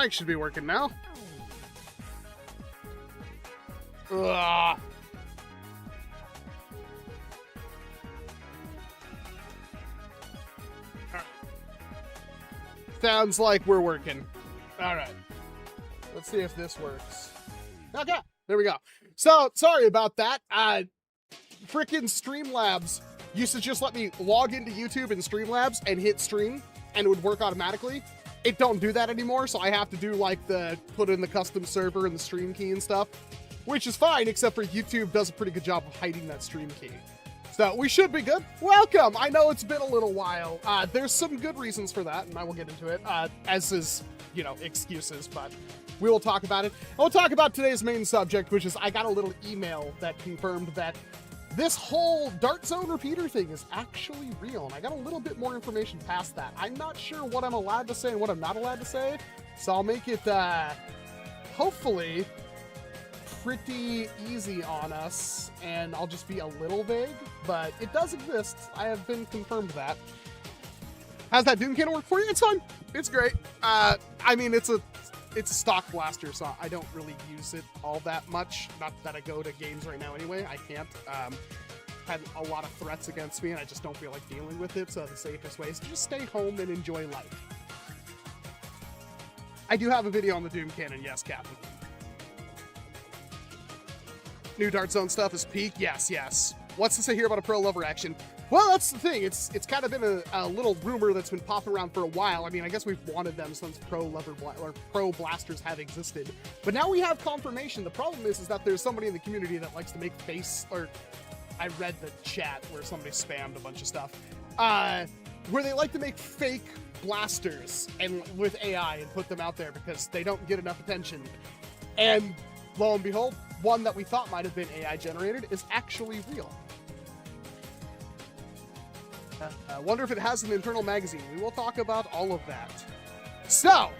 mic should be working now. Ugh. Sounds like we're working. All right. Let's see if this works. Okay, there we go. So, sorry about that. Frickin' Streamlabs used to just let me log into YouTube in Streamlabs and hit stream, and it would work automatically. It don't do that anymore, so I have to do like the put in the custom server and the stream key and stuff, which is fine, except for YouTube does a pretty good job of hiding that stream key. So we should be good. Welcome. I know it's been a little while. There's some good reasons for that, and I will get into it, as is, you know, excuses, but we will talk about it. I will talk about today's main subject, which is I got a little email that confirmed that this whole Dart Zone repeater thing is actually real, and I got a little bit more information past that. I'm not sure what I'm allowed to say and what I'm not allowed to say, so I'll make it, hopefully, pretty easy on us, and I'll just be a little vague, but it does exist. I have been confirmed that. How's that Doom cannon work for you? It's fine. It's great. I mean, it's a stock blaster, so I don't really use it all that much. Not that I go to games right now anyway. I can't. Had a lot of threats against me, and I just don't feel like dealing with it, so the safest way is to just stay home and enjoy life. I do have a video on the Doom cannon, yes, Captain. New Dart Zone stuff is peak, yes, yes. What's to say here about a pro lover action? Well, that's the thing. It's kind of been a little rumor that's been popping around for a while. I mean, I guess we've wanted them since pro blasters have existed, but now we have confirmation. The problem is that there's somebody in the community that likes to make I read the chat where somebody spammed a bunch of stuff, where they like to make fake blasters and with AI and put them out there because they don't get enough attention. And lo and behold, one that we thought might have been AI generated is actually real. I wonder if it has an internal magazine. We will talk about all of that. So,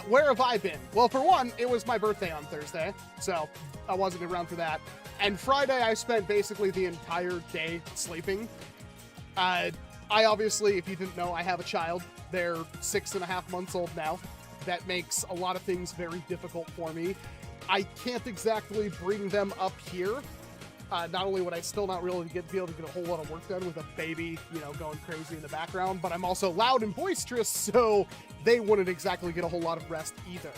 where have I been? Well, for one, it was my birthday on Thursday, so I wasn't around for that. And Friday, I spent basically the entire day sleeping. I obviously, if you didn't know, I have a child. They're 6.5 months old now. That makes a lot of things very difficult for me. I can't exactly bring them up here. Not only would I still not really be able to get a whole lot of work done with a baby, you know, going crazy in the background, but I'm also loud and boisterous, so they wouldn't exactly get a whole lot of rest either.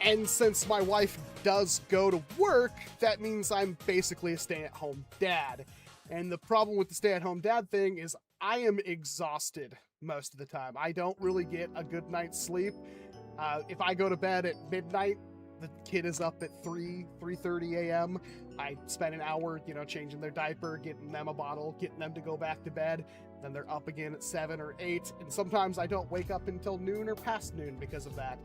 And since my wife does go to work, that means I'm basically a stay-at-home dad. And the problem with the stay-at-home dad thing is I am exhausted most of the time. I don't really get a good night's sleep. If I go to bed at midnight, the kid is up at 3:30 a.m. I spend an hour, you know, changing their diaper, getting them a bottle, getting them to go back to bed. Then they're up again at 7 or 8. And sometimes I don't wake up until noon or past noon because of that.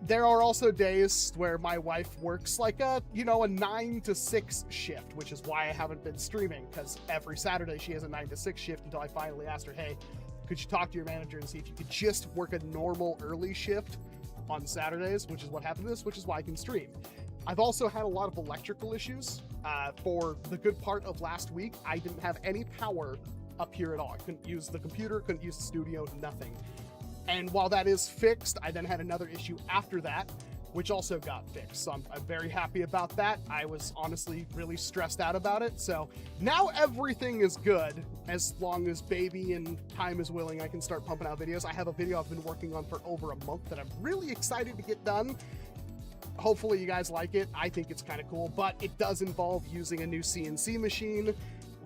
There are also days where my wife works like a 9 to 6 shift, which is why I haven't been streaming, because every Saturday she has a 9 to 6 shift until I finally asked her, hey, could you talk to your manager and see if you could just work a normal early shift on Saturdays, which is what happened to this, which is why I can stream. I've also had a lot of electrical issues. For the good part of last week, I didn't have any power up here at all. I couldn't use the computer, couldn't use the studio, nothing. And while that is fixed, I then had another issue after that, which also got fixed. So I'm very happy about that. I was honestly really stressed out about it. So now everything is good. As long as baby and time is willing, I can start pumping out videos. I have a video I've been working on for over a month that I'm really excited to get done. Hopefully you guys like it. I think it's kind of cool, but it does involve using a new CNC machine,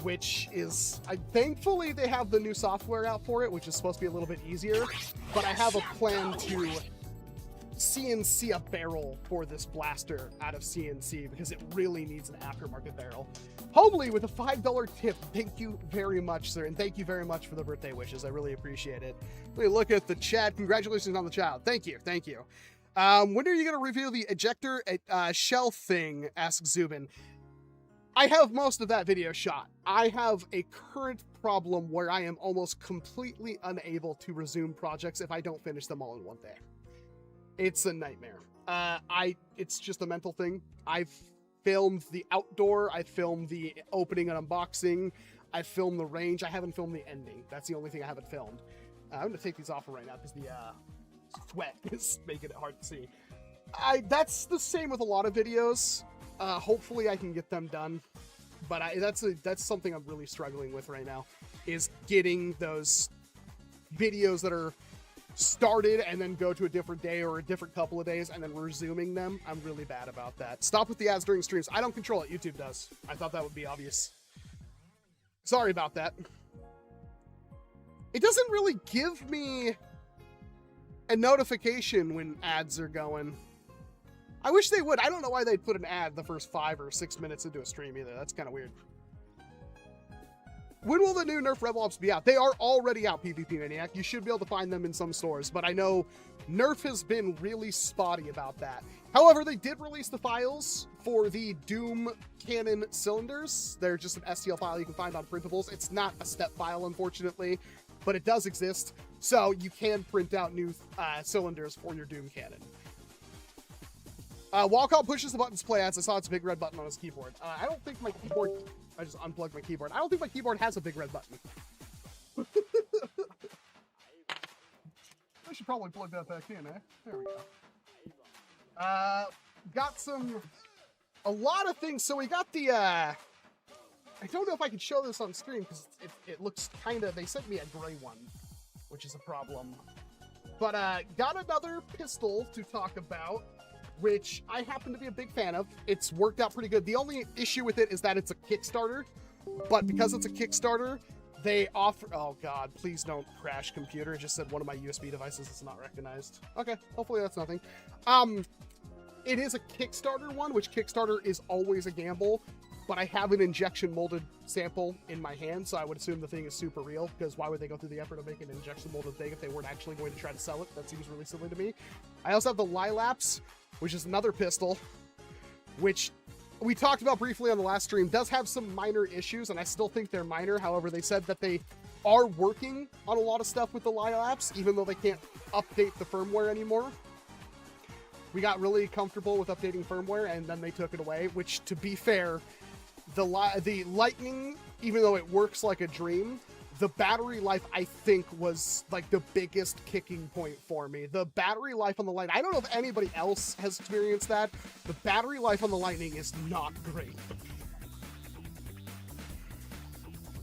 which is, thankfully they have the new software out for it, which is supposed to be a little bit easier, but I have a plan to CNC a barrel for this blaster out of CNC because it really needs an aftermarket barrel. Hopefully with a $5 tip. Thank you very much, sir, and thank you very much for the birthday wishes. I really appreciate it. Let me look at the chat. Congratulations on the child. Thank you, thank you. When are you going to reveal the ejector shell thing? Asks Zubin. I have most of that video shot. I have a current problem where I am almost completely unable to resume projects if I don't finish them all in one day. It's a nightmare. It's just a mental thing. I've filmed the outdoor, I filmed the opening and unboxing, I filmed the range, I haven't filmed the ending. That's the only thing I haven't filmed. I'm gonna take these off right now because sweat is making it hard to see. That's the same with a lot of videos. Hopefully I can get them done, but that's something I'm really struggling with right now, is getting those videos that are started and then go to a different day or a different couple of days and then resuming them. I'm really bad about that. Stop with the ads during streams. I don't control it. YouTube does. I thought that would be obvious. Sorry about that. It doesn't really give me a notification when ads are going. I wish they would. I don't know why they'd put an ad the first 5 or 6 minutes into a stream either. That's kind of weird. When will the new Nerf Rebel Ops be out? They are already out, PvP Maniac. You should be able to find them in some stores, but I know Nerf has been really spotty about that. However, they did release the files for the Doom cannon cylinders. They're just an STL file you can find on printables. It's not a step file, unfortunately, but it does exist, so you can print out new cylinders for your Doom cannon. Walcom pushes the buttons to play ads. I saw it's a big red button on his keyboard. I don't think my keyboard... I just unplugged my keyboard. I don't think my keyboard has a big red button. I should probably plug that back in, eh? There we go. Got a lot of things. So we got the, I don't know if I can show this on screen because it looks kind of, they sent me a gray one, which is a problem. But got another pistol to talk about, which I happen to be a big fan of. It's worked out pretty good. The only issue with it is that it's a Kickstarter, but because it's a Kickstarter, they offer... Oh God, please don't crash, computer. It just said one of my USB devices is not recognized. Okay, hopefully that's nothing. It is a Kickstarter one, which Kickstarter is always a gamble, but I have an injection molded sample in my hand, so I would assume the thing is super real, because why would they go through the effort of making an injection molded thing if they weren't actually going to try to sell it? That seems really silly to me. I also have the Lilaps, which is another pistol, which we talked about briefly on the last stream, does have some minor issues, and I still think they're minor. However, they said that they are working on a lot of stuff with the Lilaps, even though they can't update the firmware anymore. We got really comfortable with updating firmware, and then they took it away, which, to be fair, the Lightning, even though it works like a dream, the battery life, I think, was like the biggest kicking point for me. The battery life on the Lightning, I don't know if anybody else has experienced that. The battery life on the Lightning is not great.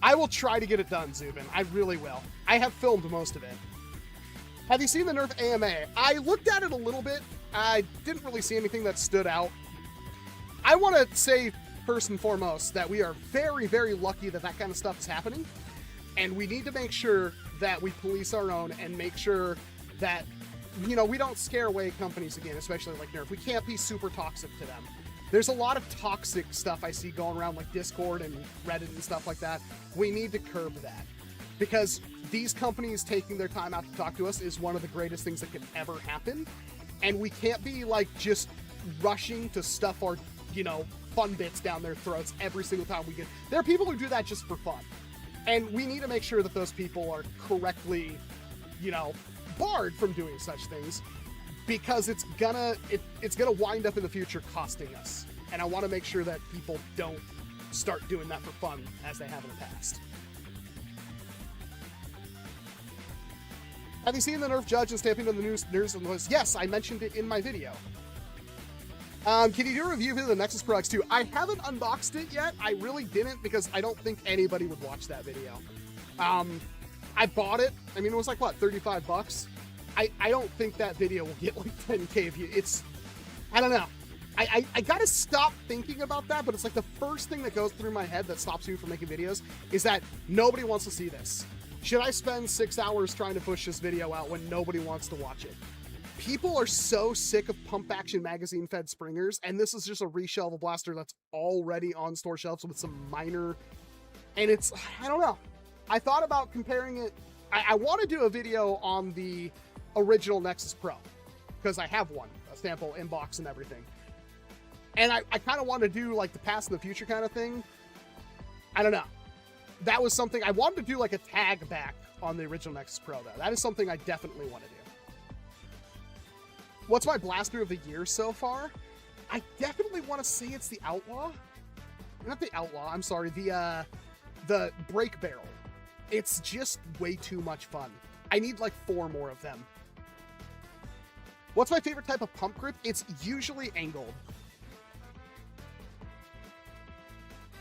I will try to get it done, Zubin. I really will. I have filmed most of it. Have you seen the Nerf AMA? I looked at it a little bit. I didn't really see anything that stood out. I want to say, first and foremost, that we are very, very lucky that that kind of stuff is happening. And we need to make sure that we police our own and make sure that, you know, we don't scare away companies again, especially like Nerf. We can't be super toxic to them. There's a lot of toxic stuff I see going around like Discord and Reddit and stuff like that. We need to curb that, because these companies taking their time out to talk to us is one of the greatest things that could ever happen. And we can't be like just rushing to stuff our, you know, fun bits down their throats every single time we get. There are people who do that just for fun. And we need to make sure that those people are correctly, you know, barred from doing such things, because it's gonna wind up in the future costing us. And I want to make sure that people don't start doing that for fun as they have in the past. Have you seen the Nerf Judge and Stamping on the News and the list? Yes, I mentioned it in my video. Can you do a review of the Nexus Pro X2? I haven't unboxed it yet. I really didn't, because I don't think anybody would watch that video. I bought it. I mean, it was like, what, 35 bucks? I don't think that video will get like 10K views. It's, I don't know. I gotta stop thinking about that, but it's like the first thing that goes through my head that stops me from making videos is that nobody wants to see this. Should I spend 6 hours trying to push this video out when nobody wants to watch it? People are so sick of pump action magazine fed springers, and this is just a reshell of a blaster that's already on store shelves with some minor, and it's, I don't know. I thought about comparing it. I want to do a video on the original Nexus Pro, because I have one, a sample inbox and everything. And I kind of want to do like the past and the future kind of thing. I don't know. That was something I wanted to do, like a tag back on the original Nexus Pro, though. That is something I definitely want to do. What's my blaster of the year so far? I definitely want to say it's the Outlaw. Not the Outlaw, I'm sorry, the Break Barrel. It's just way too much fun. I need like 4 more of them. What's my favorite type of pump grip? It's usually angled.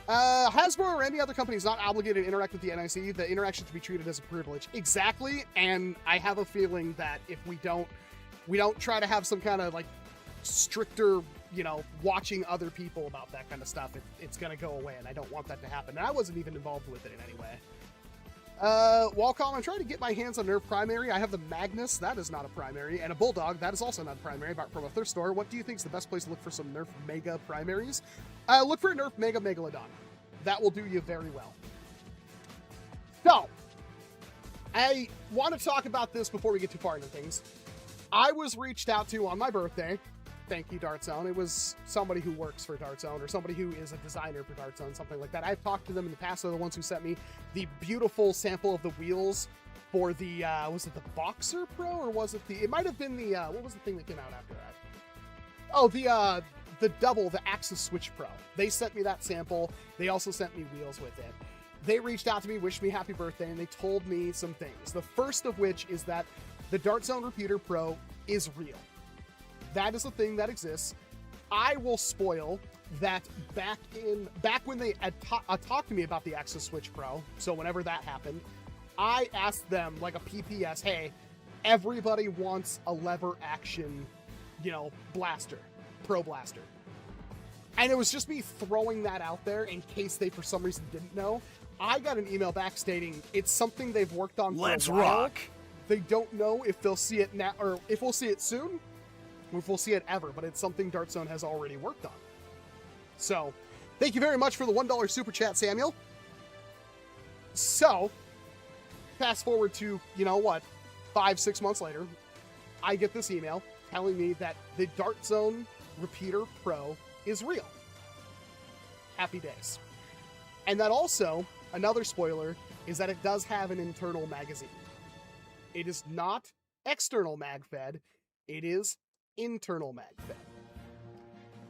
Hasbro or any other company is not obligated to interact with the NIC. The interaction to be treated as a privilege. Exactly, and I have a feeling that if we don't try to have some kind of like stricter, you know, watching other people about that kind of stuff, it's gonna go away, and I don't want that to happen. And I wasn't even involved with it in any way. Walcom, I'm trying to get my hands on Nerf Primary. I have the Magnus, that is not a primary, and a Bulldog, that is also not a primary, bought from a thrift store. What do you think is the best place to look for some Nerf Mega primaries? Look for a Nerf Mega Megalodon. That will do you very well. So, I want to talk about this before we get too far into things. I was reached out to on my birthday. Thank you, Dart Zone. It was somebody who works for Dart Zone or somebody who is a designer for Dart Zone, something like that. I've talked to them in the past. They're the ones who sent me the beautiful sample of the wheels for the, was it the Boxer Pro or was it the, it might have been the, what was the thing that came out after that? Oh, the double, the Axis Switch Pro. They sent me that sample. They also sent me wheels with it. They reached out to me, wished me happy birthday, and they told me some things. The first of which is that the Dart Zone Repeater Pro is real. That is a thing that exists. I will spoil that back when they had talked to me about the Axis Switch Pro, so whenever that happened, I asked them like a PPS, hey, everybody wants a lever action, you know, blaster, pro blaster. And it was just me throwing that out there in case they for some reason didn't know. I got an email back stating it's something they've worked on for a while. Let's rock. They don't know if they'll see it now or if we'll see it soon, or if we'll see it ever, but it's something Dart Zone has already worked on. So, thank you very much for the $1 super chat, Samuel. So, fast forward to, you know what, 5-6 months later, I get this email telling me that the Dart Zone Repeater Pro is real. Happy days. And that also, another spoiler, is that it does have an internal magazine. It is not external mag fed, it is internal mag fed.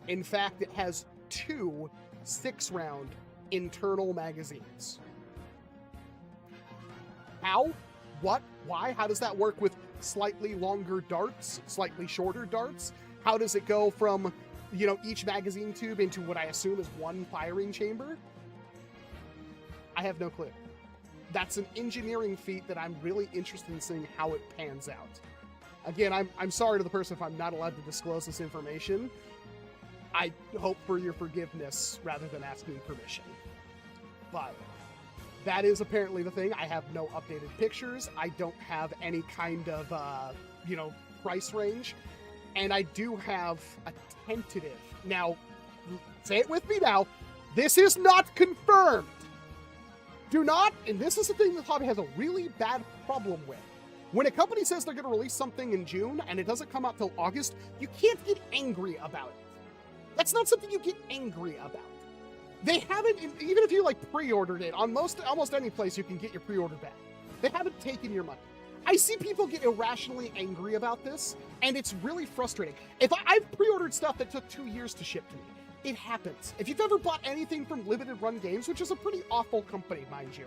In fact, it has 2 6-round internal magazines. How? What? Why? How does that work with slightly longer darts, slightly shorter darts? How does it go from, you know, each magazine tube into what I assume is one firing chamber? I have no clue. That's an engineering feat that I'm really interested in seeing how it pans out. Again, I'm sorry to the person if I'm not allowed to disclose this information. I hope for your forgiveness rather than asking permission. But that is apparently the thing. I have no updated pictures. I don't have any kind of, you know, price range. And I do have a tentative. Now, say it with me now. This is not confirmed. Do not, and this is the thing that hobby has a really bad problem with. When a company says they're going to release something in June and it doesn't come out till August, you can't get angry about it. That's not something you get angry about. They haven't, even if you like pre-ordered it, on almost any place you can get your pre-order back. They haven't taken your money. I see people get irrationally angry about this, and it's really frustrating. If I've pre-ordered stuff that took 2 years to ship to me. It happens. If you've ever bought anything from Limited Run Games, which is a pretty awful company, mind you,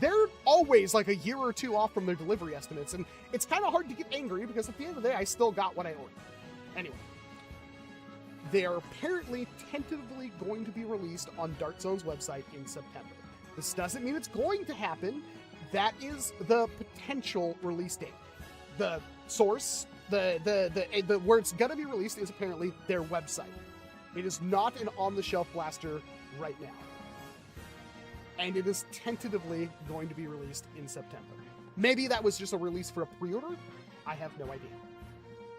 they're always like a year or 2 off from their delivery estimates, and it's kind of hard to get angry because at the end of the day, I still got what I ordered. Anyway, they are apparently tentatively going to be released on Dart Zone's website in September. This doesn't mean it's going to happen. That is the potential release date. The source, the where it's gonna be released is apparently their website. It is not an on-the-shelf blaster right now. And it is tentatively going to be released in September. Maybe that was just a release for a pre-order? I have no idea.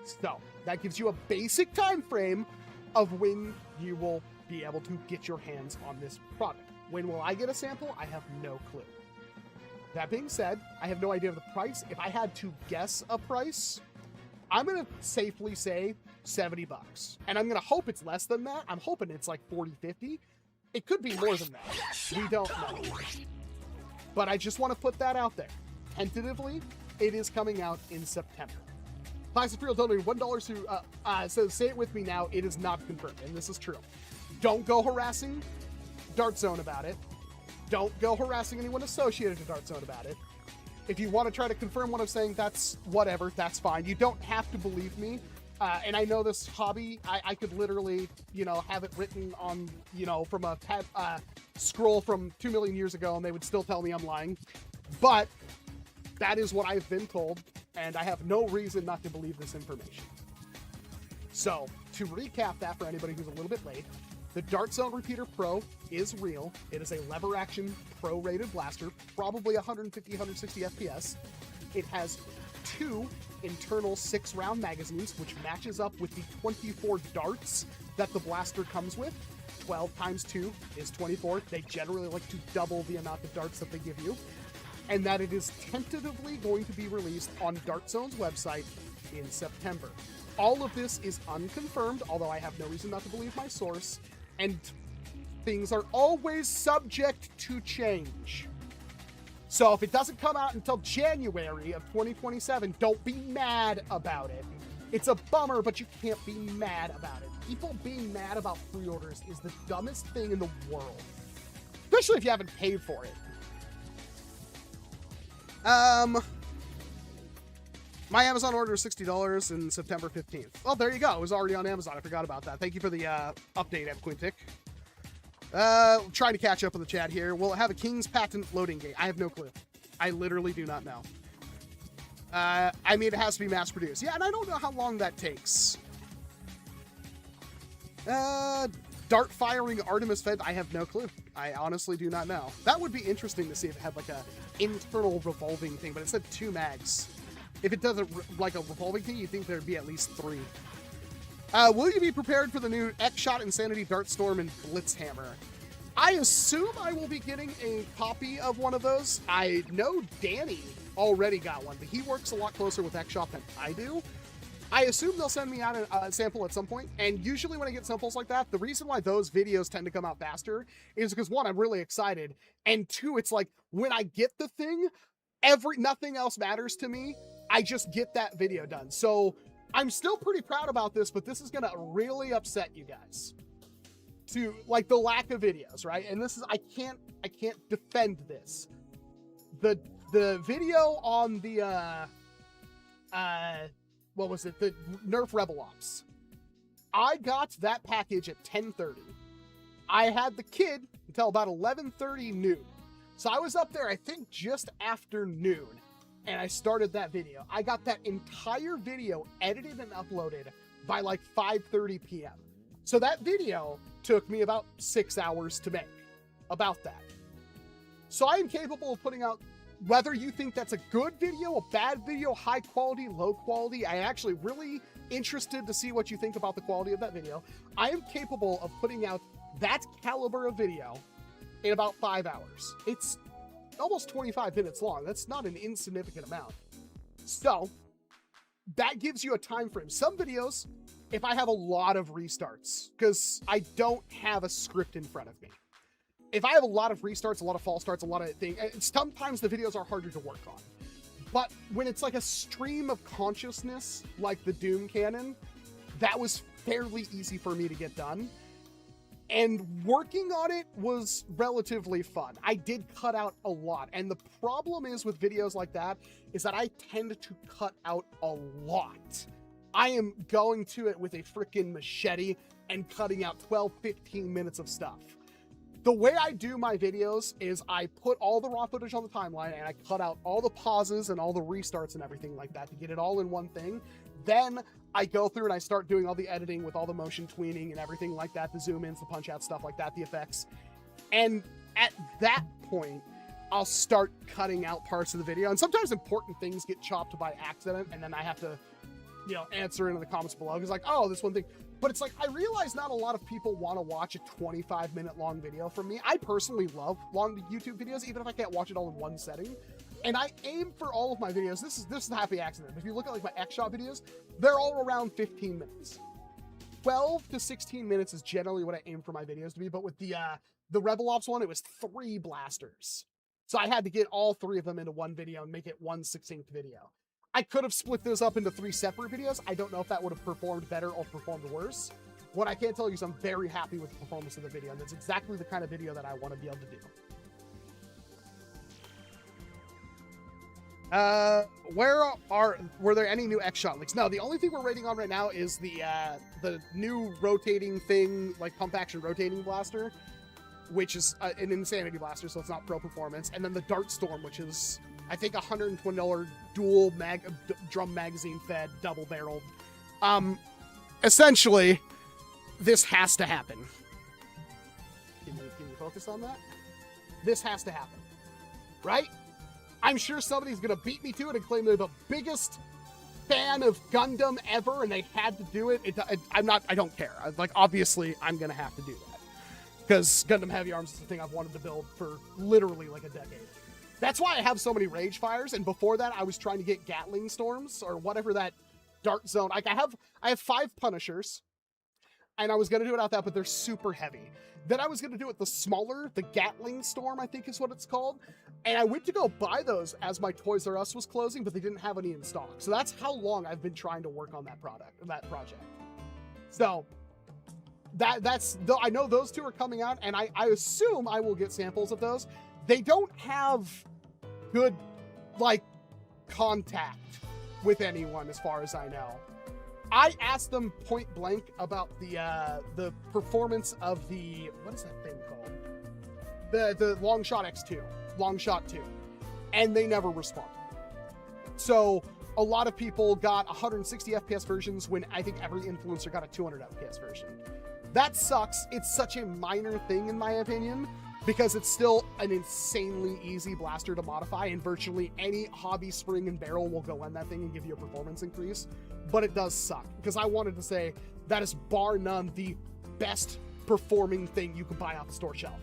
So, that gives you a basic time frame of when you will be able to get your hands on this product. When will I get a sample? I have no clue. That being said, I have no idea of the price. If I had to guess a price, I'm going to safely say $70. And I'm going to hope it's less than that. I'm hoping it's like 40, 50. It could be more than that. We don't know. But I just want to put that out there. Tentatively, it is coming out in September. Classic Real donated $1 to, says, say it with me now, it is not confirmed. And this is true. Don't go harassing Dart Zone about it. Don't go harassing anyone associated to Dart Zone about it. If you want to try to confirm what I'm saying, that's whatever, that's fine. You don't have to believe me. And I know this hobby, I could literally, you know, have it written on, you know, from a scroll from 2 million years ago, and they would still tell me I'm lying. But that is what I've been told, and I have no reason not to believe this information. So, to recap that for anybody who's a little bit late, the Dart Zone Repeater Pro is real. It is a lever action pro-rated blaster, probably 150, 160 FPS. It has 2 internal 6-round magazines, which matches up with the 24 darts that the blaster comes with. 12 times 2 is 24. They generally like to double the amount of darts that they give you. And that it is tentatively going to be released on Dart Zone's website in September. All of this is unconfirmed, although I have no reason not to believe my source, and things are always subject to change. So if it doesn't come out until January of 2027, don't be mad about it. It's a bummer, but you can't be mad about it. People being mad about pre-orders is the dumbest thing in the world, especially if you haven't paid for it. My Amazon order is $60 in September 15th. Well, there you go. It was already on Amazon. I forgot about that. Thank you for the update, Quintic. Trying to catch up with the chat here. Will it have a King's Patent loading gate? I have no clue. I literally do not know. I mean, it has to be mass produced. Yeah, and I don't know how long that takes. Dart firing Artemis Fed. I have no clue. I honestly do not know. That would be interesting to see if it had like a internal revolving thing, but it said 2 mags. If it doesn't like a revolving thing, you'd think there'd be at least 3. Will you be prepared for the new X-Shot Insanity Dart Storm and Blitzhammer? I assume I will be getting a copy of one of those. I know Danny already got one, but he works a lot closer with X-Shot than I do. I assume they'll send me out a sample at some point, and usually when I get samples like that, the reason why those videos tend to come out faster is because, 1, I'm really excited, and 2, it's like, when I get the thing, nothing else matters to me. I just get that video done. So I'm still pretty proud about this, but this is gonna really upset you guys. To like the lack of videos, right? And this is, I can't defend this. The video on the what was it? The NERF Rebel Ops. I got that package at 10:30. I had the kid until about 11:30 noon. So I was up there, I think, just after noon. And I started that video. I got that entire video edited and uploaded by like 5:30 p.m. So that video took me about 6 hours to make. About that. So I am capable of putting out, whether you think that's a good video, a bad video, high quality, low quality. I actually really interested to see what you think about the quality of that video. I am capable of putting out that caliber of video in about 5 hours. It's almost 25 minutes long. That's not an insignificant amount. So that gives you a time frame. Some videos, if I have a lot of restarts, because I don't have a script in front of me. If I have a lot of restarts, a lot of false starts, a lot of things, sometimes the videos are harder to work on. But when it's like a stream of consciousness, like the Doom Cannon, that was fairly easy for me to get done. And working on it was relatively fun. I did cut out a lot. And the problem is with videos like that is that I tend to cut out a lot. I am going to it with a freaking machete and cutting out 12, 15 minutes of stuff. The way I do my videos is I put all the raw footage on the timeline and I cut out all the pauses and all the restarts and everything like that to get it all in one thing. Then I go through and I start doing all the editing with all the motion tweening and everything like that, the zoom ins, the punch out stuff like that, the effects. And at that point, I'll start cutting out parts of the video. And sometimes important things get chopped by accident and then I have to, you know, answer in the comments below. It's like, oh, this one thing. But it's like, I realize not a lot of people want to watch a 25-minute long video from me. I personally love long YouTube videos, even if I can't watch it all in one setting. And I aim for all of my videos. This is a happy accident. If you look at like my X-Shot videos, they're all around 15 minutes. 12 to 16 minutes is generally what I aim for my videos to be. But with the Rebel Ops one, it was 3 blasters. So I had to get all 3 of them into one video and make it one succinct video. I could have split those up into 3 separate videos. I don't know if that would have performed better or performed worse. What I can tell you is I'm very happy with the performance of the video, and that's exactly the kind of video that I want to be able to do. Were there any new X-Shot leaks? No, the only thing we're waiting on right now is the new rotating thing, like pump action rotating blaster, which is an insanity blaster, so it's not pro performance, and then the Dart Storm, which is I think $120 dual drum magazine fed double barreled. Essentially, this has to happen. Can you focus on that? This has to happen, right? I'm sure somebody's gonna beat me to it and claim they're the biggest fan of Gundam ever, and they had to do it. I don't care. Like, obviously, I'm gonna have to do that because Gundam Heavy Arms is the thing I've wanted to build for literally like a decade. That's why I have so many Rage Fires, and before that, I was trying to get Gatling Storms or whatever that Dart Zone. Like, I have 5 Punishers, and I was gonna do it without that, but they're super heavy. Then I was gonna do it the smaller, the Gatling Storm, I think is what it's called. And I went to go buy those as my Toys R Us was closing, but they didn't have any in stock. So that's how long I've been trying to work on that project. So I know those 2 are coming out, and I assume I will get samples of those. They don't have good, like, contact with anyone as far as I know. I asked them point blank about the performance of the, what is that thing called? The Longshot X2, Longshot 2, and they never responded. So a lot of people got 160 FPS versions when I think every influencer got a 200 FPS version. That sucks. It's such a minor thing in my opinion, because it's still an insanely easy blaster to modify, and virtually any hobby spring and barrel will go on that thing and give you a performance increase. But it does suck, because I wanted to say that is bar none the best performing thing you can buy off the store shelf.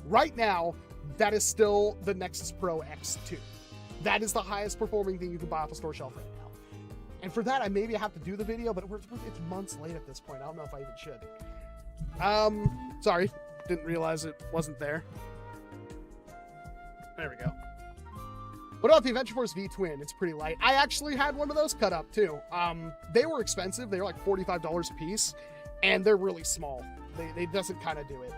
Right now, that is still the Nexus Pro X2. That is the highest performing thing you can buy off the store shelf right now. And for that, I maybe have to do the video, but it's months late at this point. I don't know if I even should. Sorry. Didn't realize it wasn't there. There we go. What about the Adventure Force V-Twin? It's pretty light. I actually had one of those cut up too. They were expensive. They were like $45 a piece, and they're really small. They doesn't kind of do it.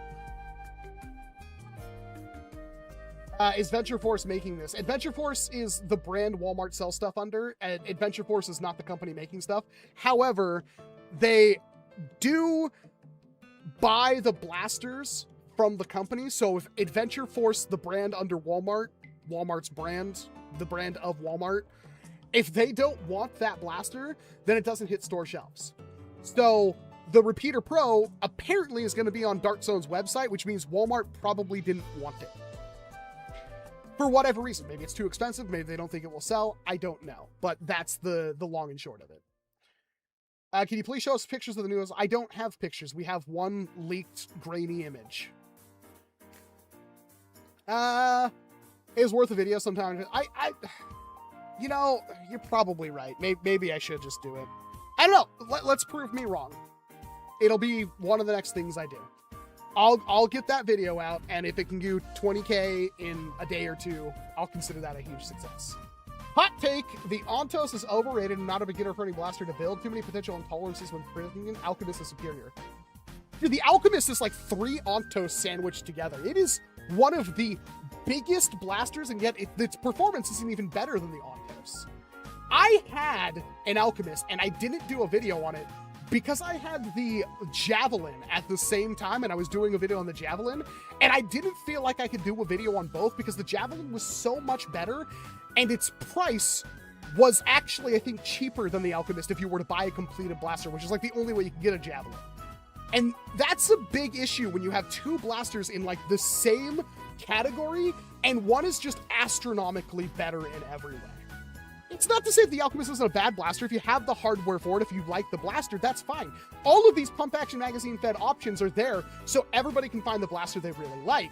Is Adventure Force making this? Adventure Force is the brand Walmart sells stuff under, and Adventure Force is not the company making stuff. However, they do buy the blasters from the company. So if Adventure Force, the brand under Walmart, Walmart's brand, the brand of Walmart, if they don't want that blaster, then it doesn't hit store shelves. So the Repeater Pro apparently is going to be on Dart Zone's website, which means Walmart probably didn't want it. For whatever reason. Maybe it's too expensive. Maybe they don't think it will sell. I don't know. But that's the long and short of it. Can you please show us pictures of the newest? I don't have pictures. We have one leaked grainy image. It's worth a video sometime. You know, you're probably right. Maybe I should just do it. I don't know. Let's prove me wrong. It'll be one of the next things I do. I'll get that video out, and if it can do 20K in a day or 2, I'll consider that a huge success. Hot take, the Ontos is overrated and not a beginner-friendly blaster to build. Too many potential intolerances when printing. Alchemist is superior. Dude, the Alchemist is like 3 Ontos sandwiched together. It is one of the biggest blasters, and yet its performance isn't even better than the Ontos. I had an Alchemist, and I didn't do a video on it because I had the Javelin at the same time, and I was doing a video on the Javelin, and I didn't feel like I could do a video on both because the Javelin was so much better, and its price was actually, I think, cheaper than the Alchemist if you were to buy a completed blaster, which is like the only way you can get a Javelin. And that's a big issue when you have 2 blasters in like the same category, and one is just astronomically better in every way. It's not to say the Alchemist isn't a bad blaster. If you have the hardware for it, if you like the blaster, that's fine. All of these pump action magazine fed options are there so everybody can find the blaster they really like.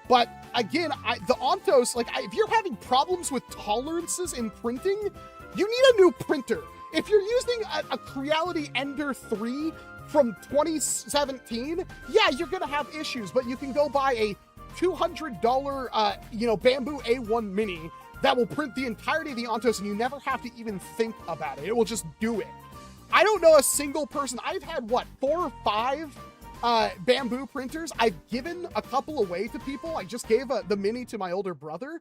But again, the Ontos, like, if you're having problems with tolerances in printing, you need a new printer. If you're using a Creality Ender 3 from 2017, yeah, you're gonna have issues, but you can go buy a $200, Bamboo A1 Mini that will print the entirety of the Ontos, and you never have to even think about it. It will just do it. I don't know a single person. I've had, 4 or 5 Bamboo printers. I've given a couple away to people. I just gave the Mini to my older brother.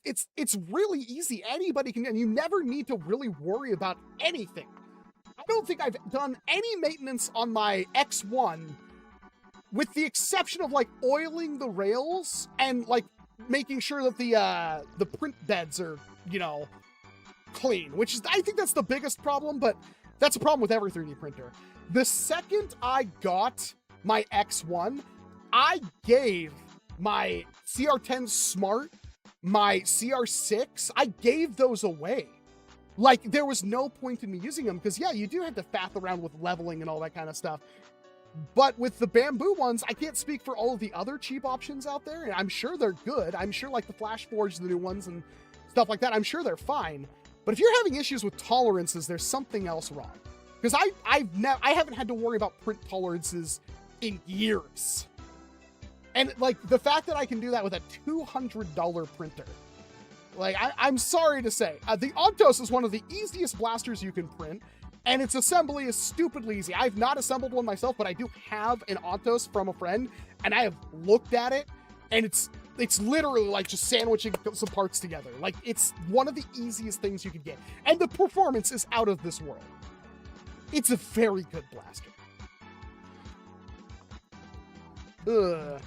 It's really easy. Anybody can, and you never need to really worry about anything. I don't think I've done any maintenance on my X1 with the exception of like oiling the rails and like making sure that the print beds are, you know, clean, which is, I think that's the biggest problem, but that's a problem with every 3D printer. The second I got my X1, I gave my CR10 Smart, my CR6, I gave those away. Like, there was no point in me using them, because yeah, you do have to faff around with leveling and all that kind of stuff. But with the bamboo ones, I can't speak for all of the other cheap options out there, and I'm sure they're good. I'm sure like the Flash Forge, the new ones and stuff like that, I'm sure they're fine. But if you're having issues with tolerances, there's something else wrong. Because I haven't had to worry about print tolerances in years. And like the fact that I can do that with a $200 printer, like I'm sorry to say, the Ontos is one of the easiest blasters you can print, and its assembly is stupidly easy. I've not assembled one myself, but I do have an Ontos from a friend, and I have looked at it, and it's literally like just sandwiching some parts together. Like, it's one of the easiest things you can get, and the performance is out of this world. It's a very good blaster. Ugh.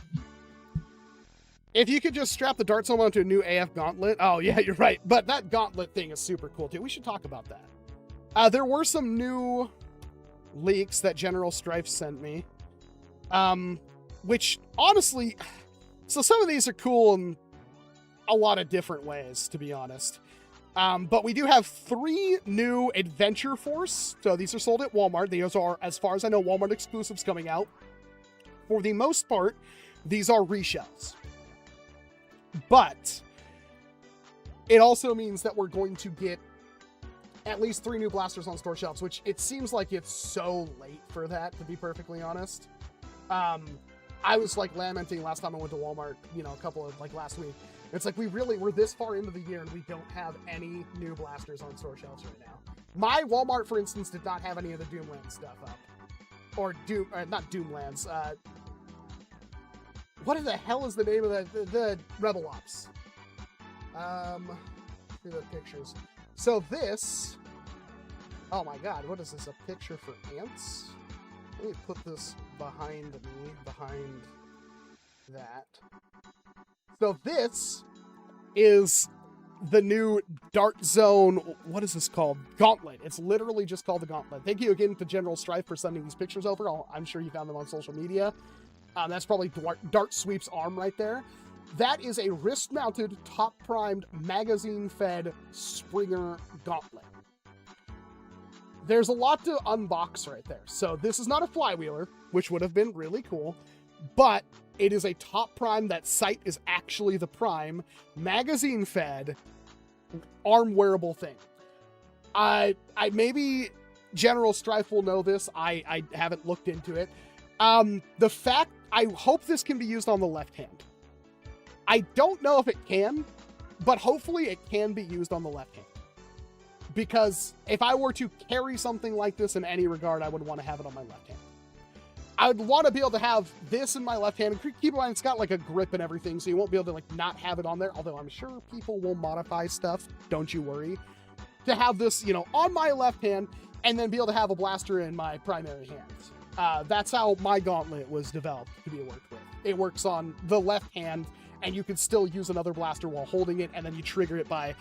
If you could just strap the dart helmet onto a new AF gauntlet. Oh, yeah, you're right. But that gauntlet thing is super cool, too. We should talk about that. There were some new leaks that General Strife sent me. Which, honestly... So some of these are cool in a lot of different ways, to be honest. But we do have 3 new Adventure Force. So these are sold at Walmart. These are, as far as I know, Walmart exclusives coming out. For the most part, these are reshells. But it also means that we're going to get at least 3 new blasters on store shelves, which it seems like it's so late for that, to be perfectly honest. I was like lamenting last time I went to Walmart, you know, a couple of like last week. It's like we're this far into the year and we don't have any new blasters on store shelves right now. My Walmart, for instance, did not have any of the Doomland stuff up. Or not Doomlands. What the hell is the name of the Rebel Ops? See the pictures. So this, oh my god, what is this? A picture for ants? Let me put this behind me, behind that. So this is the new Dart Zone, what is this called? Gauntlet. It's literally just called the Gauntlet. Thank you again to General Strife for sending these pictures over. I'm sure you found them on social media. That's probably Dart Sweep's arm right there. That is a wrist-mounted, top-primed, magazine-fed Springer Gauntlet. There's a lot to unbox right there. So this is not a flywheeler, which would have been really cool, but it is a top prime. That sight is actually the prime, magazine-fed, arm-wearable thing. I maybe General Strife will know this. I haven't looked into it. I hope this can be used on the left hand. I don't know if it can, but hopefully it can be used on the left hand. Because if I were to carry something like this in any regard, I would want to have it on my left hand. I would want to be able to have this in my left hand. And keep in mind, it's got like a grip and everything, so you won't be able to like not have it on there. Although I'm sure people will modify stuff. Don't you worry. To have this, you know, on my left hand and then be able to have a blaster in my primary hand. That's how my gauntlet was developed to be worked with. It works on the left hand, and you can still use another blaster while holding it, and then you trigger it by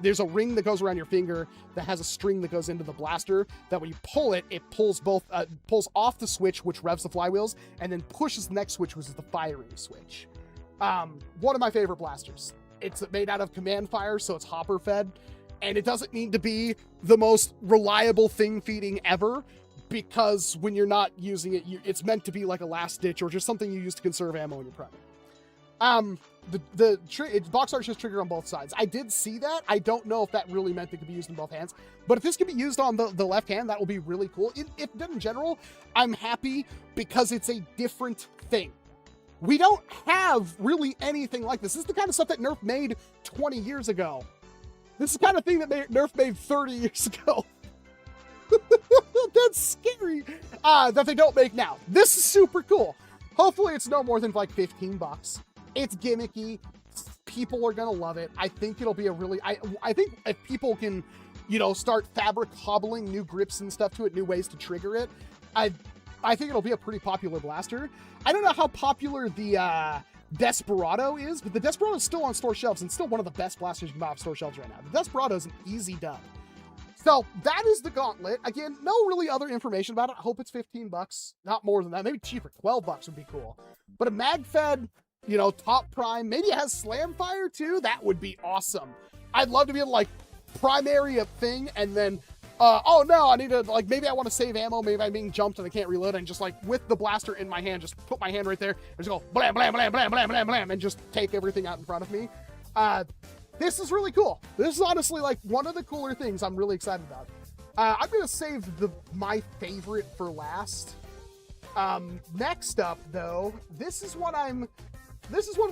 there's a ring that goes around your finger that has a string that goes into the blaster, that when you pull it, it pulls pulls off the switch, which revs the flywheels, and then pushes the next switch, which is the firing switch. One of my favorite blasters. It's made out of command fire, so it's hopper fed, and it doesn't need to be the most reliable thing feeding ever, because when you're not using it, it's meant to be like a last ditch or just something you use to conserve ammo in your primary. It's box art just trigger on both sides. I did see that. I don't know if that really meant it could be used in both hands, but if this can be used on the left hand, that will be really cool. If done in general, I'm happy because it's a different thing. We don't have really anything like this. This is the kind of stuff that Nerf made 20 years ago. This is the kind of thing that Nerf made 30 years ago. That's scary. That they don't make now. This is super cool. Hopefully it's no more than like 15 bucks. It's gimmicky. people are gonna love it. I think it'll be a really, I think if people can, you know, start fabric hobbling new grips and stuff to it, new ways to trigger it, I think it'll be a pretty popular blaster. I don't know how popular the Desperado is, but the Desperado is still on store shelves and still one of the best blasters you can buy off store shelves right now. The Desperado is an easy dub. So that is the Gauntlet. Again, no really other information about it. I hope it's 15 bucks, not more than that. Maybe cheaper, 12 bucks would be cool. But a mag-fed, you know, top prime, maybe it has slam fire too. That would be awesome. I'd love to be able to like primary a thing and then, oh no, I need to like, maybe I want to save ammo. Maybe I'm being jumped and I can't reload, and just like with the blaster in my hand, just put my hand right there and just go blam, blam, blam, blam, blam, blam, blam, and just take everything out in front of me. This is really cool. This is honestly like one of the cooler things I'm really excited about. I'm gonna save my favorite for last. Next up though, this is one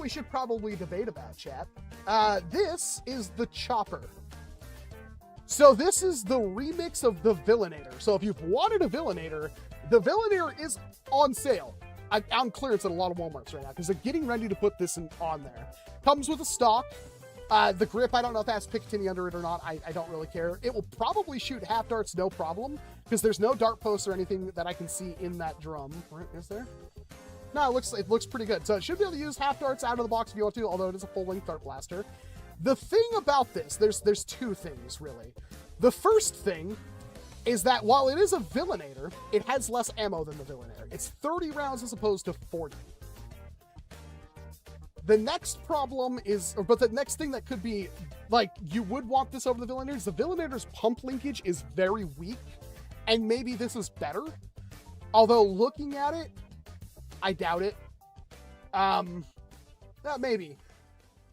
we should probably debate about, chat. This is the Chopper. So this is the remix of the Villainator. So if you've wanted a Villainator, the Villainator is on sale. On clearance at a lot of Walmarts right now because they're getting ready to put this on there. Comes with a stock. The grip, I don't know if that's Picatinny under it or not. I don't really care. It will probably shoot half darts, no problem, because there's no dart posts or anything that I can see in that drum. Is there? No, it looks pretty good. So it should be able to use half darts out of the box if you want to, although it is a full-length dart blaster. The thing about this, there's two things, really. The first thing is that while it is a Villainator, it has less ammo than the Villainator. It's 30 rounds as opposed to 40. The next problem is, but the next thing that could be, like, you would want this over the Villainator is the Villainator's pump linkage is very weak, and maybe this is better. Although, looking at it, I doubt it. Maybe.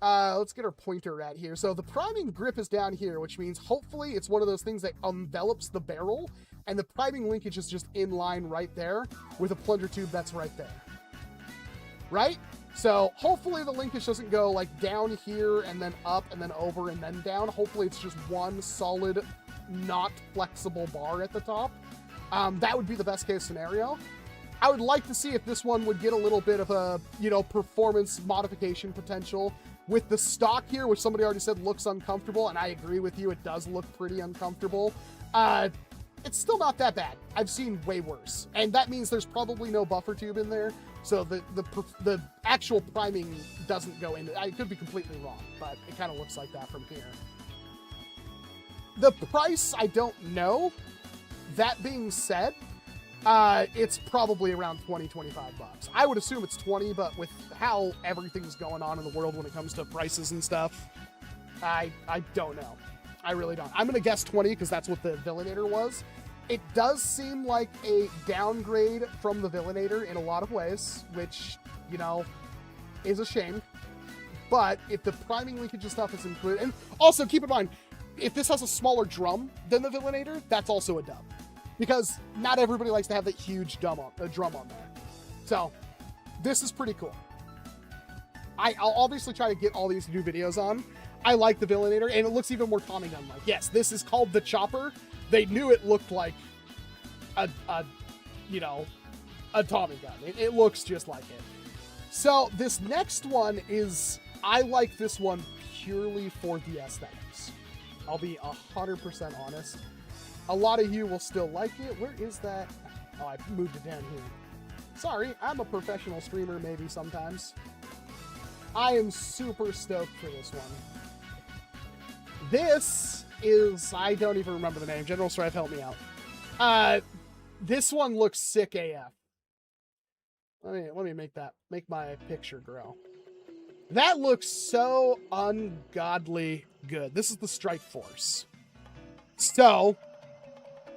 Let's get our pointer at here. So the priming grip is down here, which means hopefully it's one of those things that envelops the barrel, and the priming linkage is just in line right there with a plunger tube that's right there. Right? So hopefully the linkage doesn't go like down here and then up and then over and then down. Hopefully it's just one solid, not flexible bar at the top. That would be the best case scenario. I would like to see if this one would get a little bit of a, you know, performance modification potential. With the stock here, which somebody already said looks uncomfortable, and I agree with you, it does look pretty uncomfortable. It's still not that bad. I've seen way worse. And that means there's probably no buffer tube in there. So the actual priming doesn't go in. I could be completely wrong, but it kind of looks like that from here. The price, I don't know. That being said, it's probably around 20, 25 bucks. I would assume it's 20, but with how everything's going on in the world when it comes to prices and stuff, I don't know. I really don't. I'm going to guess 20 because that's what the Villainator was. It does seem like a downgrade from the Villainator in a lot of ways, which, you know, is a shame. But if the priming linkage and stuff is included, and also keep in mind, if this has a smaller drum than the Villainator, that's also a dub. Because not everybody likes to have that huge drum on there. So, this is pretty cool. I'll obviously try to get all these to do videos on. I like the Villainator, and it looks even more Tommy Gun-like. Yes, this is called the Chopper. They knew it looked like a Tommy gun. It looks just like it. So, this next one is, I like this one purely for the aesthetics. I'll be 100% honest. A lot of you will still like it. Where is that? Oh, I moved it down here. Sorry, I'm a professional streamer maybe sometimes. I am super stoked for this one. This is, I don't even remember the name. General Strife, help me out. This one looks sick AF. Let me make my picture grow. That looks so ungodly good. This is the Strike Force. So,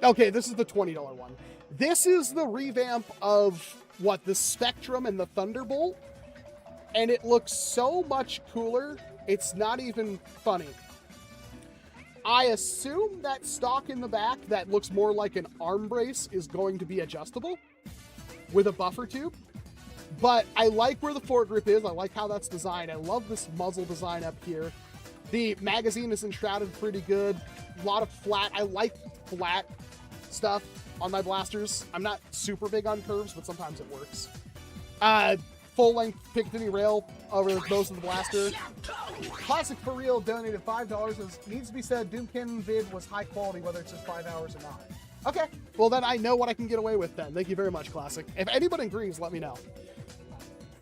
okay, this is the $20 one. This is the revamp of, what, the Spectrum and the Thunderbolt? And it looks so much cooler, it's not even funny. I assume that stock in the back that looks more like an arm brace is going to be adjustable with a buffer tube. But I like where the foregrip is. I like how that's designed. I love this muzzle design up here. The magazine is enshrouded pretty good. A lot of flat. I like flat stuff on my blasters. I'm not super big on curves, but sometimes it works. full-length Picatinny rail over the nose of the blaster. Classic for Real donated $5. It needs to be said, Doom Cannon vid was high quality, whether it's just 5 hours or not. Okay, well then I know what I can get away with then. Thank you very much, Classic. If anybody agrees, let me know.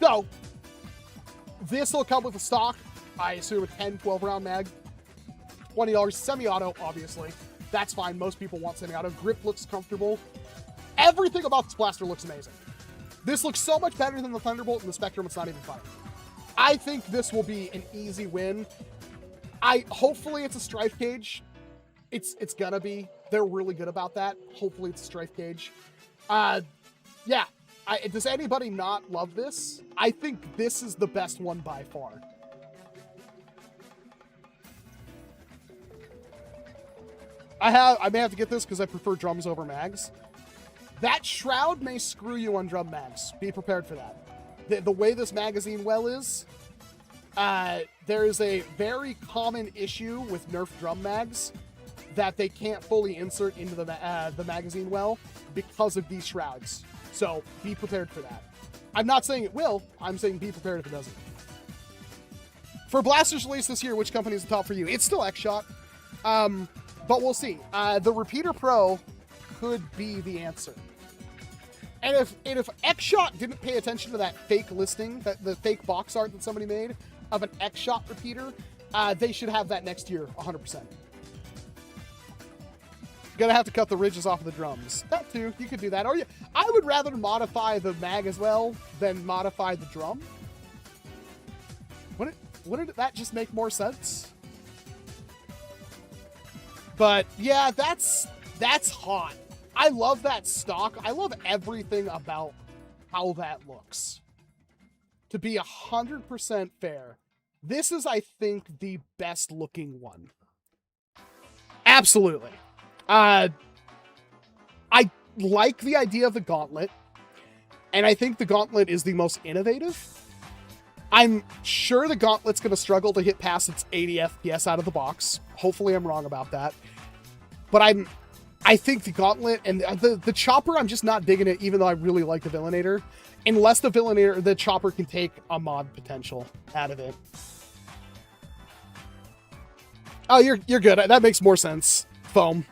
So, this will come with a stock, I assume a 10, 12 round mag. $20, semi-auto, obviously. That's fine, most people want semi-auto. Grip looks comfortable. Everything about this blaster looks amazing. This looks so much better than the Thunderbolt and the Spectrum, it's not even funny. I think this will be an easy win. Hopefully it's a Strife Cage. It's gonna be. They're really good about that. Hopefully it's a Strife Cage. Yeah. Does anybody not love this? I think this is the best one by far. I may have to get this because I prefer drums over mags. That shroud may screw you on drum mags. Be prepared for that. The way this magazine well is, there is a very common issue with Nerf drum mags that they can't fully insert into the magazine well because of these shrouds. So be prepared for that. I'm not saying it will. I'm saying be prepared if it doesn't. For blasters released this year, which company is the top for you? It's still X-Shot. But we'll see. The Repeater Pro could be the answer. And if X-Shot didn't pay attention to that fake listing, the fake box art that somebody made of an X-Shot repeater, they should have that next year, 100%. Gonna have to cut the ridges off of the drums. That too, you could do that. Or I would rather modify the mag as well than modify the drum. Wouldn't that just make more sense? But yeah, that's hot. I love that stock. I love everything about how that looks. To be 100% fair, this is, I think, the best looking one. Absolutely. I like the idea of the gauntlet, and I think the gauntlet is the most innovative. I'm sure the gauntlet's going to struggle to hit past its 80 FPS out of the box. Hopefully I'm wrong about that. But I think the gauntlet and the chopper, I'm just not digging it, even though I really like the Villainator. Unless the chopper can take a mod potential out of it. Oh, you're good. That makes more sense. Foam.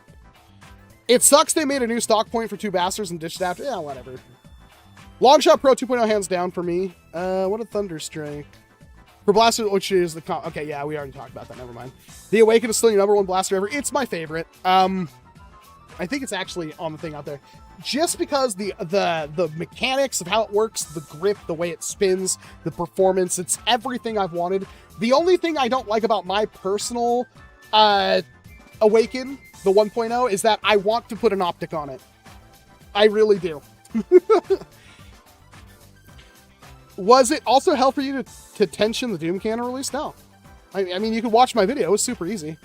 It sucks they made a new stock point for 2 Bastards and ditched after. Yeah, whatever. Longshot Pro 2.0 hands down for me. What a Thunderstrike. For Blaster, which is the... Okay, yeah, we already talked about that. Never mind. The Awaken is still your #1 blaster ever. It's my favorite. I think it's actually on the thing out there. Just because the mechanics of how it works, the grip, the way it spins, the performance, it's everything I've wanted. The only thing I don't like about my personal Awaken, the 1.0, is that I want to put an optic on it. I really do. Was it also hell for you to tension the Doom Cannon release? No. I mean, you could watch my video. It was super easy.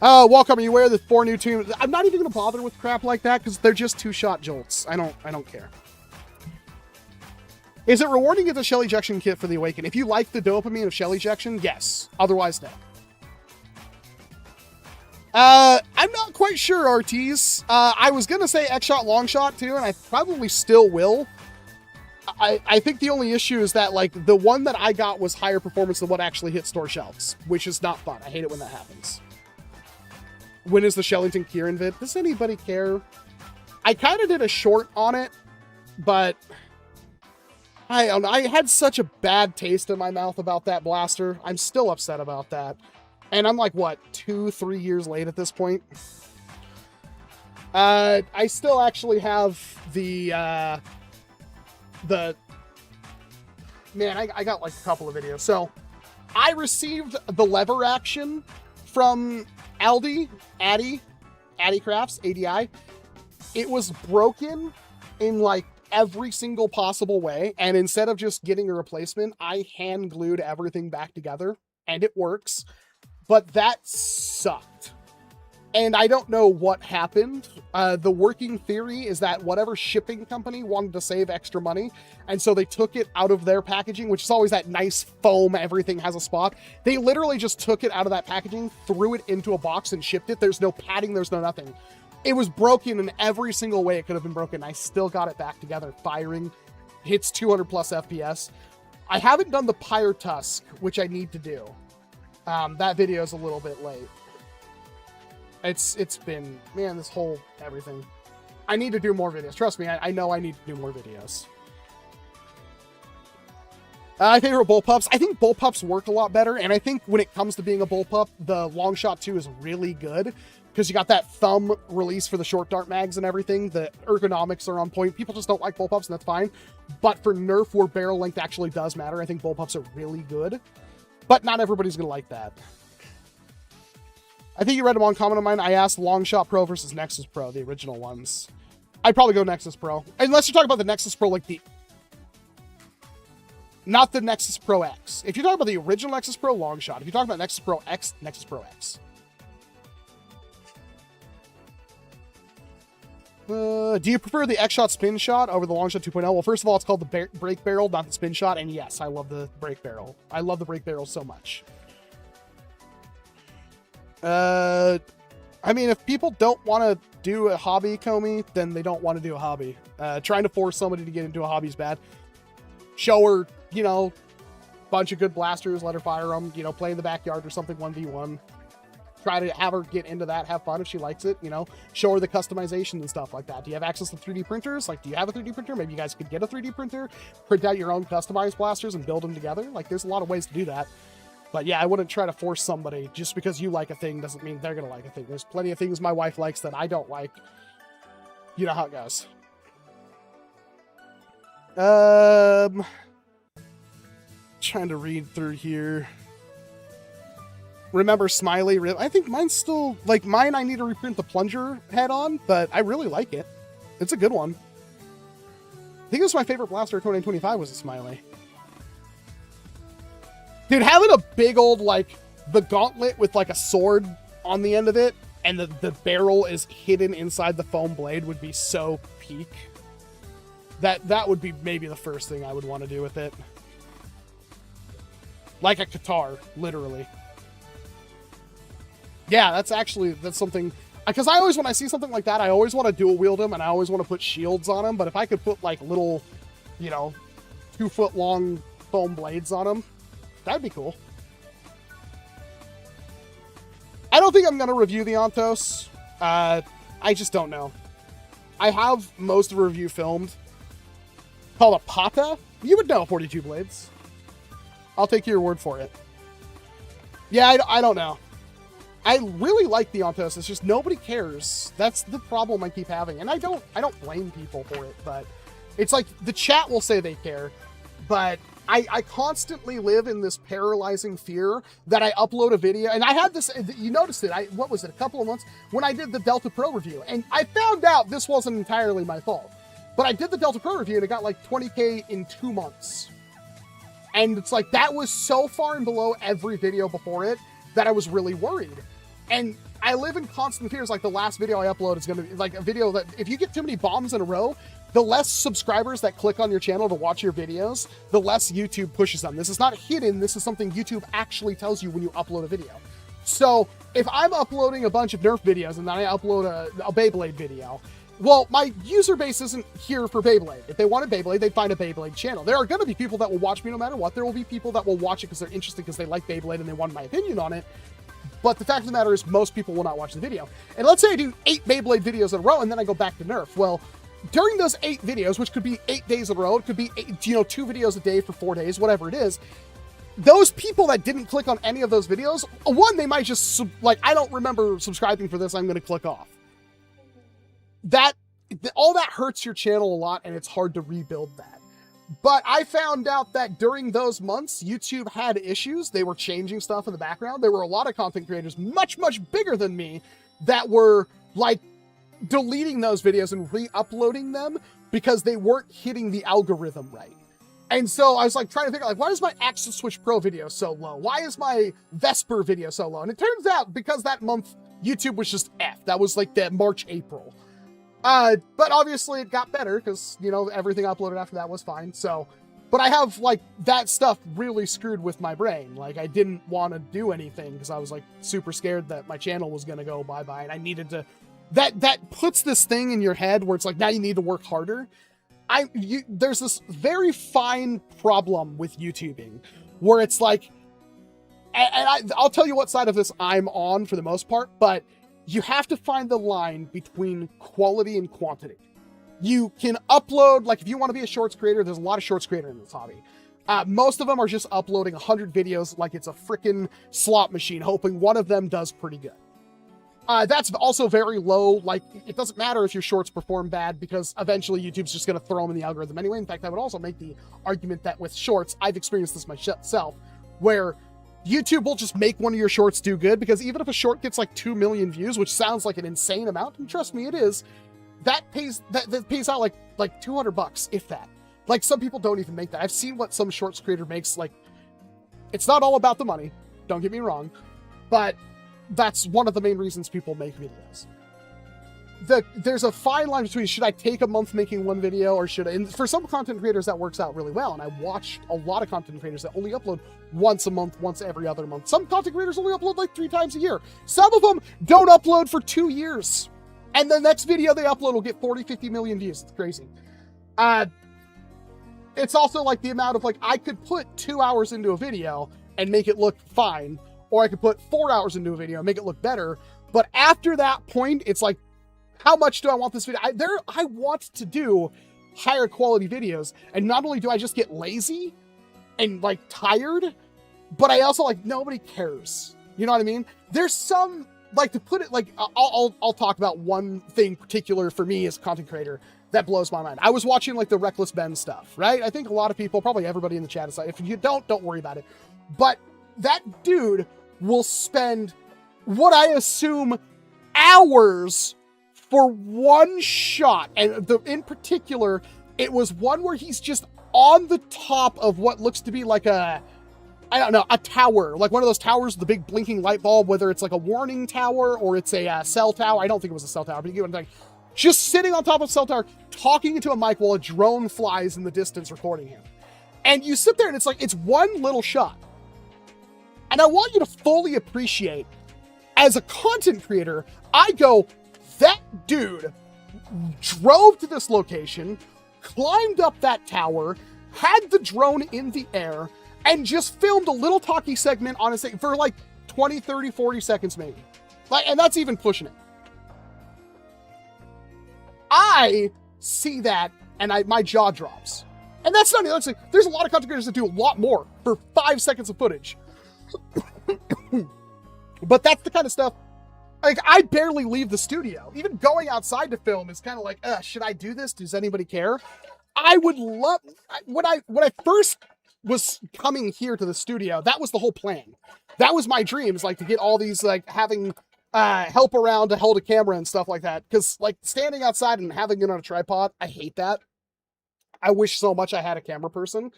Walcom, are you aware of the 4 new tunes? I'm not even going to bother with crap like that because they're just 2-shot jolts. I don't care. Is it rewarding to get the shell ejection kit for the Awaken? If you like the dopamine of shell ejection, yes. Otherwise, no. I'm not quite sure, RTs. I was going to say X-Shot, Long Shot, too, and I probably still will. I think the only issue is that, like, the one that I got was higher performance than what actually hit store shelves, which is not fun. I hate it when that happens. When is the Shellington Kieran vid? Does anybody care? I kind of did a short on it, but I don't know. I had such a bad taste in my mouth about that blaster. I'm still upset about that. And I'm like, what, 2-3 years late at this point? I still actually have the man, I got like a couple of videos. So I received the lever action from Addy Crafts, ADI. It was broken in like every single possible way. And instead of just getting a replacement, I hand glued everything back together and it works. But that sucked. And I don't know what happened. The working theory is that whatever shipping company wanted to save extra money, and so they took it out of their packaging, which is always that nice foam, everything has a spot. They literally just took it out of that packaging, threw it into a box, and shipped it. There's no padding, there's no nothing. It was broken in every single way it could have been broken. I still got it back together, firing. hits 200 plus FPS. I haven't done the Pyre Tusk, which I need to do. That video is a little bit late. It's been, man, this whole everything. I need to do more videos. Trust me, I know I need to do more videos. Favorite bullpups. I think bullpups work a lot better, and I think when it comes to being a bullpup, the Longshot 2 is really good because you got that thumb release for the short dart mags and everything. The ergonomics are on point. People just don't like bullpups, and that's fine. But for Nerf, where barrel length actually does matter, I think bullpups are really good. But not everybody's going to like that. I think you read one comment of mine. I asked Longshot Pro versus Nexus Pro, the original ones. I'd probably go Nexus Pro. Unless you're talking about the Nexus Pro, like the... Not the Nexus Pro X. If you're talking about the original Nexus Pro, Longshot. If you're talking about Nexus Pro X, Nexus Pro X. Do you prefer the X-Shot spin shot over the Longshot 2.0? Well, first of all, it's called the brake barrel, not the spin shot. And yes, I love the brake barrel. I love the brake barrel so much. I mean, if people don't want to do a hobby, Comey, then they don't want to do a hobby. Trying to force somebody to get into a hobby is bad. Show her, you know, bunch of good blasters, let her fire them, you know, play in the backyard or something 1v1. Try to have her get into that, have fun if she likes it, you know, show her the customization and stuff like that. Do you have access to 3D printers? Like, do you have a 3D printer? Maybe you guys could get a 3D printer, print out your own customized blasters and build them together. Like, there's a lot of ways to do that. But yeah, I wouldn't try to force somebody. Just because you like a thing doesn't mean they're going to like a thing. There's plenty of things my wife likes that I don't like. You know how it goes. Trying to read through here. Remember Smiley? I think mine's still, like, mine I need to reprint the plunger head on, but I really like it. It's a good one. I think it was my favorite blaster of 2025 was a Smiley. Dude, having a big old, like, the gauntlet with, like, a sword on the end of it, and the barrel is hidden inside the foam blade would be so peak. That would be maybe the first thing I would want to do with it. Like a Qatar, literally. Yeah, that's something... Because I always, when I see something like that, I always want to dual wield them, and I always want to put shields on them, but if I could put, like, little, you know, 2-foot long foam blades on them, that'd be cool. I don't think I'm going to review the Ontos. I just don't know. I have most of the review filmed. Called a Pata? You would know 42 blades. I'll take your word for it. Yeah, I don't know. I really like the Ontos. It's just nobody cares. That's the problem I keep having. And I don't blame people for it, but it's like the chat will say they care, but I constantly live in this paralyzing fear that I upload a video, and I had this, you noticed it, what was it, a couple of months, when I did the Delta Pro review, and I found out this wasn't entirely my fault, but I did the Delta Pro review, and it got like 20K in 2 months. And it's like, that was so far and below every video before it that I was really worried. And I live in constant fears, like the last video I upload is going to be like a video that, if you get too many bombs in a row, the less subscribers that click on your channel to watch your videos, the less YouTube pushes them. This is not hidden. This is something YouTube actually tells you when you upload a video. So if I'm uploading a bunch of Nerf videos and then I upload a Beyblade video, well, my user base isn't here for Beyblade. If they wanted Beyblade, they'd find a Beyblade channel. There are going to be people that will watch me no matter what. There will be people that will watch it because they're interested because they like Beyblade and they want my opinion on it. But the fact of the matter is most people will not watch the video. And let's say I do 8 Beyblade videos in a row and then I go back to Nerf. Well, during those 8 videos, which could be 8 days in a row, it could be 8, you know, 2 videos a day for 4 days, whatever it is, those people that didn't click on any of those videos, one, they might just, like, I don't remember subscribing for this, I'm going to click off. All that hurts your channel a lot, and it's hard to rebuild that. But I found out that during those months, YouTube had issues. They were changing stuff in the background. There were a lot of content creators much, much bigger than me that were, like, deleting those videos and re-uploading them because they weren't hitting the algorithm right. And so I was like trying to figure out, like, why is my Axis Switch Pro video so low? Why is my Vesper video so low? And it turns out because that month YouTube was just F. That was like the March, April. But obviously it got better because, you know, everything uploaded after that was fine. So, but I have, like, that stuff really screwed with my brain. Like, I didn't want to do anything because I was, like, super scared that my channel was going to go bye-bye and I needed to... That puts this thing in your head where it's like, now you need to work harder. there's this very fine problem with YouTubing where it's like, and I'll tell you what side of this I'm on for the most part, but you have to find the line between quality and quantity. You can upload, like if you want to be a shorts creator, there's a lot of shorts creator in this hobby. Most of them are just uploading 100 videos like it's a freaking slot machine, hoping one of them does pretty good. That's also very low. Like, it doesn't matter if your shorts perform bad because eventually YouTube's just going to throw them in the algorithm anyway. In fact, I would also make the argument that with shorts, I've experienced this myself, where YouTube will just make one of your shorts do good, because even if a short gets like 2 million views, which sounds like an insane amount, and trust me, it is, that pays out like $200, if that. Like, some people don't even make that. I've seen what some shorts creator makes. Like, it's not all about the money, don't get me wrong, but that's one of the main reasons people make videos. There's a fine line between, should I take a month making one video, or should I? And for some content creators, that works out really well. And I watched a lot of content creators that only upload once a month, once every other month. Some content creators only upload like 3 times a year. Some of them don't upload for 2 years. And the next video they upload will get 40, 50 million views. It's crazy. It's also like the amount of, like, I could put 2 hours into a video and make it look fine, or I could put 4 hours into a video and make it look better. But after that point, it's like, how much do I want this video? I want to do higher quality videos. And not only do I just get lazy and like tired, but I also, like, nobody cares. You know what I mean? There's some, like, to put it, like, I'll talk about one thing particular for me as a content creator that blows my mind. I was watching like the Reckless Ben stuff, right? I think a lot of people, probably everybody in the chat is like, if you don't worry about it. But that dude will spend what I assume hours for one shot. And in particular, it was one where he's just on the top of what looks to be like a, I don't know, a tower, like one of those towers with the big blinking light bulb, whether it's like a warning tower or it's a cell tower. I don't think it was a cell tower, but you get what I'm saying. Just sitting on top of a cell tower, talking into a mic while a drone flies in the distance recording him. And you sit there and it's like, it's one little shot. And I want you to fully appreciate, as a content creator, I go, that dude drove to this location, climbed up that tower, had the drone in the air, and just filmed a little talkie segment on his thing for like 20, 30, 40 seconds maybe. Like, and that's even pushing it. I see that and my jaw drops. And that's not, that's like, there's a lot of content creators that do a lot more for 5 seconds of footage. But that's the kind of stuff, like, I barely leave the studio. Even going outside to film is kind of like, should I do this? Does anybody care? I would love, when I first was coming here to the studio, that was the whole plan. That was my dream, is like to get all these, like, having help around to hold a camera and stuff like that. Because, like, standing outside and having it on a tripod, I hate that. I wish so much I had a camera person.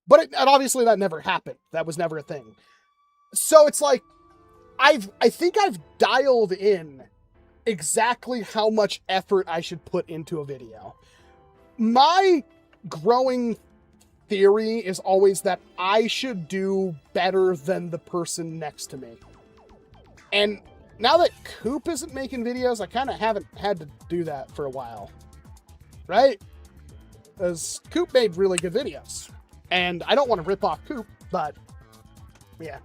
But and obviously that never happened. That was never a thing. So it's like, I think I've dialed in exactly how much effort I should put into a video. My growing theory is always that I should do better than the person next to me. And now that Coop isn't making videos, I kind of haven't had to do that for a while. Right? Because Coop made really good videos. And I don't want to rip off Coop, but yeah.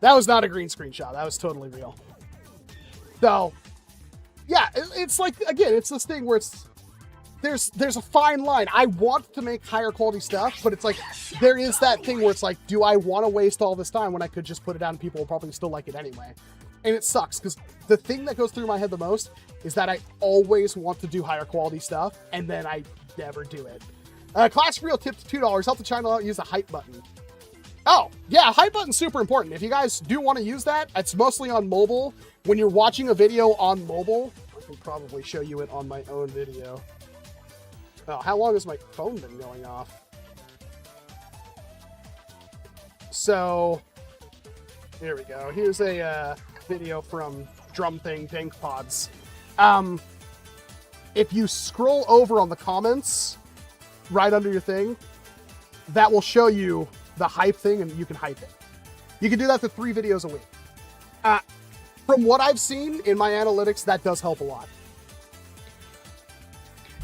That was not a green screen shot. That was totally real. So, yeah, it's like, again, it's this thing where it's, there's a fine line. I want to make higher quality stuff, but it's like, there is that thing where it's like, do I want to waste all this time when I could just put it out and people will probably still like it anyway? And it sucks, because the thing that goes through my head the most is that I always want to do higher quality stuff, and then I never do it. Class Real tips $2. Help the channel out, use the hype button. Oh, yeah, hype button's super important. If you guys do want to use that, it's mostly on mobile. When you're watching a video on mobile, I can probably show you it on my own video. Oh, how long has my phone been going off? So, here we go. Here's a video from Drum Thing Dank Pods. If you scroll over on the comments, right under your thing, that will show you the hype thing, and you can hype it. You can do that for 3 videos a week. From what I've seen in my analytics, that does help a lot.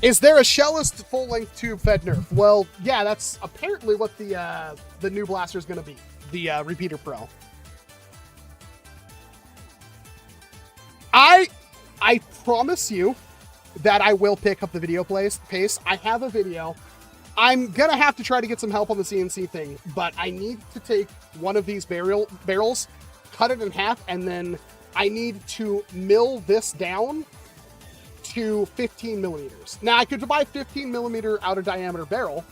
Is there a shellless full-length tube-fed Nerf? Well, yeah, that's apparently what the new blaster is going to be. The Repeater Pro. I promise you that I will pick up the video pace. I have a video. I'm going to have to try to get some help on the CNC thing, but I need to take one of these barrels, cut it in half, and then I need to mill this down to 15 millimeters. Now, I could buy 15 millimeter outer diameter barrel,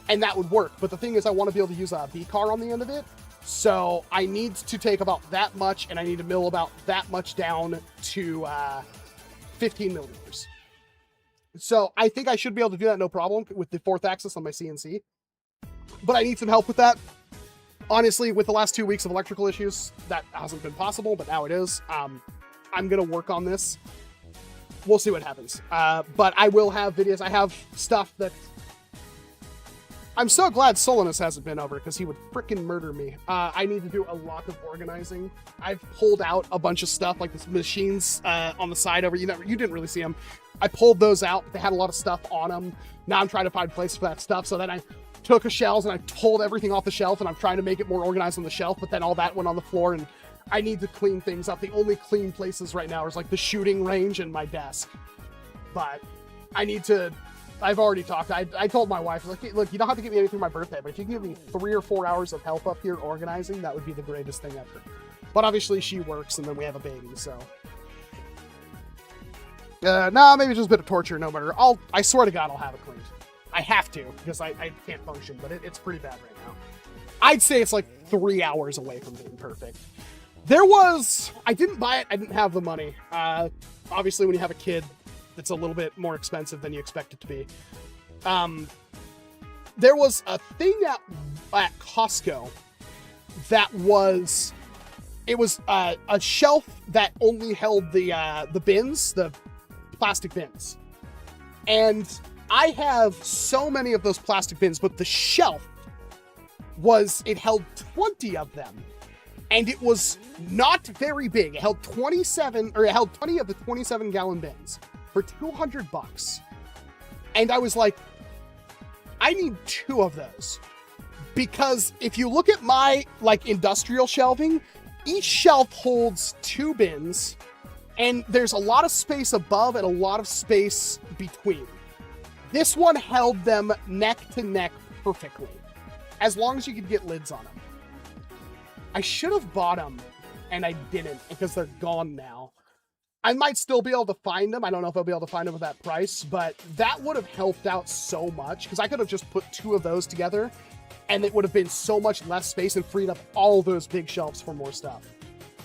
and that would work. But the thing is, I want to be able to use a B-car on the end of it. So I need to take about that much, and I need to mill about that much down to 15 millimeters. So I think I should be able to do that no problem with the 4th axis on my CNC. But I need some help with that. Honestly, with the last 2 weeks of electrical issues, that hasn't been possible, but now it is. I'm going to work on this. We'll see what happens. But I will have videos. I have stuff that... I'm so glad Solinus hasn't been over, because he would frickin' murder me. I need to do a lot of organizing. I've pulled out a bunch of stuff, like the machines on the side over. You didn't really see them. I pulled those out. They had a lot of stuff on them. Now I'm trying to find places for that stuff. So then I took a shelves and I pulled everything off the shelf, and I'm trying to make it more organized on the shelf, but then all that went on the floor, and I need to clean things up. The only clean places right now is like the shooting range and my desk. But I need to... I've already talked. I told my wife, like, hey, look, you don't have to give me anything for my birthday, but if you can give me 3 or 4 hours of help up here organizing, that would be the greatest thing ever. But obviously she works, and then we have a baby, so... no, maybe just a bit of torture, no matter. I swear to God, I'll have it cleaned. I have to, because I can't function, but it's pretty bad right now. I'd say it's like 3 hours away from being perfect. I didn't buy it, I didn't have the money. Obviously, when you have a kid, it's a little bit more expensive than you expect it to be. There was a thing at Costco that was... It was a shelf that only held the bins, the plastic bins. And I have so many of those plastic bins, but the shelf it held 20 of them. And it was not very big. It held 20 of the 27-gallon bins for $200. And I was like, I need 2 of those. Because if you look at my like industrial shelving, each shelf holds 2 bins, and there's a lot of space above and a lot of space between. This one held them neck to neck perfectly, as long as you could get lids on them. I should have bought them, and I didn't, because they're gone now. I might still be able to find them. I don't know if I'll be able to find them at that price, but that would have helped out so much, because I could have just put 2 of those together, and it would have been so much less space and freed up all those big shelves for more stuff.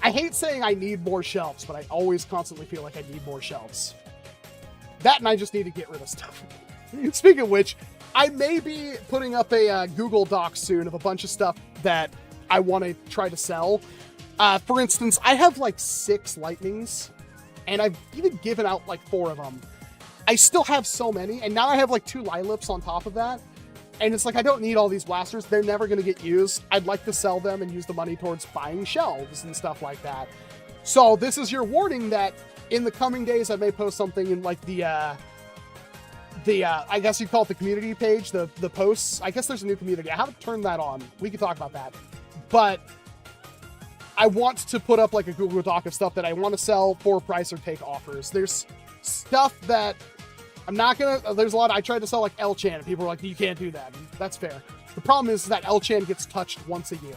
I hate saying I need more shelves, but I always constantly feel like I need more shelves. That, and I just need to get rid of stuff. Speaking of which, I may be putting up a Google Doc soon of a bunch of stuff that I want to try to sell. For instance, I have like 6 Lightnings, and I've even given out like 4 of them. I still have so many, and now I have like 2 Lilaps on top of that. And it's like, I don't need all these blasters. They're never going to get used. I'd like to sell them and use the money towards buying shelves and stuff like that. So this is your warning that in the coming days, I may post something in like the I guess you'd call it the community page, the posts. I guess there's a new community. I haven't turned that on. We can talk about that. But I want to put up like a Google Doc of stuff that I want to sell for price or take offers. There's stuff that I'm not gonna, there's a lot, I tried to sell like L-Chan, and people were like, you can't do that. And that's fair. The problem is that L-Chan gets touched once a year.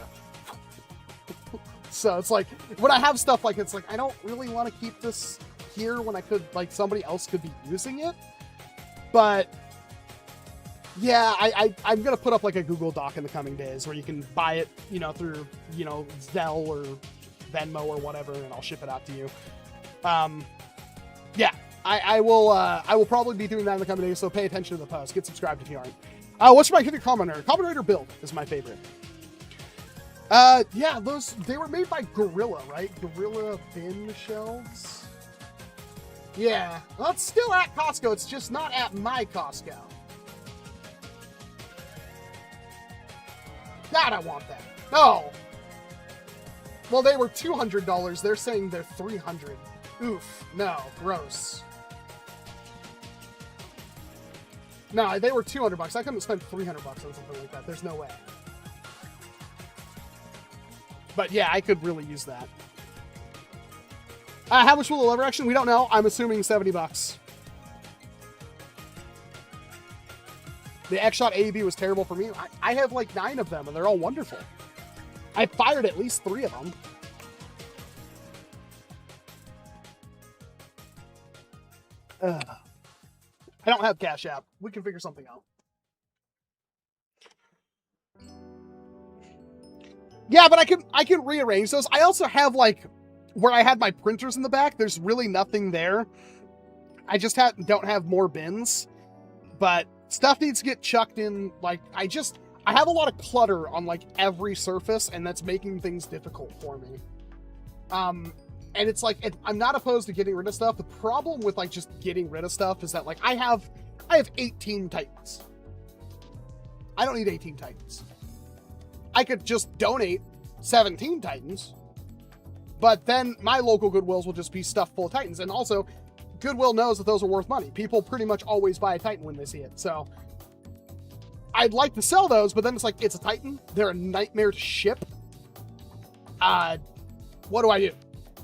So it's like, when I have stuff like, it's like, I don't really want to keep this here when I could, like, somebody else could be using it. But yeah, I'm gonna put up like a Google Doc in the coming days where you can buy it, you know, through, you know, Zelle or Venmo or whatever, and I'll ship it out to you. Yeah. I will probably be doing that in the coming days, so pay attention to the post. Get subscribed if you aren't. What's my favorite Common Raider build is my favorite. Yeah, they were made by Gorilla, right? Gorilla bin shelves? Yeah, well, it's still at Costco. It's just not at my Costco. God, I want that. No! Well, they were $200. They're saying they're $300. Oof. No. Gross. No, they were 200 bucks. I couldn't spend 300 bucks on something like that. There's no way. But yeah, I could really use that. How much will the lever action? We don't know. I'm assuming 70 bucks. The X-Shot AEB was terrible for me. I have like 9 of them, and they're all wonderful. I fired at least 3 of them. I don't have Cash App. We can figure something out. Yeah, but I can rearrange those. I also have like where I had my printers in the back. There's really nothing there. I just don't have more bins, but stuff needs to get chucked in. Like I have a lot of clutter on like every surface, and that's making things difficult for me. And it's like, I'm not opposed to getting rid of stuff. The problem with like just getting rid of stuff is that like I have 18 Titans. I don't need 18 Titans. I could just donate 17 Titans, but then my local Goodwills will just be stuffed full of Titans. And also, Goodwill knows that those are worth money. People pretty much always buy a Titan when they see it. So I'd like to sell those, but then it's like, it's a Titan. They're a nightmare to ship. What do I do?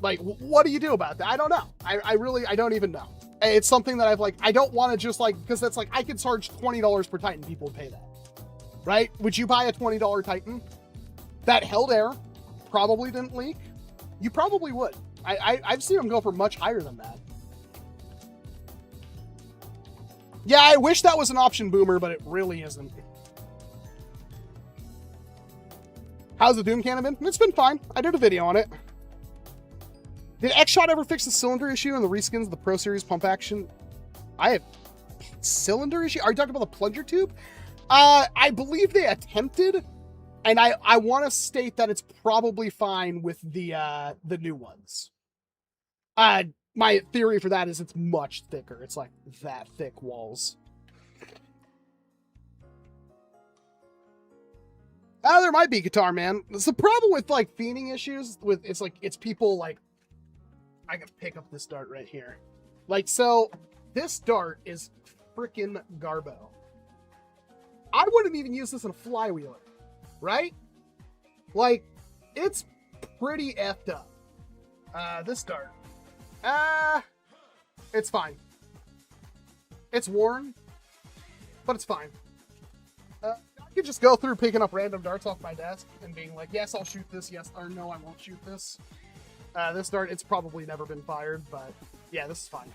Like, what do you do about that? I don't know. I don't even know. It's something that I've like, I don't want to just like, because that's like, I could charge $20 per Titan. People would pay that. Right? Would you buy a $20 Titan that held air, probably didn't leak? You probably would. I've seen them go for much higher than that. Yeah, I wish that was an option, Boomer, but it really isn't. How's the Doom cannon been? It's been fine. I did a video on it. Did X-Shot ever fix the cylinder issue in the reskins of the Pro Series pump action? I have cylinder issue? Are you talking about the plunger tube? I believe they attempted, and I want to state that it's probably fine with the new ones. My theory for that is it's much thicker. It's like that thick walls. There might be, Guitar Man. It's the problem with like fiending issues with it's people like, I can pick up this dart right here. Like, so this dart is freaking garbo. I wouldn't even use this in a flywheeler, right? Like, it's pretty effed up. This dart. It's fine. It's worn, but it's fine. I could just go through picking up random darts off my desk and being like, yes, I'll shoot this, yes, or no, I won't shoot this. This dart, it's probably never been fired, but yeah, this is fine.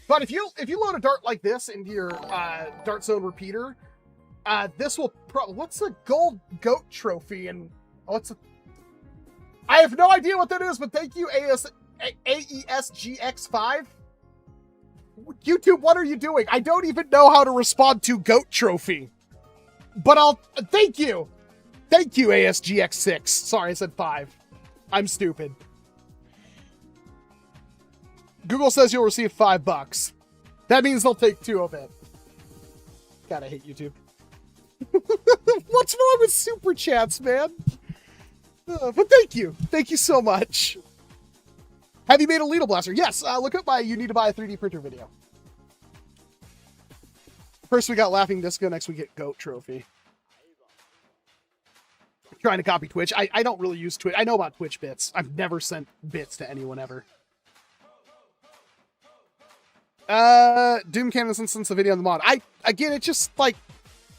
But if you load a dart like this into your Dart Zone repeater, this will what's the gold goat trophy and I have no idea what that is, but thank you, AESGX5. YouTube, what are you doing? I don't even know how to respond to goat trophy, but thank you. Thank you, ASGX6. Sorry, I said 5. I'm stupid. Google says you'll receive $5. That means they'll take 2 of it. God, I hate YouTube. What's wrong with super chats, man? But thank you. Thank you so much. Have you made a Lidl blaster? Yes. Look up my You Need to Buy a 3D printer video. First we got Laughing Disco. Next we get Goat Trophy. I'm trying to copy Twitch. I don't really use Twitch. I know about Twitch bits. I've never sent bits to anyone ever. Doom Cannon since the video on the mod. Again, it's just like,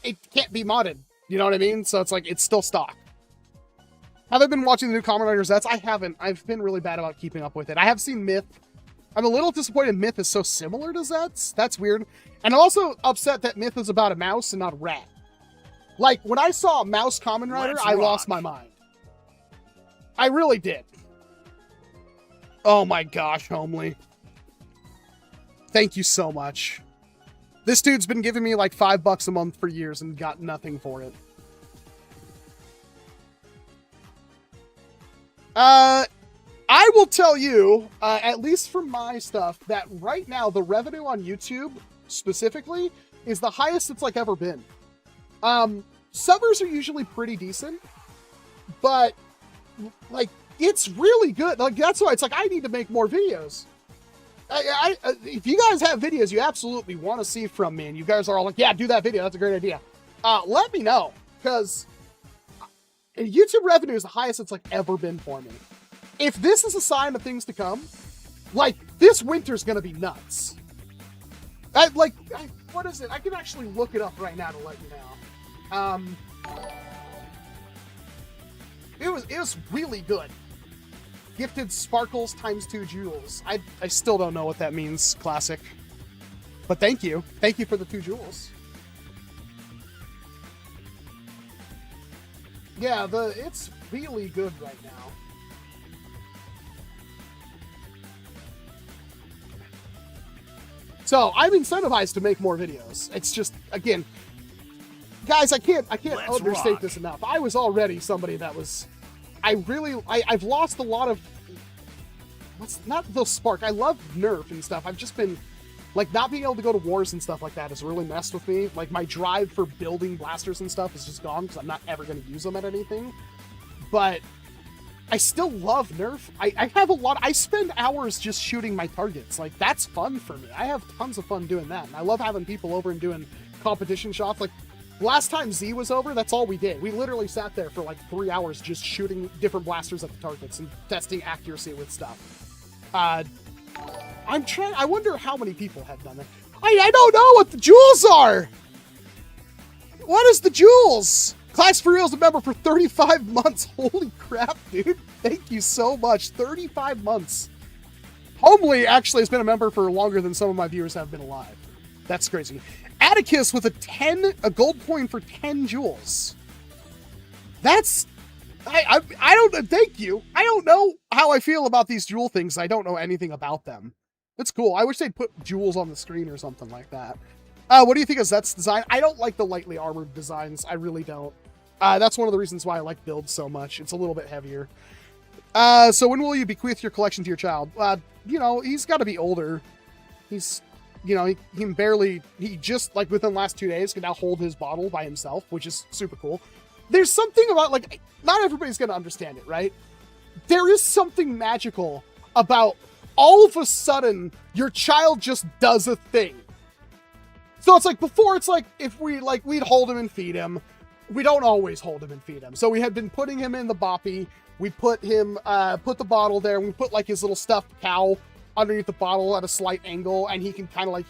it can't be modded. You know what I mean? So it's like, it's still stock. Have I been watching the new Kamen Rider Zets? I haven't. I've been really bad about keeping up with it. I have seen Myth. I'm a little disappointed Myth is so similar to Zets. That's weird. And I'm also upset that Myth is about a mouse and not a rat. Like, when I saw a mouse Kamen Rider, I lost my mind. I really did. Oh my gosh, Homely. Thank you so much. This dude's been giving me like $5 a month for years and got nothing for it. I will tell you, at least for my stuff, that right now the revenue on YouTube specifically is the highest it's like ever been. Subbers are usually pretty decent, but like it's really good. Like that's why it's like I need to make more videos. If you guys have videos you absolutely want to see from me, and you guys are all like, yeah, do that video, that's a great idea, let me know, because YouTube revenue is the highest it's like ever been for me. If this is a sign of things to come, like, this winter's gonna be nuts. What is it? I can actually look it up right now to let you know. It was really good. Gifted sparkles times 2 jewels. I still don't know what that means, classic. But thank you. Thank you for the 2 jewels. Yeah, it's really good right now. So I'm incentivized to make more videos. It's just, again, guys, I can't understate this enough. I was already somebody that was, I've lost a lot of, not the spark. I love Nerf and stuff. I've just been, like, not being able to go to wars and stuff like that has really messed with me. Like, my drive for building blasters and stuff is just gone because I'm not ever going to use them at anything. But I still love Nerf. I have a lot. I spend hours just shooting my targets. Like, that's fun for me. I have tons of fun doing that. And I love having people over and doing competition shots. Like, last time Z was over, that's all we did. We literally sat there for like 3 hours just shooting different blasters at the targets and testing accuracy with stuff. I wonder how many people have done that. I don't know what the jewels are. What is the jewels? Class for Real's a member for 35 months. Holy crap, dude. Thank you so much. 35 months. Homely actually has been a member for longer than some of my viewers have been alive. That's crazy. Atticus with a gold coin for 10 jewels. That's, I don't, thank you. I don't know how I feel about these jewel things. I don't know anything about them. It's cool. I wish they'd put jewels on the screen or something like that. What do you think of Zet's design? I don't like the lightly armored designs. I really don't. That's one of the reasons why I like builds so much. It's a little bit heavier. So when will you bequeath your collection to your child? You know, he's got to be older. He's, you know, he can barely, he just, like, within the last 2 days can now hold his bottle by himself, which is super cool. There's something about, like, not everybody's going to understand it, right? There is something magical about all of a sudden your child just does a thing. So it's like, before, it's like, if we, like, we'd hold him and feed him. We don't always hold him and feed him. So we had been putting him in the boppy. We put him, put the bottle there. We put, like, his little stuffed cow underneath the bottle at a slight angle. And he can kind of, like,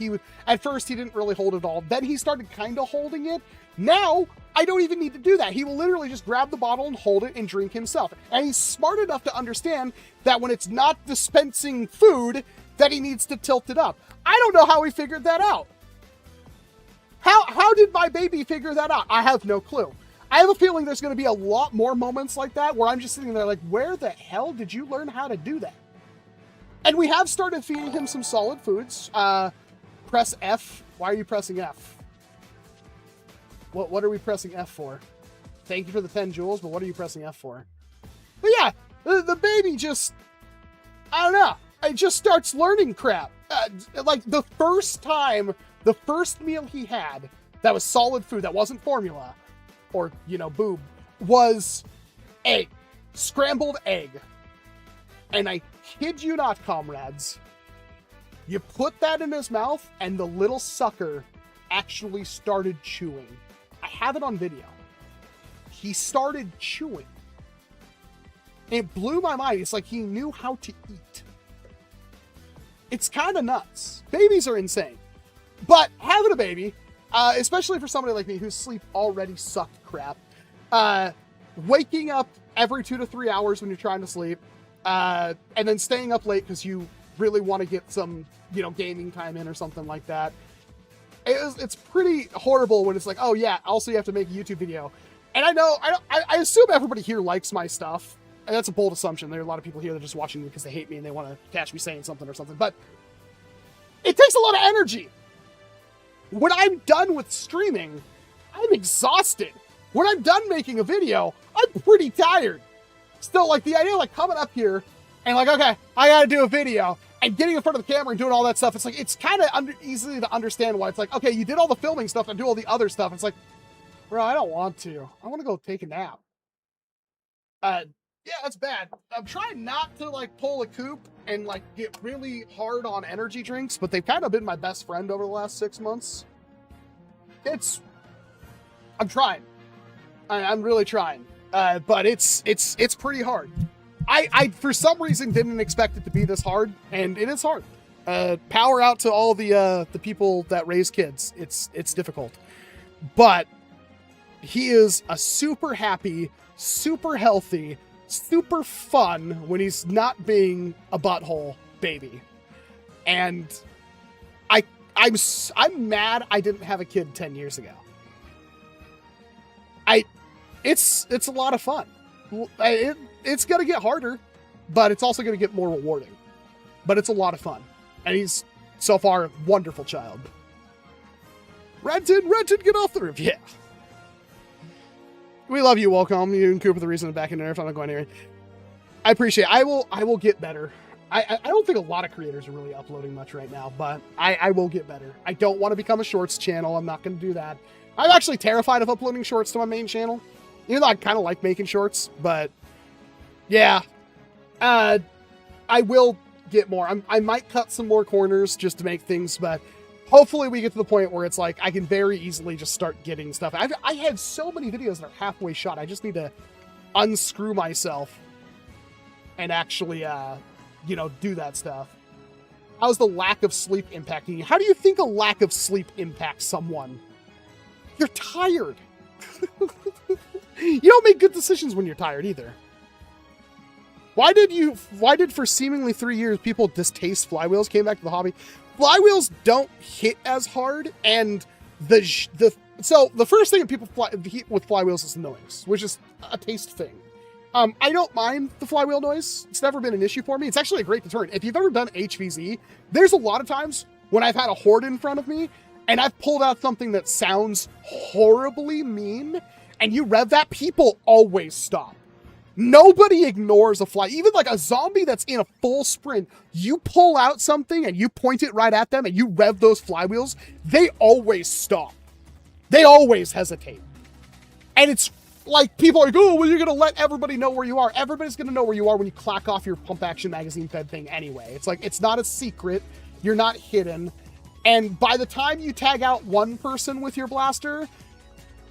at first he didn't really hold it all. Then he started kind of holding it. Now, I don't even need to do that. He will literally just grab the bottle and hold it and drink himself. And he's smart enough to understand that when it's not dispensing food, that he needs to tilt it up. I don't know how he figured that out. How did my baby figure that out? I have no clue. I have a feeling there's going to be a lot more moments like that where I'm just sitting there like, where the hell did you learn how to do that? And we have started feeding him some solid foods. Press F. Why are you pressing F? What are we pressing F for? Thank you for the 10 jewels, but what are you pressing F for? But yeah, the baby just, I don't know. It just starts learning crap. Like, the first meal he had that was solid food, that wasn't formula or, you know, boob, was egg. Scrambled egg. And I kid you not, comrades, you put that in his mouth and the little sucker actually started chewing. I have it on video. He started chewing. It blew my mind. It's like he knew how to eat. It's kind of nuts. Babies are insane. But having a baby, especially for somebody like me whose sleep already sucked crap, waking up every 2 to 3 hours when you're trying to sleep, and then staying up late because you really want to get some, you know, gaming time in or something like that. It's pretty horrible when it's like, oh yeah, also you have to make a YouTube video. And I assume everybody here likes my stuff. And that's a bold assumption. There are a lot of people here that are just watching me because they hate me and they want to catch me saying something or something. But it takes a lot of energy. When I'm done with streaming, I'm exhausted. When I'm done making a video, I'm pretty tired. Still, like, the idea of, like, coming up here and, like, okay, I gotta do a video, and getting in front of the camera and doing all that stuff, it's like, it's kind of easy to understand why it's like, okay, you did all the filming stuff and do all the other stuff. It's like, bro, I don't want to. I want to go take a nap. Yeah, that's bad. I'm trying not to like pull a coop and like get really hard on energy drinks, but they've kind of been my best friend over the last 6 months. I'm trying. I'm really trying. But it's pretty hard. I for some reason didn't expect it to be this hard, and it is hard. Power out to all the people that raise kids. It's difficult. But he is a super happy, super healthy, super fun when he's not being a butthole baby. And I'm mad I didn't have a kid 10 years ago. It's a lot of fun. It's going to get harder, but it's also going to get more rewarding. But it's a lot of fun. And he's, so far, a wonderful child. Rented, get off the roof. Yeah. We love you, Walcom. You and Cooper, the reason I'm back in NERF. I'm not going anywhere. I appreciate it. I will get better. I don't think a lot of creators are really uploading much right now, but I will get better. I don't want to become a shorts channel. I'm not going to do that. I'm actually terrified of uploading shorts to my main channel. Even though I kind of like making shorts, but yeah. I will get more. I might cut some more corners just to make things, but hopefully we get to the point where it's like I can very easily just start getting stuff. I had so many videos that are halfway shot. I just need to unscrew myself and actually, do that stuff. How's the lack of sleep impacting you? How do you think a lack of sleep impacts someone? You're tired. You don't make good decisions when you're tired either. Why did for seemingly 3 years people distaste flywheels, came back to the hobby? Flywheels don't hit as hard, and so the first thing that people hit with flywheels is the noise, which is a taste thing. I don't mind the flywheel noise. It's never been an issue for me. It's actually a great deterrent. If you've ever done HVZ, there's a lot of times when I've had a horde in front of me and I've pulled out something that sounds horribly mean, and you rev that, people always stop. Nobody ignores a fly. Even like a zombie that's in a full sprint, you pull out something and you point it right at them and you rev those flywheels, they always stop. They always hesitate. And it's like, people are like, oh, well, you're going to let everybody know where you are. Everybody's going to know where you are when you clack off your pump action magazine fed thing anyway. It's like, it's not a secret. You're not hidden. And by the time you tag out one person with your blaster,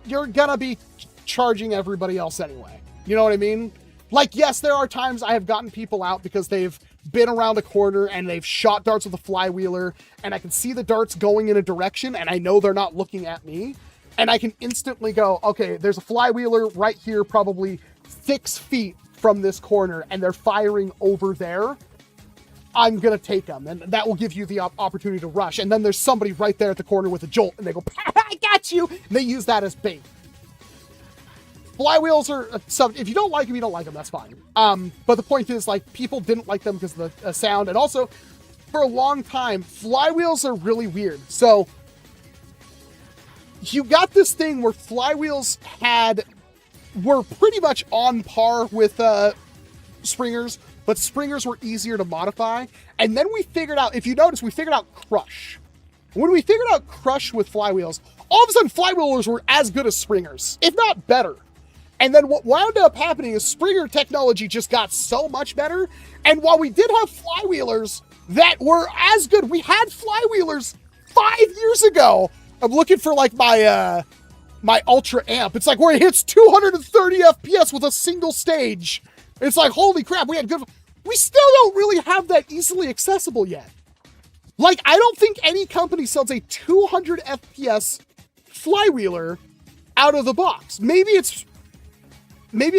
you're going to be charging everybody else anyway. You know what I mean? Like, yes, there are times I have gotten people out because they've been around a corner and they've shot darts with a flywheeler, and I can see the darts going in a direction and I know they're not looking at me. And I can instantly go, okay, there's a flywheeler right here, probably 6 feet from this corner, and they're firing over there. I'm going to take them, and that will give you the opportunity to rush. And then there's somebody right there at the corner with a jolt, and they go, I got you! And they use that as bait. Flywheels are, so if you don't like them, you don't like them, that's fine. But the point is, like, people didn't like them because of the sound, and also, for a long time, flywheels are really weird. So, you got this thing where flywheels were pretty much on par with springers, but springers were easier to modify. And then we figured out, if you notice, we figured out crush. When we figured out crush with flywheels, all of a sudden flywheelers were as good as springers, if not better. And then what wound up happening is springer technology just got so much better. And while we did have flywheelers that were as good, we had flywheelers 5 years ago. I'm looking for like my ultra amp. It's like where it hits 230 FPS with a single stage. It's like, holy crap, we had good. We still don't really have that easily accessible yet. Like, I don't think any company sells a 200 FPS flywheeler out of the box. Maybe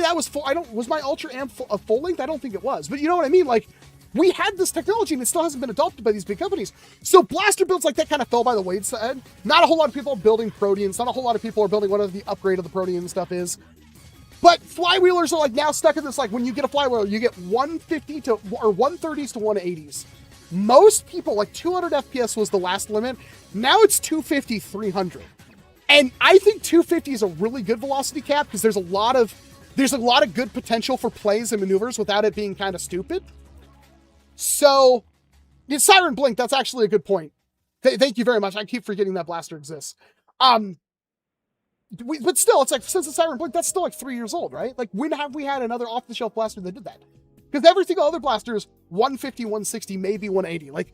that was full. Was my ultra amp full length? I don't think it was, but you know what I mean? Like, we had this technology and it still hasn't been adopted by these big companies. So blaster builds like that kind of fell by the wayside. Not a whole lot of people are building Proteans. Not a whole lot of people are building whatever the upgrade of the Protean stuff is. But flywheelers are like now stuck in this, like when you get a flywheeler, you get 150 to, or 130s to 180s. Most people, like 200 FPS was the last limit. Now it's 250, 300. And I think 250 is a really good velocity cap because there's a lot of good potential for plays and maneuvers without it being kind of stupid. So, Siren Blink, that's actually a good point. Thank you very much. I keep forgetting that blaster exists. but still, it's like, since the Siren Blink, that's still like 3 years old, right? Like, when have we had another off-the-shelf blaster that did that? Because every single other blaster is 150, 160, maybe 180. Like,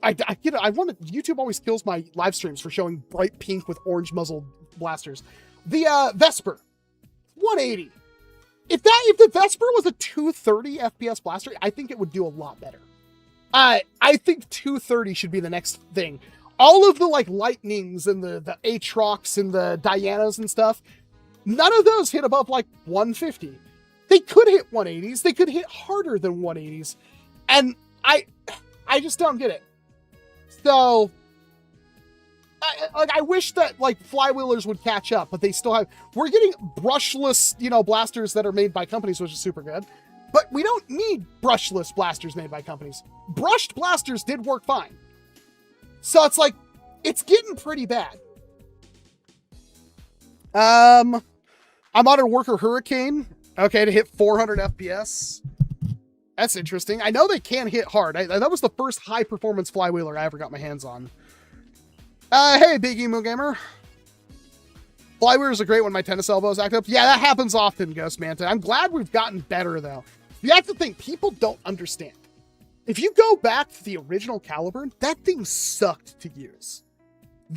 YouTube always kills my live streams for showing bright pink with orange muzzled blasters. The Vesper, 180. If the Vesper was a 230 FPS blaster, I think it would do a lot better. I think 230 should be the next thing. All of the like Lightnings and the Aatrox and the Dianas and stuff, none of those hit above like 150. They could hit 180s. They could hit harder than 180s. And I just don't get it. So, I wish that like flywheelers would catch up, but they still have. We're getting brushless, blasters that are made by companies, which is super good. But we don't need brushless blasters made by companies. Brushed blasters did work fine. So it's like, it's getting pretty bad. I'm on a Worker Hurricane. Okay, to hit 400 FPS. That's interesting. I know they can hit hard. That was the first high-performance flywheeler I ever got my hands on. Hey, Big Emo Gamer. Flywheelers are great when my tennis elbows act up. Yeah, that happens often, Ghost Manta. I'm glad we've gotten better, though. You have to think, people don't understand. If you go back to the original Caliburn, that thing sucked to use.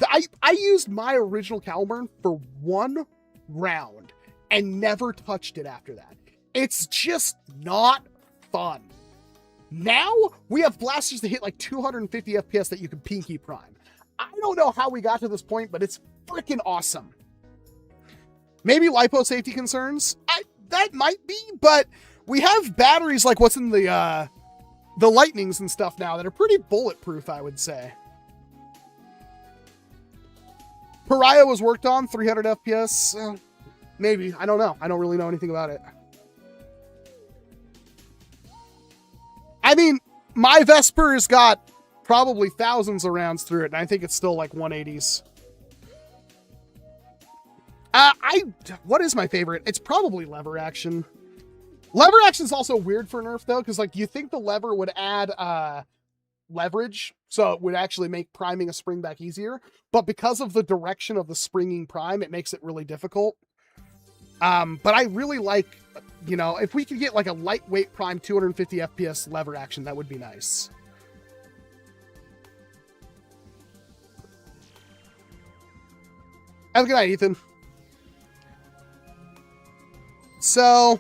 I used my original Caliburn for 1 round and never touched it after that. It's just not fun. Now we have blasters that hit like 250 FPS that you can pinky prime. I don't know how we got to this point, but it's freaking awesome. Maybe lipo safety concerns. That might be, but we have batteries like what's in the Lightnings and stuff now that are pretty bulletproof, I would say. Pariah was worked on 300 FPS. Maybe. I don't know. I don't really know anything about it. I mean, my Vesper has got probably thousands of rounds through it, and I think it's still like 180s. What is my favorite? It's probably lever action. Lever action is also weird for Nerf, though, because like you think the lever would add leverage, so it would actually make priming a spring back easier, but because of the direction of the springing prime, it makes it really difficult. But I really like, if we could get like a lightweight prime 250 FPS lever action, that would be nice. Have a good night, Ethan. So,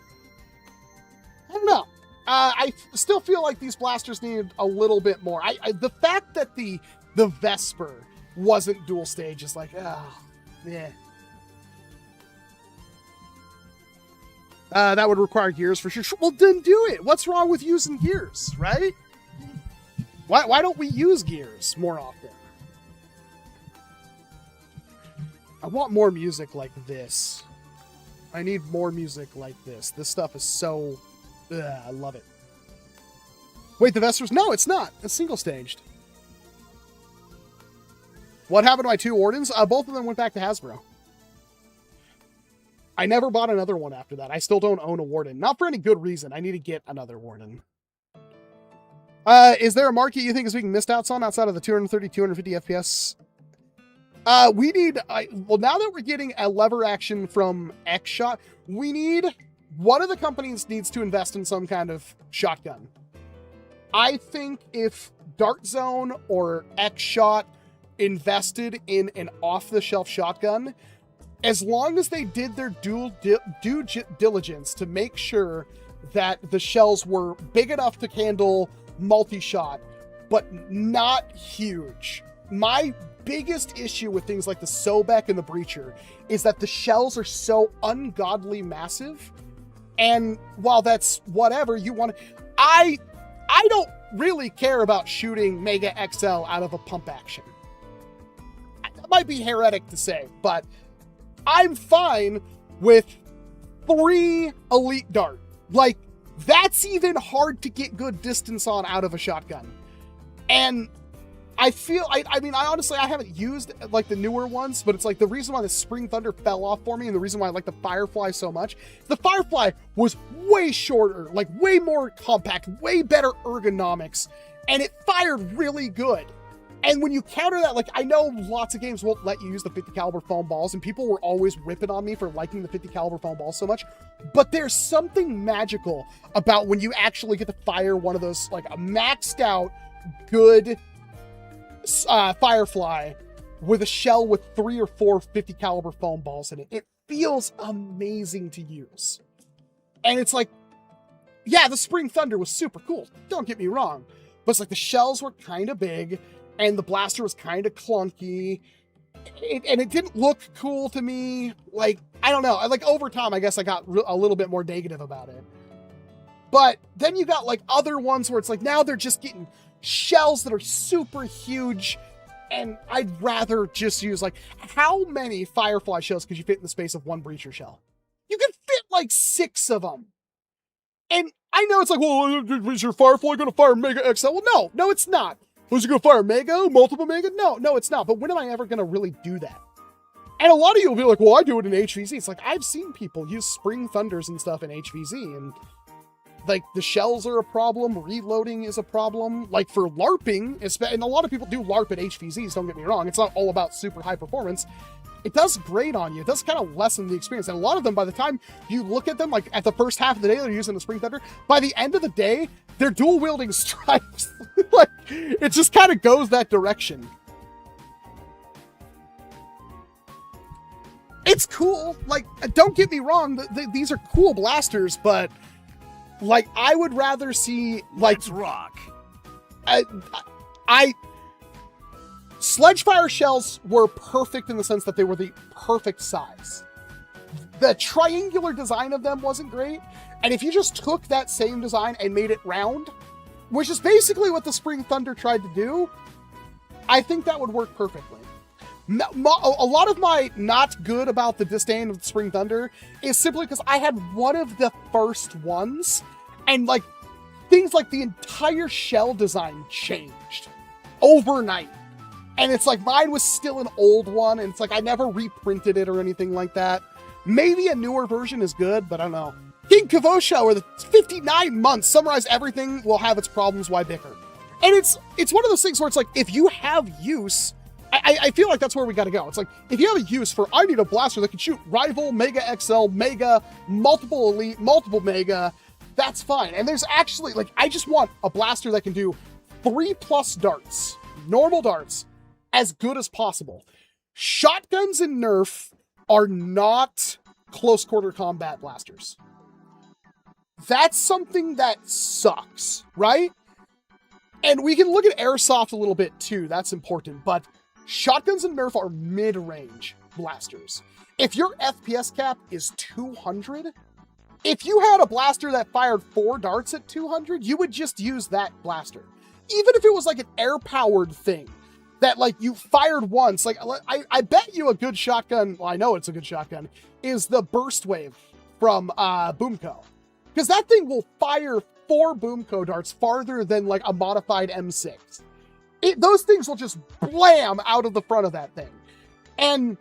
I don't know. I still feel like these blasters need a little bit more. The fact that the Vesper wasn't dual stage is like, yeah. That would require gears for sure. Well, then do it. What's wrong with using gears, right? Why don't we use gears more often? I want more music like this. I need more music like this. This stuff is so... I love it. Wait, the Vesper's... No, it's not. It's single-staged. What happened to my 2 Wardens? Both of them went back to Hasbro. I never bought another one after that. I still don't own a Warden. Not for any good reason. I need to get another Warden. Is there a market you think is being missed out on outside of the 230, 250 FPS? We need... well, now that we're getting a lever action from X-Shot, we need... One of the companies needs to invest in some kind of shotgun. I think if Dart Zone or X-Shot invested in an off-the-shelf shotgun, as long as they did their due diligence to make sure that the shells were big enough to handle multi-shot, but not huge. My biggest issue with things like the Sobek and the Breacher is that the shells are so ungodly massive. And while that's whatever you want to, I don't really care about shooting Mega XL out of a pump action. That might be heretic to say, but I'm fine with 3 Elite Dart. Like, that's even hard to get good distance on out of a shotgun. And I feel, I mean, I honestly, I haven't used like the newer ones, but it's like the reason why the Spring Thunder fell off for me and the reason why I like the Firefly so much, the Firefly was way shorter, like way more compact, way better ergonomics, and it fired really good. And when you counter that, like, I know lots of games won't let you use the 50 caliber foam balls, and people were always ripping on me for liking the 50 caliber foam balls so much, but there's something magical about when you actually get to fire one of those, like a maxed out, good Firefly with a shell with 3 or 4 50 caliber foam balls in it. It feels amazing to use. And it's like, yeah, the Spring Thunder was super cool, don't get me wrong, but it's like the shells were kind of big, and the blaster was kind of clunky, and it didn't look cool to me. Like, I don't know. Like, over time, I guess I got a little bit more negative about it. But then you got, like, other ones where it's like, now they're just getting shells that are super huge, and I'd rather just use, like, how many Firefly shells could you fit in the space of one breacher shell? You could fit, like, 6 of them. And I know it's like, well, is your Firefly going to fire Mega XL? Well, no, it's not. Was it going to fire Mega? Multiple Mega? No, it's not. But when am I ever going to really do that? And a lot of you will be like, well, I do it in HVZ. It's like, I've seen people use Spring Thunders and stuff in HVZ, and like, the shells are a problem. Reloading is a problem. Like, for LARPing, and a lot of people do LARP at HVZs, don't get me wrong. It's not all about super high performance. It does grate on you. It does kind of lessen the experience. And a lot of them, by the time you look at them, like at the first half of the day, they're using the Spring Thunder. By the end of the day, they're dual wielding stripes. Like, it just kind of goes that direction. It's cool. Like, don't get me wrong. These are cool blasters, but like, I would rather see, like, Let's rock. Sledgefire shells were perfect in the sense that they were the perfect size. The triangular design of them wasn't great, and if you just took that same design and made it round, which is basically what the Spring Thunder tried to do, I think that would work perfectly. A lot of my not good about the disdain of the Spring Thunder is simply because I had one of the first ones, and like, things like the entire shell design changed overnight. And it's like, mine was still an old one, and it's like, I never reprinted it or anything like that. Maybe a newer version is good, but I don't know. King Kavosha, where the 59 months summarize everything will have its problems, why bicker? And it's one of those things where it's like, if you have use, I feel like that's where we gotta go. It's like, if you have a use for, I need a blaster that can shoot Rival, Mega XL, Mega, multiple Elite, multiple Mega, that's fine. And there's actually, like, I just want a blaster that can do 3+ darts, normal darts, as good as possible. Shotguns in NERF are not close quarter combat blasters. That's something that sucks, right? And we can look at Airsoft a little bit too, that's important, but shotguns in NERF are mid-range blasters. If your FPS cap is 200, if you had a blaster that fired 4 darts at 200, you would just use that blaster. Even if it was like an air-powered thing, that like you fired once, like I bet you a good shotgun, well, I know it's a good shotgun, is the Burst Wave from Boomco. Because that thing will fire 4 Boomco darts farther than like a modified M6. Those things will just blam out of the front of that thing. And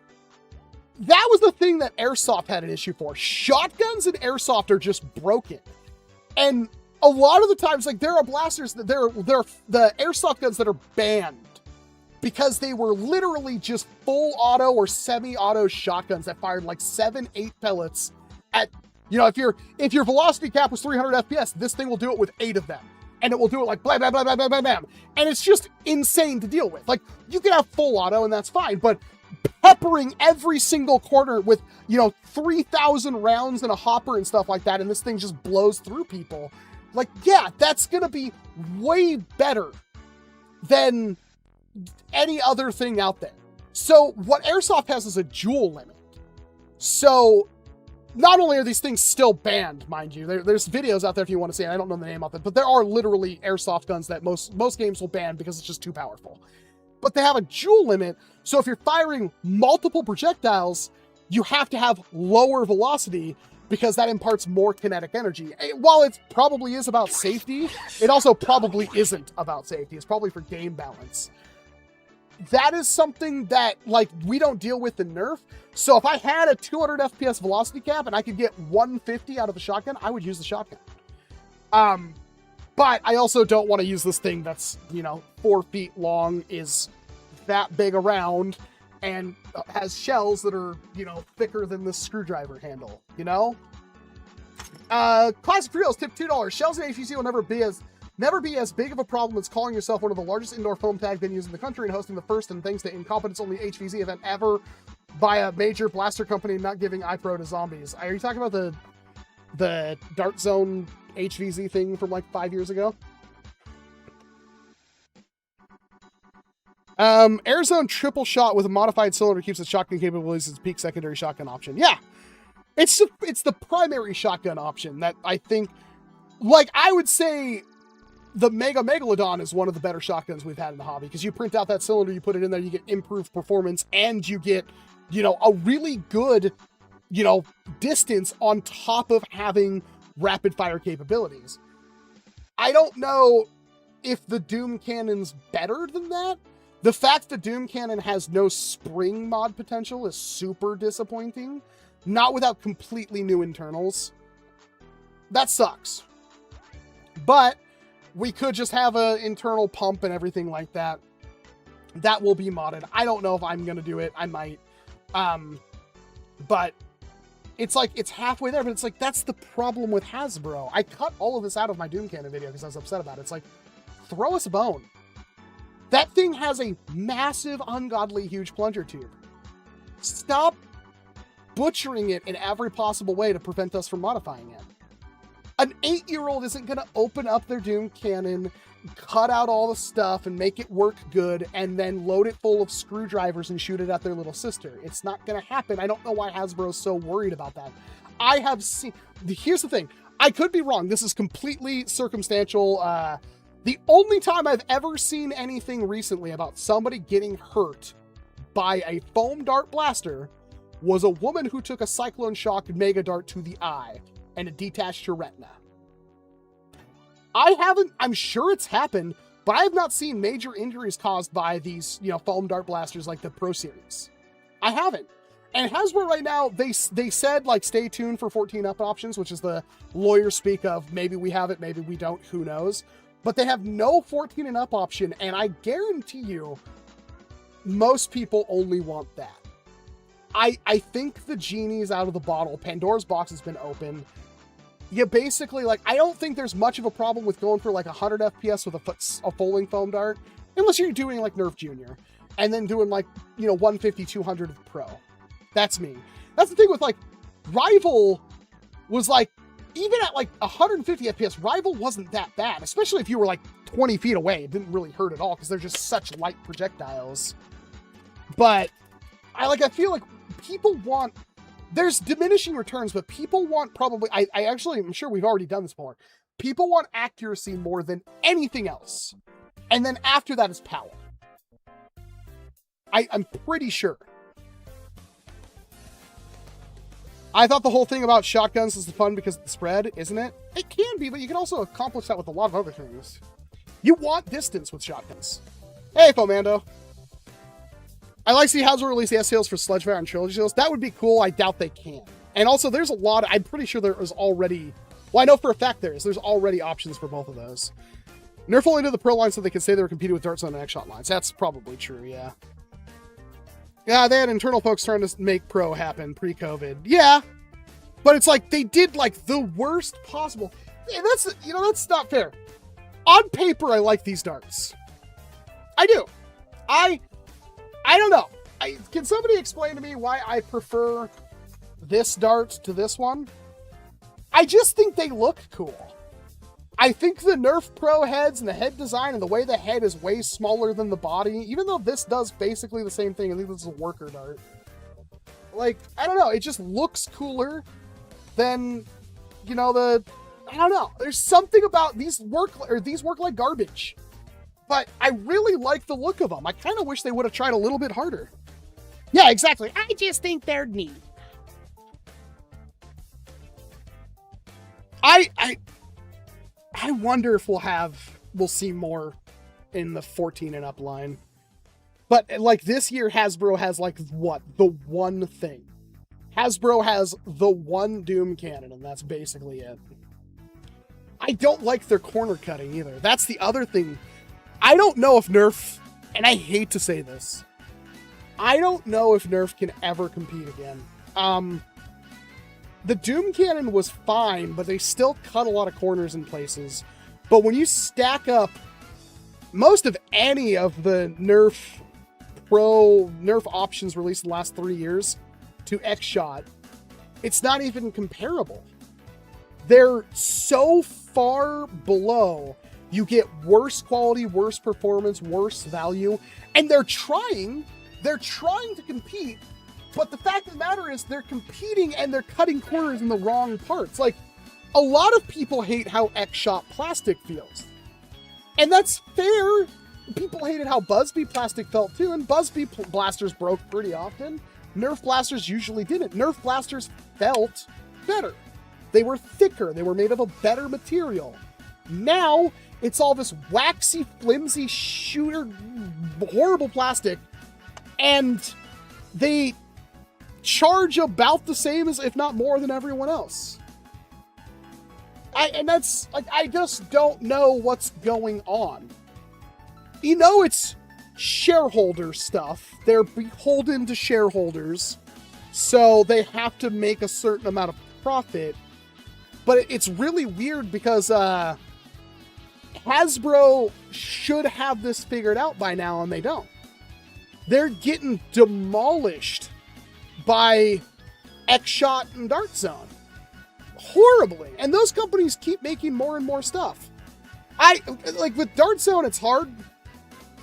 that was the thing that Airsoft had an issue for. Shotguns and Airsoft are just broken. And a lot of the times, like, there are blasters, there are the Airsoft guns that are banned because they were literally just full auto or semi-auto shotguns that fired like 7-8 pellets at, you know, if your velocity cap was 300 FPS, this thing will do it with 8 of them. And it will do it like blam, blam, blam, blam, blam, blam, blam. And it's just insane to deal with. Like, you can have full auto and that's fine, but peppering every single corner with, you know, 3,000 rounds in a hopper and stuff like that, and this thing just blows through people. Like, yeah, that's gonna be way better than any other thing out there. So what Airsoft has is a jewel limit. So not only are these things still banned, mind you, there's videos out there if you want to see it. I don't know the name of it, but there are literally Airsoft guns that most games will ban because it's just too powerful. But they have a jewel limit, so if you're firing multiple projectiles, you have to have lower velocity because that imparts more kinetic energy. While it probably is about safety, it also probably isn't about safety. It's probably for game balance. That is something that, like, we don't deal with in NERF. So if I had a 200 FPS velocity cap and I could get 150 out of the shotgun, I would use the shotgun. But I also don't want to use this thing that's, you know, 4 feet long, is that big around and has shells that are, you know, thicker than the screwdriver handle, you know? Classic Reels, tip $2. Shells in HVC will never be as big of a problem as calling yourself one of the largest indoor foam tag venues in the country and hosting the first and thanks to incompetence-only HVZ event ever by a major blaster company not giving iPro to zombies. Are you talking about the Dart Zone HVZ thing from like 5 years ago? Airzone triple shot with a modified cylinder keeps the shotgun capabilities as peak secondary shotgun option. Yeah, it's the primary shotgun option that I think, like, I would say the Megalodon is one of the better shotguns we've had in the hobby, because you print out that cylinder, you put it in there, you get improved performance, and you get, you know, a really good, you know, distance on top of having rapid fire capabilities. I don't know if the Doom Cannon's better than that. The fact that Doom Cannon has no spring mod potential is super disappointing. Not without completely new internals. That sucks. But we could just have an internal pump and everything like that. That will be modded. I don't know if I'm going to do it. I might. But it's like, it's halfway there, but it's like, that's the problem with Hasbro. I cut all of this out of my Doom Cannon video because I was upset about it. It's like, throw us a bone. That thing has a massive, ungodly, huge plunger tube. Stop butchering it in every possible way to prevent us from modifying it. An 8-year-old isn't going to open up their Doom Cannon, cut out all the stuff and make it work good, and then load it full of screwdrivers and shoot it at their little sister. It's not going to happen. I don't know why Hasbro's so worried about that. I have seen... Here's the thing. I could be wrong. This is completely circumstantial. The only time I've ever seen anything recently about somebody getting hurt by a foam dart blaster was a woman who took a Cyclone Shock Mega Dart to the eye and it detached her retina. I'm sure it's happened, but I have not seen major injuries caused by these, you know, foam dart blasters like the Pro Series. I haven't. And Hasbro right now, they said, like, stay tuned for 14 up options, which is the lawyer speak of maybe we have it, maybe we don't, who knows. But they have no 14 and up option, and I guarantee you, most people only want that. I think the genie's out of the bottle. Pandora's box has been opened. You basically, like, I don't think there's much of a problem with going for like 100 FPS with a folding foam dart, unless you're doing like Nerf Junior, and then doing like, you know, 150, 200 with Pro. That's me. That's the thing with like, Rival was like, even at like 150 FPS, Rival wasn't that bad, especially if you were like 20 feet away. It didn't really hurt at all because they're just such light projectiles. But I feel like people want, there's diminishing returns, but people want probably, I'm sure we've already done this before. People want accuracy more than anything else. And then after that is power. I'm pretty sure. I thought the whole thing about shotguns is fun because of the spread, isn't it? It can be, but you can also accomplish that with a lot of other things. You want distance with shotguns. Hey, Fomando. I like to see Hasbro release the S-Tails for Sledgefire and Trilogy Tails. That would be cool. I doubt they can. And also, there's a lot, I'm pretty sure there is already, well, I know for a fact there's already options for both of those. Nerf only did the Pro line so they could say they were competing with Dart Zone and X-Shot lines. That's probably true, yeah. Yeah, they had internal folks trying to make Pro happen pre-COVID. Yeah, but it's like they did like the worst possible. And that's, you know, that's not fair. On paper, I like these darts. I do. I don't know. Can somebody explain to me why I prefer this dart to this one? I just think they look cool. I think the Nerf Pro heads and the head design and the way the head is way smaller than the body, even though this does basically the same thing, I think this is a worker dart. Like, I don't know, it just looks cooler than, you know, I don't know. There's something about these work like garbage. But I really like the look of them. I kind of wish they would have tried a little bit harder. Yeah, exactly. I just think they're neat. I wonder if we'll see more in the 14 and up line. But like this year, Hasbro has like what? The one thing. Hasbro has the one Doom Cannon, and that's basically it. I don't like their corner cutting either. That's the other thing. I don't know if Nerf and I hate to say this, I don't know if Nerf can ever compete again. The Doom Cannon was fine, but they still cut a lot of corners in places. But when you stack up most of any of the Nerf options released in the last 3 years to X-Shot, it's not even comparable. They're so far below. You get worse quality, worse performance, worse value, and they're trying to compete, but the fact of the matter is they're competing and they're cutting corners in the wrong parts. Like, a lot of people hate how X-Shot plastic feels. And that's fair. People hated how Buzzbee plastic felt too, and Buzzbee blasters broke pretty often. Nerf blasters usually didn't. Nerf blasters felt better. They were thicker. They were made of a better material. Now, it's all this waxy, flimsy, shooter, horrible plastic, and they charge about the same as, if not more than, everyone else. And that's, like, I just don't know what's going on. You know, it's shareholder stuff. They're beholden to shareholders, so they have to make a certain amount of profit. But it's really weird because Hasbro should have this figured out by now, and they don't. They're getting demolished by X-Shot and Dart Zone. Horribly. And those companies keep making more and more stuff. Like, with Dart Zone, it's hard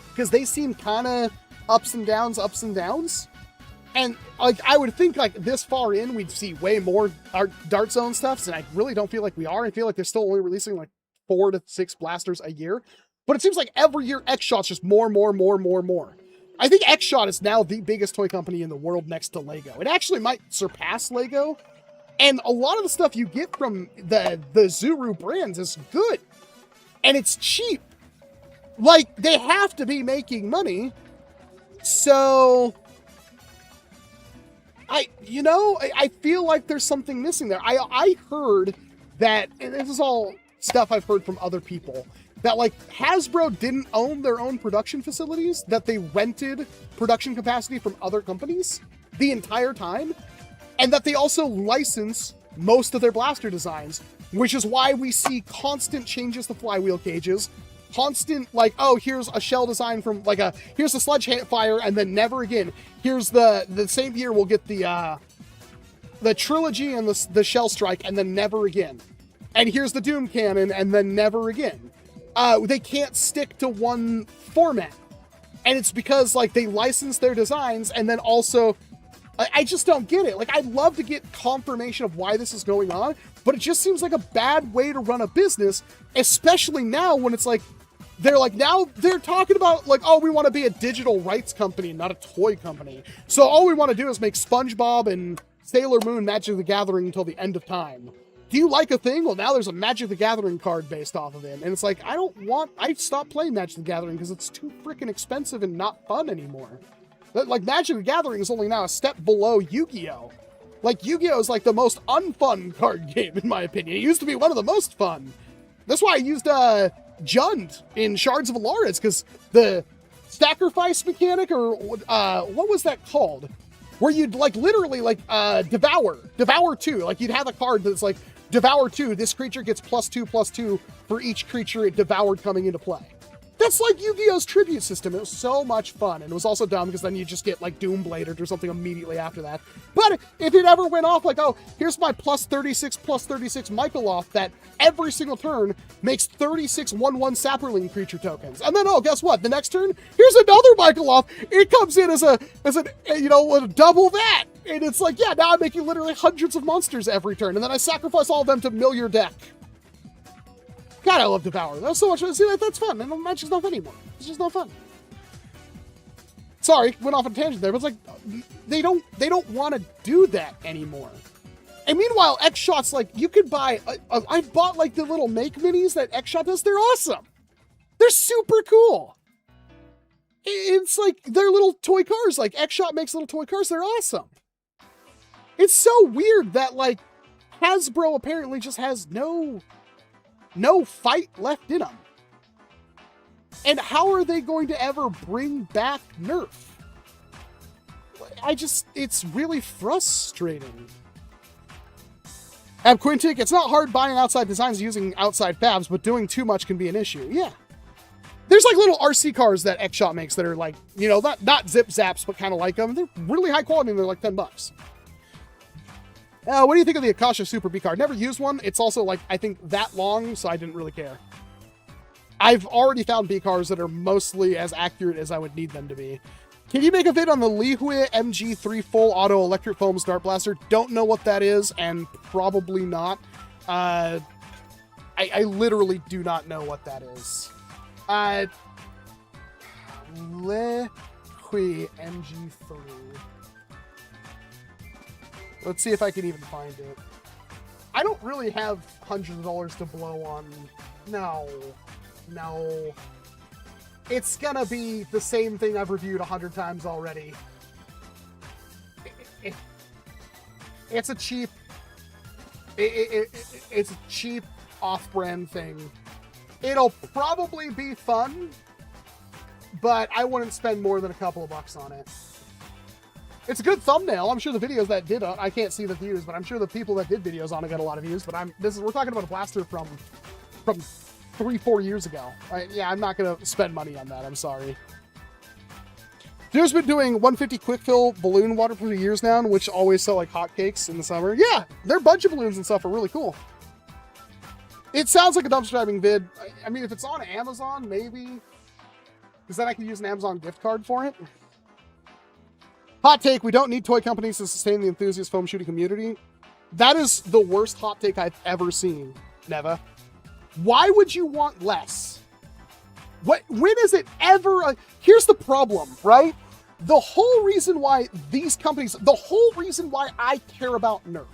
because they seem kind of ups and downs. And, like, I would think, like, this far in, we'd see way more Dart Zone stuff, and I really don't feel like we are. I feel like they're still only releasing, like, 4 to 6 blasters a year. But it seems like every year X-Shot's just more. I think X-Shot is now the biggest toy company in the world next to Lego. It actually might surpass Lego. And a lot of the stuff you get from the Zuru brands is good. And it's cheap. Like, they have to be making money. So, I feel like there's something missing there. I heard that, and this is all stuff I've heard from other people, that, like, Hasbro didn't own their own production facilities, that they rented production capacity from other companies the entire time, and that they also license most of their blaster designs, which is why we see constant changes to flywheel cages, constant, like, oh, here's a shell design from, like, here's the sledge fire, and then never again. Here's the same year we'll get the trilogy and the shell strike, and then never again. And here's the Doom Cannon, and then never again. They can't stick to one format. And it's because, like, they license their designs, and then also, I just don't get it. Like, I'd love to get confirmation of why this is going on, but it just seems like a bad way to run a business, especially now when it's like, now they're talking about, like, oh, we want to be a digital rights company, not a toy company. So all we want to do is make SpongeBob and Sailor Moon Magic the Gathering until the end of time. Do you like a thing? Well, now there's a Magic the Gathering card based off of it. And it's like, I stopped playing Magic the Gathering because it's too freaking expensive and not fun anymore. Like, Magic the Gathering is only now a step below Yu-Gi-Oh! Like, Yu-Gi-Oh! Is like the most unfun card game, in my opinion. It used to be one of the most fun. That's why I used Jund in Shards of Alaris, because the sacrifice mechanic, or what was that called? Where you'd, like, literally, like, Devour 2. Like, you'd have a card that's like, Devour 2, this creature gets +2/+2 for each creature it devoured coming into play. That's like Yu-Gi-Oh's tribute system. It was so much fun. And it was also dumb because then you just get, like, Doombladed or something immediately after that. But if it ever went off like, oh, here's my +36/+36 Michaeloth that every single turn makes 36 1/1 Sapperling creature tokens. And then, oh, guess what? The next turn, here's another Michaeloth. It comes in as a double that. And it's like, yeah, now I'm making literally hundreds of monsters every turn. And then I sacrifice all of them to mill your deck. God, I love Devour. That's so much. See, that's fun. And the match is not fun anymore. It's just not fun. Sorry, went off on a tangent there, but it's like, they don't want to do that anymore. And meanwhile, X-Shot's like, you could buy, I bought, like, the little make minis that X-Shot does. They're awesome. They're super cool. It's like, they're little toy cars. Like, X-Shot makes little toy cars. They're awesome. It's so weird that, like, Hasbro apparently just has no fight left in them. And how are they going to ever bring back Nerf? It's really frustrating. Abquintic, it's not hard buying outside designs using outside fabs, but doing too much can be an issue. Yeah. There's like little RC cars that X-Shot makes that are like, you know, not zip zaps, but kind of like them. They're really high quality and they're like $10. What do you think of the Akasha Super B card? Never used one. It's also like, I think that long, so I didn't really care. I've already found B cars that are mostly as accurate as I would need them to be. Can you make a vid on the Lihue MG3 full auto electric foam start blaster? Don't know what that is, and probably not. I literally do not know what that is. Lihue MG3. Let's see if I can even find it. I don't really have hundreds of dollars to blow on. No. It's gonna be the same thing I've reviewed 100 times already. It's a cheap... It's a cheap off-brand thing. It'll probably be fun, but I wouldn't spend more than a couple of bucks on it. It's a good thumbnail. I'm sure the videos that did it, I can't see the views, but I'm sure the people that did videos on it got a lot of views. But we're talking about a blaster from 3-4 years ago. Yeah, I'm not gonna spend money on that. I'm sorry. Dude's been doing 150 quick fill balloon water for years now, which always sell like hotcakes in the summer. Yeah, their budget balloons and stuff are really cool. It sounds like a dumpster diving vid. I mean, if it's on Amazon, maybe, because then I can use an Amazon gift card for it. Hot take: we don't need toy companies to sustain the enthusiast foam shooting community. That is the worst hot take I've ever seen, Neva. Why would you want less? When is it ever? Here's the problem, right? The whole reason why these companies, the whole reason why I care about Nerf,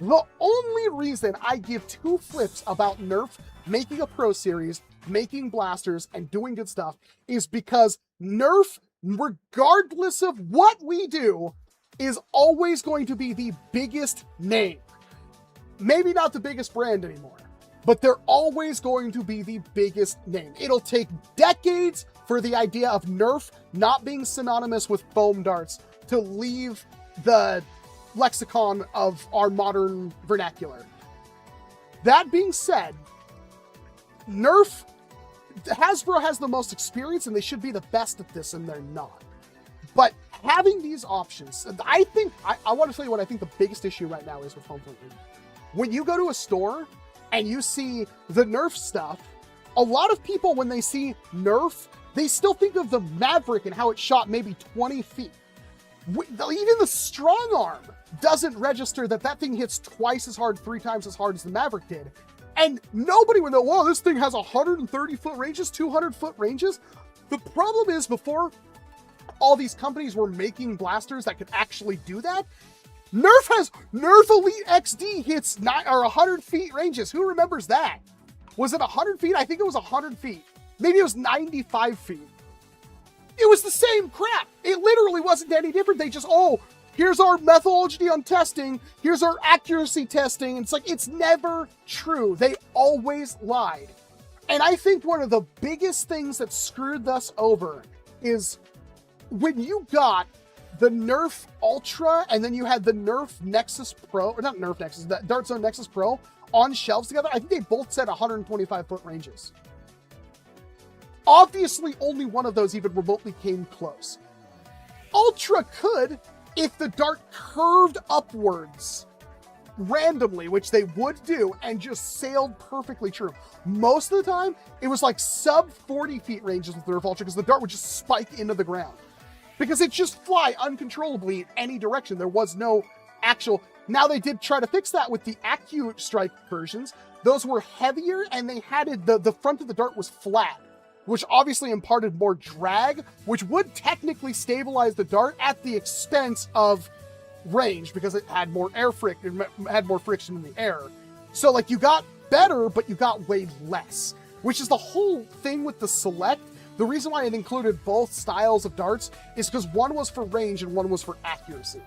the only reason I give two flips about Nerf making a Pro Series, making blasters, and doing good stuff is because Nerf, regardless of what we do, is always going to be the biggest name. Maybe not the biggest brand anymore, but they're always going to be the biggest name. It'll take decades for the idea of Nerf not being synonymous with foam darts to leave the lexicon of our modern vernacular. That being said, Nerf, Hasbro has the most experience and they should be the best at this, and they're not. But having these options, I want to tell you what I think the biggest issue right now is with foam flinging. When you go to a store and you see the Nerf stuff, a lot of people, when they see Nerf, they still think of the Maverick and how it shot maybe 20 feet. Even the strong arm doesn't register that thing hits twice as hard, 3 times as hard as the Maverick did. And nobody would know, whoa, this thing has 130-foot ranges, 200-foot ranges. The problem is, before all these companies were making blasters that could actually do that, Nerf Elite XD hits 100 feet ranges. Who remembers that? Was it 100 feet? I think it was 100 feet. Maybe it was 95 feet. It was the same crap. It literally wasn't any different. They just, here's our methodology on testing. Here's our accuracy testing. And it's like, it's never true. They always lied. And I think one of the biggest things that screwed us over is when you got the Nerf Ultra and then you had the Nerf Nexus Pro, or not Nerf Nexus, the Dart Zone Nexus Pro on shelves together. I think they both said 125-foot ranges. Obviously, only one of those even remotely came close. Ultra could, if the dart curved upwards randomly, which they would do, and just sailed perfectly true. Most of the time, it was like sub 40 feet ranges with the Nerf Ultra because the dart would just spike into the ground. Because it just fly uncontrollably in any direction. There was no actual... Now they did try to fix that with the AccuStrike versions. Those were heavier and they had the front of the dart was flat, which obviously imparted more drag, which would technically stabilize the dart at the expense of range because it had more friction in the air. So like you got better, but you got way less, which is the whole thing with the Select. The reason why it included both styles of darts is because one was for range and one was for accuracy.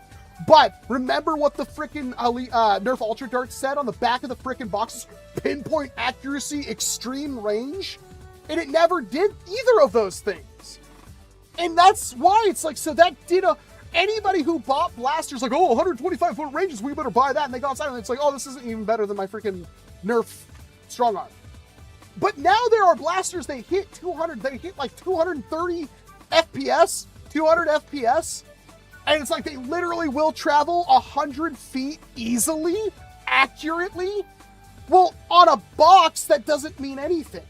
But remember what the frickin' Nerf Ultra Dart said on the back of the frickin' boxes? Pinpoint accuracy, extreme range. And it never did either of those things. And that's why it's like, so that did anybody who bought blasters, like, oh, 125 foot ranges, we better buy that. And they go outside and it's like, oh, this isn't even better than my freaking Nerf strong arm. But now there are blasters, they hit 200, they hit like 230 FPS, 200 FPS. And it's like they literally will travel 100 feet easily, accurately. Well, on a box, that doesn't mean anything.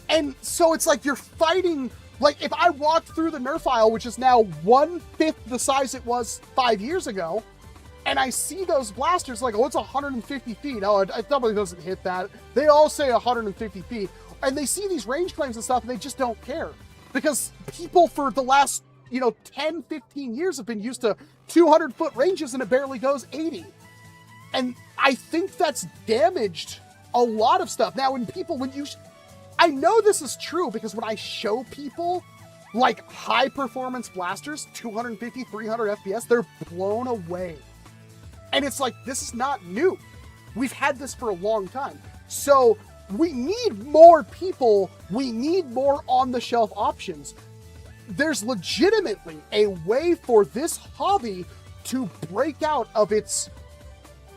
And so it's like you're fighting, like if I walked through the Nerf aisle, which is now 1/5 the size it was 5 years ago, and I see those blasters like, oh, it's 150 feet. Oh, it probably doesn't hit that. They all say 150 feet. And they see these range claims and stuff, and they just don't care. Because people for the last, 10, 15 years have been used to 200-foot ranges, and it barely goes 80. And I think that's damaged a lot of stuff. Now, I know this is true because when I show people like high performance blasters, 250, 300 FPS, they're blown away. And it's like, this is not new. We've had this for a long time. So we need more people. We need more on-the-shelf options. There's legitimately a way for this hobby to break out of its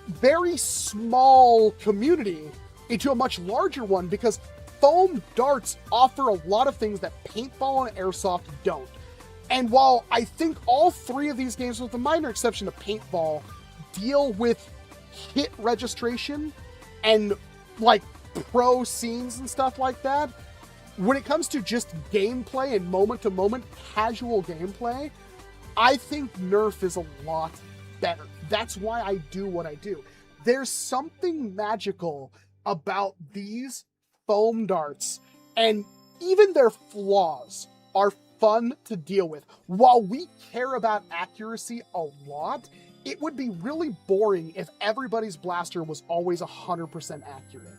very small community into a much larger one, because foam darts offer a lot of things that paintball and airsoft don't. And while I think all three of these games, with the minor exception of paintball, deal with hit registration and like pro scenes and stuff like that, when it comes to just gameplay and moment-to-moment casual gameplay, I think Nerf is a lot better. That's why I do what I do. There's something magical about these foam darts, and even their flaws are fun to deal with. While we care about accuracy a lot, it would be really boring if everybody's blaster was always 100% accurate.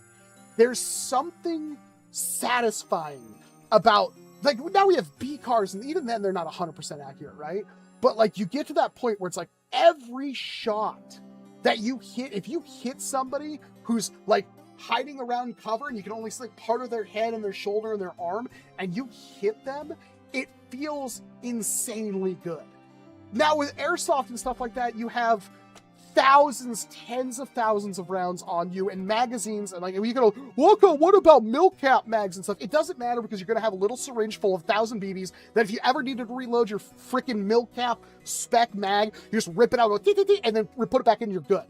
There's something satisfying about, like, now we have B cars, and even then they're not 100% accurate, right? But like, you get to that point where it's like every shot that you hit, if you hit somebody who's like hiding around cover and you can only see like part of their head and their shoulder and their arm, and you hit them, it feels insanely good. Now with airsoft and stuff like that, you have thousands, tens of thousands of rounds on you and magazines, and like, you go, Walcom, what about milk cap mags and stuff? It doesn't matter, because you're gonna have a little syringe full of 1,000 BBs that if you ever needed to reload your freaking milk cap spec mag, you just rip it out, and then put it back in, you're good.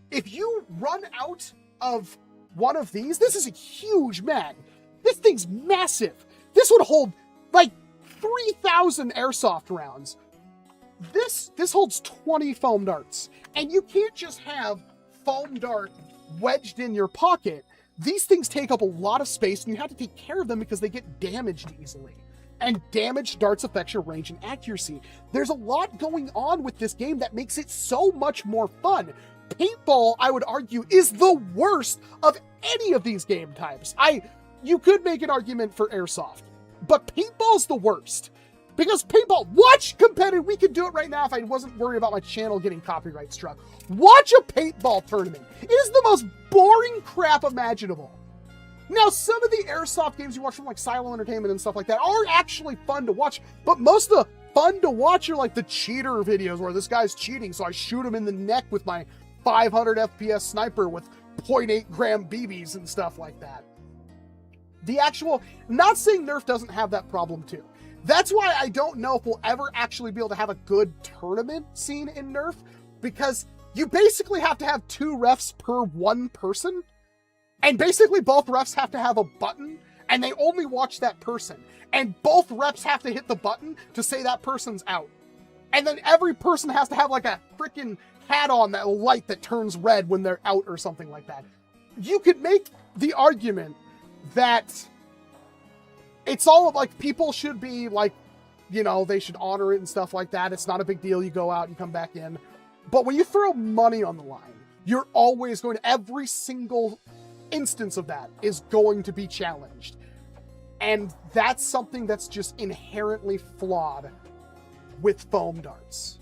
If you run out of one of these, this is a huge mag. This thing's massive. This would hold like 3,000 airsoft rounds. This holds 20 foam darts. And you can't just have foam dart wedged in your pocket. These things take up a lot of space, and you have to take care of them because they get damaged easily. And damaged darts affect your range and accuracy. There's a lot going on with this game that makes it so much more fun. Paintball, I would argue, is the worst of any of these game types. You could make an argument for airsoft, but paintball's the worst. Because paintball, watch competitive, we could do it right now if I wasn't worried about my channel getting copyright struck. Watch a paintball tournament. It is the most boring crap imaginable. Now, some of the airsoft games you watch from like Silo Entertainment and stuff like that are actually fun to watch, but most of the fun to watch are like the cheater videos where this guy's cheating, so I shoot him in the neck with my 500 FPS sniper with 0.8 gram BBs and stuff like that. Not saying Nerf doesn't have that problem too. That's why I don't know if we'll ever actually be able to have a good tournament scene in Nerf, because you basically have to have 2 refs per 1 person, and basically both refs have to have a button, and they only watch that person, and both refs have to hit the button to say that person's out. And then every person has to have like a freaking hat on, that light that turns red when they're out or something like that. You could make the argument that it's all like, people should be like, they should honor it and stuff like that. It's not a big deal. You go out and come back in. But when you throw money on the line, you're always going to, every single instance of that is going to be challenged. And that's something that's just inherently flawed with foam darts.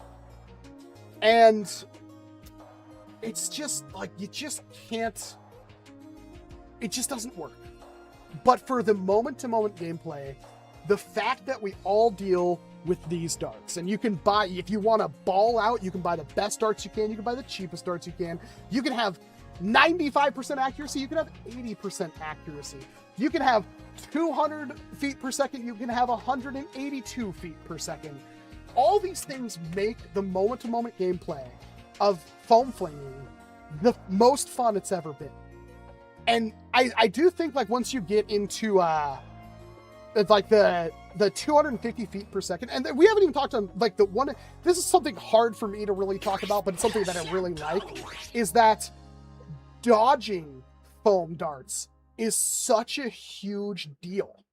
And it's just like, you just can't, it just doesn't work. But for the moment-to-moment gameplay, the fact that we all deal with these darts, and you can buy, if you want to ball out, you can buy the best darts you can buy the cheapest darts you can have 95% accuracy, you can have 80% accuracy, you can have 200 feet per second, you can have 182 feet per second. All these things make the moment-to-moment gameplay of foam flinging the most fun it's ever been. And I do think, like, once you get into like the 250 feet per second, and we haven't even talked on, like, the one, this is something hard for me to really talk about, but it's something that I really like, is that dodging foam darts is such a huge deal.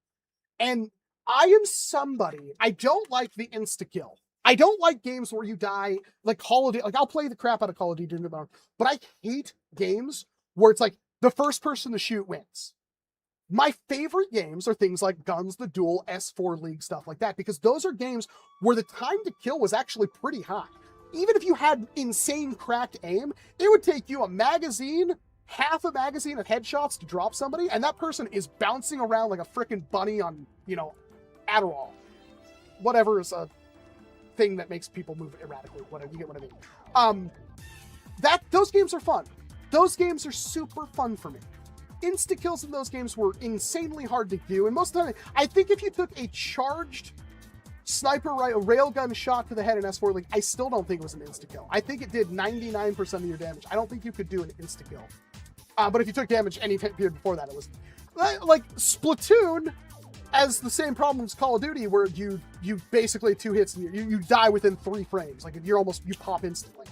And I am somebody, I don't like the insta-kill. I don't like games where you die, like Call of Duty, like, I'll play the crap out of Call of Duty, but I hate games where it's like, the first person to shoot wins. My favorite games are things like Guns, the Duel, S4 League, stuff like that, because those are games where the time to kill was actually pretty high. Even if you had insane cracked aim, it would take you a magazine, half a magazine of headshots to drop somebody, and that person is bouncing around like a freaking bunny on, you know, Adderall. Whatever is a thing that makes people move erratically, whatever, you get what I mean. Those games are fun. Those games are super fun for me. Insta-kills in those games were insanely hard to do, and most of the time, I think if you took a charged sniper railgun shot to the head in S4 League, I still don't think it was an insta-kill. I think it did 99% of your damage. I don't think you could do an insta-kill. But if you took damage any period before that, it was... Like, Splatoon has the same problem as Call of Duty, where you basically 2 hits, and you die within 3 frames. Like, you pop instantly.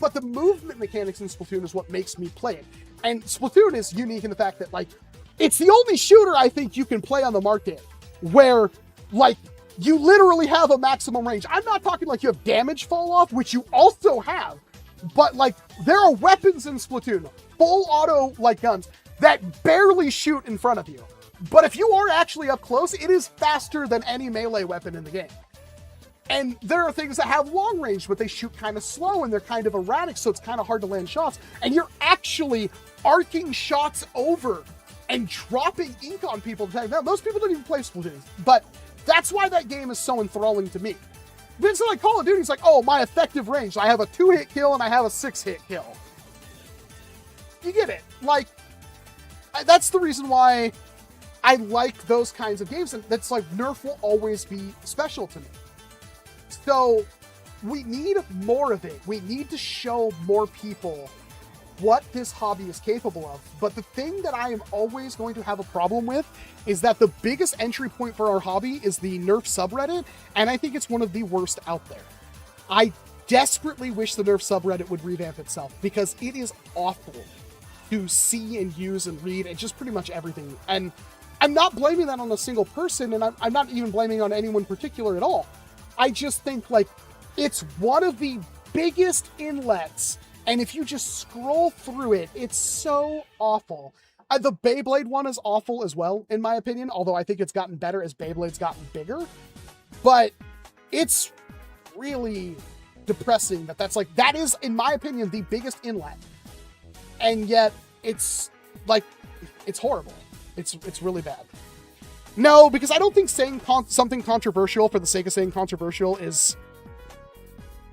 But the movement mechanics in Splatoon is what makes me play it. And Splatoon is unique in the fact that, like, it's the only shooter I think you can play on the market where, like, you literally have a maximum range. I'm not talking like you have damage fall off, which you also have, but, like, there are weapons in Splatoon, full auto, like, guns, that barely shoot in front of you. But if you are actually up close, it is faster than any melee weapon in the game. And there are things that have long range, but they shoot kind of slow and they're kind of erratic, so it's kind of hard to land shots. And you're actually arcing shots over and dropping ink on people. Now, most people don't even play Splatoon, but that's why that game is so enthralling to me. But it's like Call of Duty, it's like, oh, my effective range. I have a 2-hit kill and I have a 6-hit kill. You get it. Like, that's the reason why I like those kinds of games. And that's like, Nerf will always be special to me. So we need more of it. We need to show more people what this hobby is capable of. But the thing that I am always going to have a problem with is that the biggest entry point for our hobby is the Nerf subreddit, and I think it's one of the worst out there. I desperately wish the Nerf subreddit would revamp itself, because it is awful to see and use and read, and just pretty much everything. And I'm not blaming that on a single person, and I'm not even blaming on anyone particular at all. I just think, like, it's one of the biggest inlets, and if you just scroll through it, it's so awful. The Beyblade one is awful as well, in my opinion, although I think it's gotten better as Beyblade's gotten bigger. But it's really depressing that that is, in my opinion, the biggest inlet. And yet, it's, like, it's horrible. It's really bad. No, because I don't think saying something controversial for the sake of saying controversial is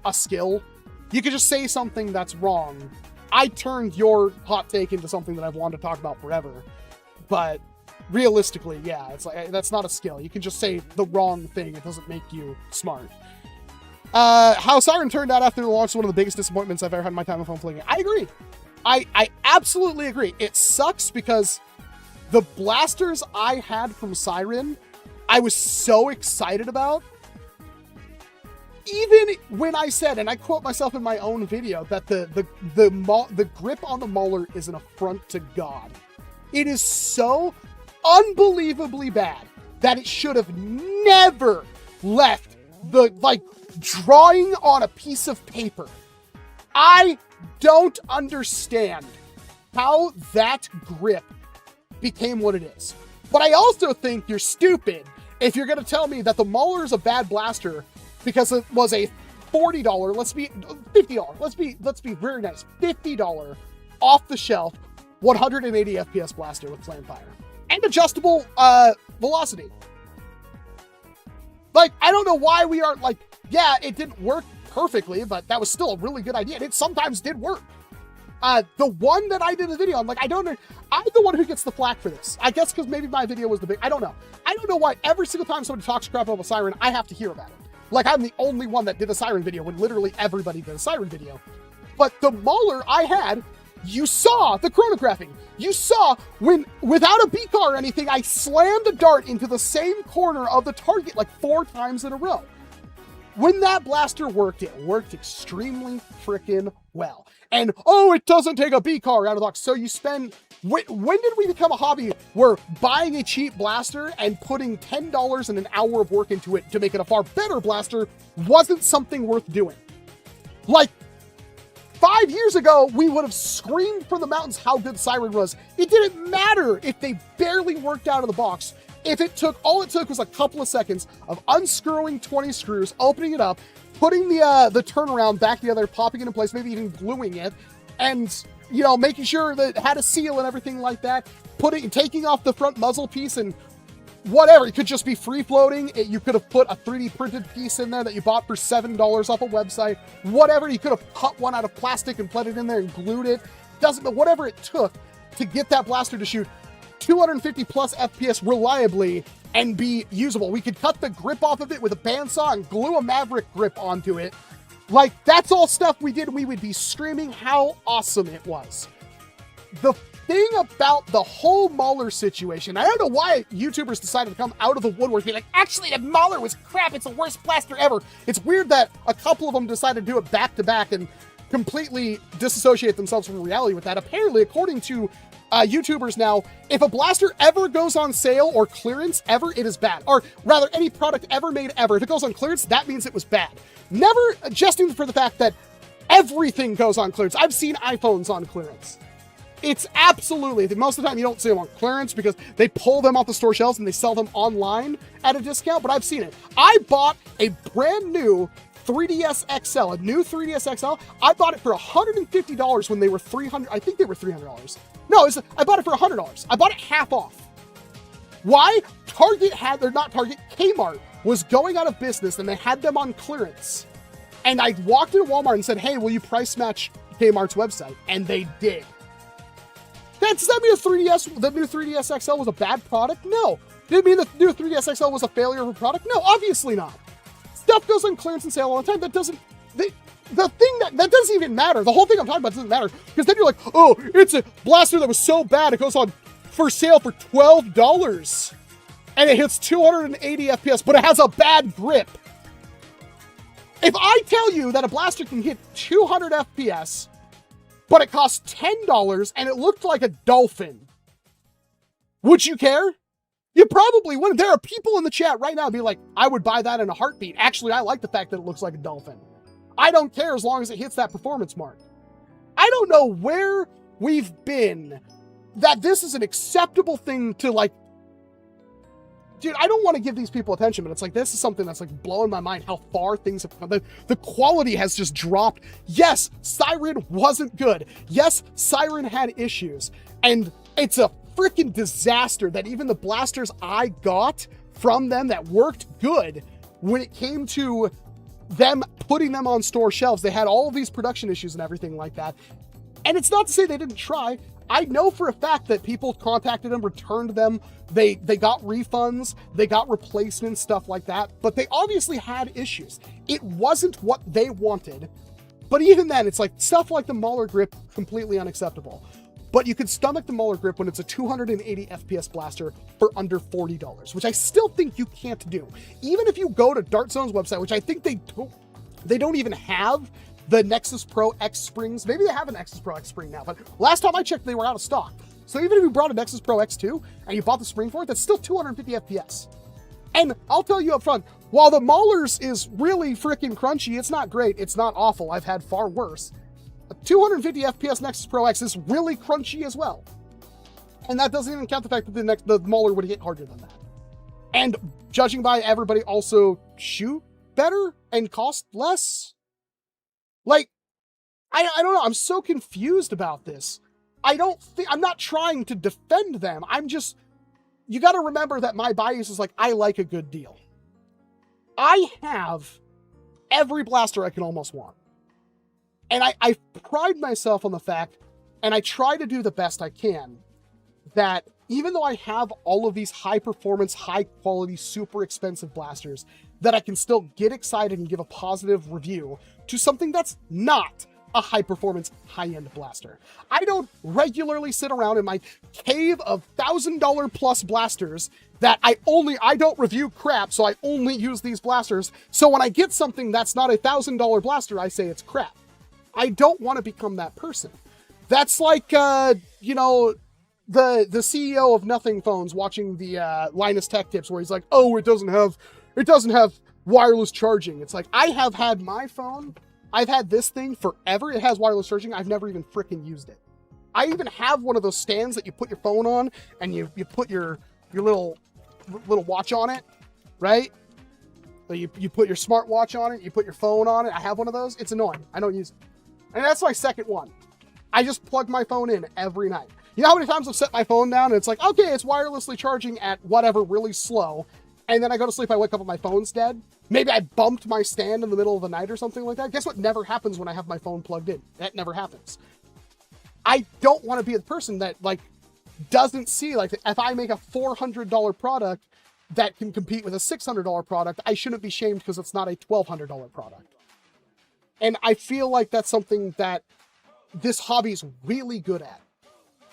a skill. You could just say something that's wrong. I turned your hot take into something that I've wanted to talk about forever. But realistically, yeah, it's like, that's not a skill. You can just say the wrong thing. It doesn't make you smart. How Siren turned out after the launch is one of the biggest disappointments I've ever had in my time of home flinging. I agree. I absolutely agree. It sucks because the blasters I had from Siren, I was so excited about. Even when I said, and I quote myself in my own video, that the grip on the Mauler is an affront to God. It is so unbelievably bad that it should have never left the, like, drawing on a piece of paper. I don't understand how that grip became what it is. But I also think you're stupid if you're going to tell me that the Mauler is a bad blaster because it was a $40, let's be $50, let's be very nice, $50 off the shelf 180 FPS blaster with Flamefire. and adjustable velocity. Like, I don't know why we aren't like, yeah, it didn't work perfectly, but that was still a really good idea. And it sometimes did work. The one that I did a video on, like, I don't know, I'm the one who gets the flack for this. I guess because maybe my video was the big, I don't know. I don't know why every single time somebody talks crap about a siren, I have to hear about it. Like, I'm the only one that did a siren video when literally everybody did a siren video. But the Mauler I had, you saw the chronographing. You saw when, without a B-car or anything, I slammed a dart into the same corner of the target like 4 times in a row. When that blaster worked, it worked extremely freaking well. And, oh, it doesn't take a B-car out of the box. So you spend, when did we become a hobby where buying a cheap blaster and putting $10 and an hour of work into it to make it a far better blaster wasn't something worth doing? Like, 5 years ago, we would have screamed from the mountains how good Siren was. It didn't matter if they barely worked out of the box. If it took, all it took was a couple of seconds of unscrewing 20 screws, opening it up, putting the turnaround back together, popping it in place, maybe even gluing it, and, you know, making sure that it had a seal and everything like that, taking off the front muzzle piece and whatever. It could just be free floating. You could have put a 3D printed piece in there that you bought for $7 off a website. Whatever. You could have cut one out of plastic and put it in there and glued it. Doesn't matter. Whatever it took to get that blaster to shoot 250 plus FPS reliably and be usable. We could cut the grip off of it with a bandsaw and glue a Maverick grip onto it. Like, that's all stuff we did. We would be screaming how awesome it was. The thing about the whole Mauler situation, I don't know why YouTubers decided to come out of the woodwork and be like, actually, the Mauler was crap. It's the worst blaster ever. It's weird that a couple of them decided to do it back to back and completely disassociate themselves from reality with that. Apparently, according to YouTubers now, if a blaster ever goes on sale or clearance ever, it is bad. Or rather, any product ever made ever, if it goes on clearance, that means it was bad. Never adjusting for the fact that everything goes on clearance. I've seen iPhones on clearance. It's absolutely, most of the time you don't see them on clearance because they pull them off the store shelves and they sell them online at a discount, but I've seen it. I bought a brand new 3DS XL, a new 3DS XL. I bought it for $150 when they were $300. I think they were $300. No, I bought it for $100. I bought it half off. Why? Target had, or not Target, Kmart was going out of business and they had them on clearance. And I walked into Walmart and said, hey, will you price match Kmart's website? And they did. Does that mean the new 3DS XL was a bad product? No. Did it mean the new 3DS XL was a failure of a product? No, obviously not. Stuff goes on clearance and sale all the time. That doesn't, the thing that doesn't even matter. The whole thing I'm talking about doesn't matter. Because then you're like, oh, it's a blaster that was so bad, it goes on for sale for $12. And it hits 280 FPS, but it has a bad grip. If I tell you that a blaster can hit 200 FPS, but it costs $10 and it looked like a dolphin, would you care? You probably wouldn't. There are people in the chat right now be like, I would buy that in a heartbeat. Actually, I like the fact that it looks like a dolphin. I don't care as long as it hits that performance mark. I don't know where we've been that this is an acceptable thing to, like, dude, I don't want to give these people attention, but it's like, this is something that's like blowing my mind how far things have come. The quality has just dropped. Yes, Siren wasn't good. Yes, Siren had issues. And it's a freaking disaster that even the blasters I got from them that worked good, when it came to them putting them on store shelves, they had all of these production issues and everything like that. And it's not to say they didn't try. I know for a fact that people contacted them, returned them, they got refunds, they got replacements, stuff like that, but they obviously had issues. It wasn't what they wanted, but even then, it's like stuff like the Mauler grip, completely unacceptable. But you could stomach the Mauler grip when it's a 280 FPS blaster for under $40, which I still think you can't do. Even if you go to Dart Zone's website, which I think they don't even have the Nexus Pro X springs. Maybe they have a Nexus Pro X spring now, but last time I checked, they were out of stock. So even if you brought a Nexus Pro X2 and you bought the spring for it, that's still 250 FPS. And I'll tell you up front, while the Maulers is really freaking crunchy, it's not great, it's not awful, I've had far worse. A 250 FPS Nexus Pro X is really crunchy as well. And that doesn't even count the fact that the Mauler would hit harder than that. And judging by everybody also shoot better and cost less. Like, I don't know, I'm so confused about this. I'm not trying to defend them. I'm just you got to remember that my bias is like, I like a good deal. I have every blaster I can almost want. And I pride myself on the fact, and I try to do the best I can, that even though I have all of these high performance, high quality, super expensive blasters, that I can still get excited and give a positive review to something that's not a high performance, high end blaster. I don't regularly sit around in my cave of $1,000 plus blasters that I don't review crap, so I only use these blasters. So when I get something that's not a $1,000 blaster, I say it's crap. I don't want to become that person. That's like, you know, the CEO of Nothing Phones watching the Linus Tech Tips where he's like, oh, it doesn't have wireless charging. It's like, I have had my phone, I've had this thing forever. It has wireless charging. I've never even freaking used it. I even have one of those stands that you put your phone on and you put your little watch on it, right? So you put your smartwatch on it, you put your phone on it. I have one of those. It's annoying. I don't use it. And that's my second one. I just plug my phone in every night. You know how many times I've set my phone down and it's like, okay, it's wirelessly charging at whatever, really slow. And then I go to sleep, I wake up and my phone's dead. Maybe I bumped my stand in the middle of the night or something like that. Guess what never happens when I have my phone plugged in? That never happens. I don't want to be the person that, like, doesn't see, like, if I make a $400 product that can compete with a $600 product, I shouldn't be shamed because it's not a $1,200 product. And I feel like that's something that this hobby is really good at.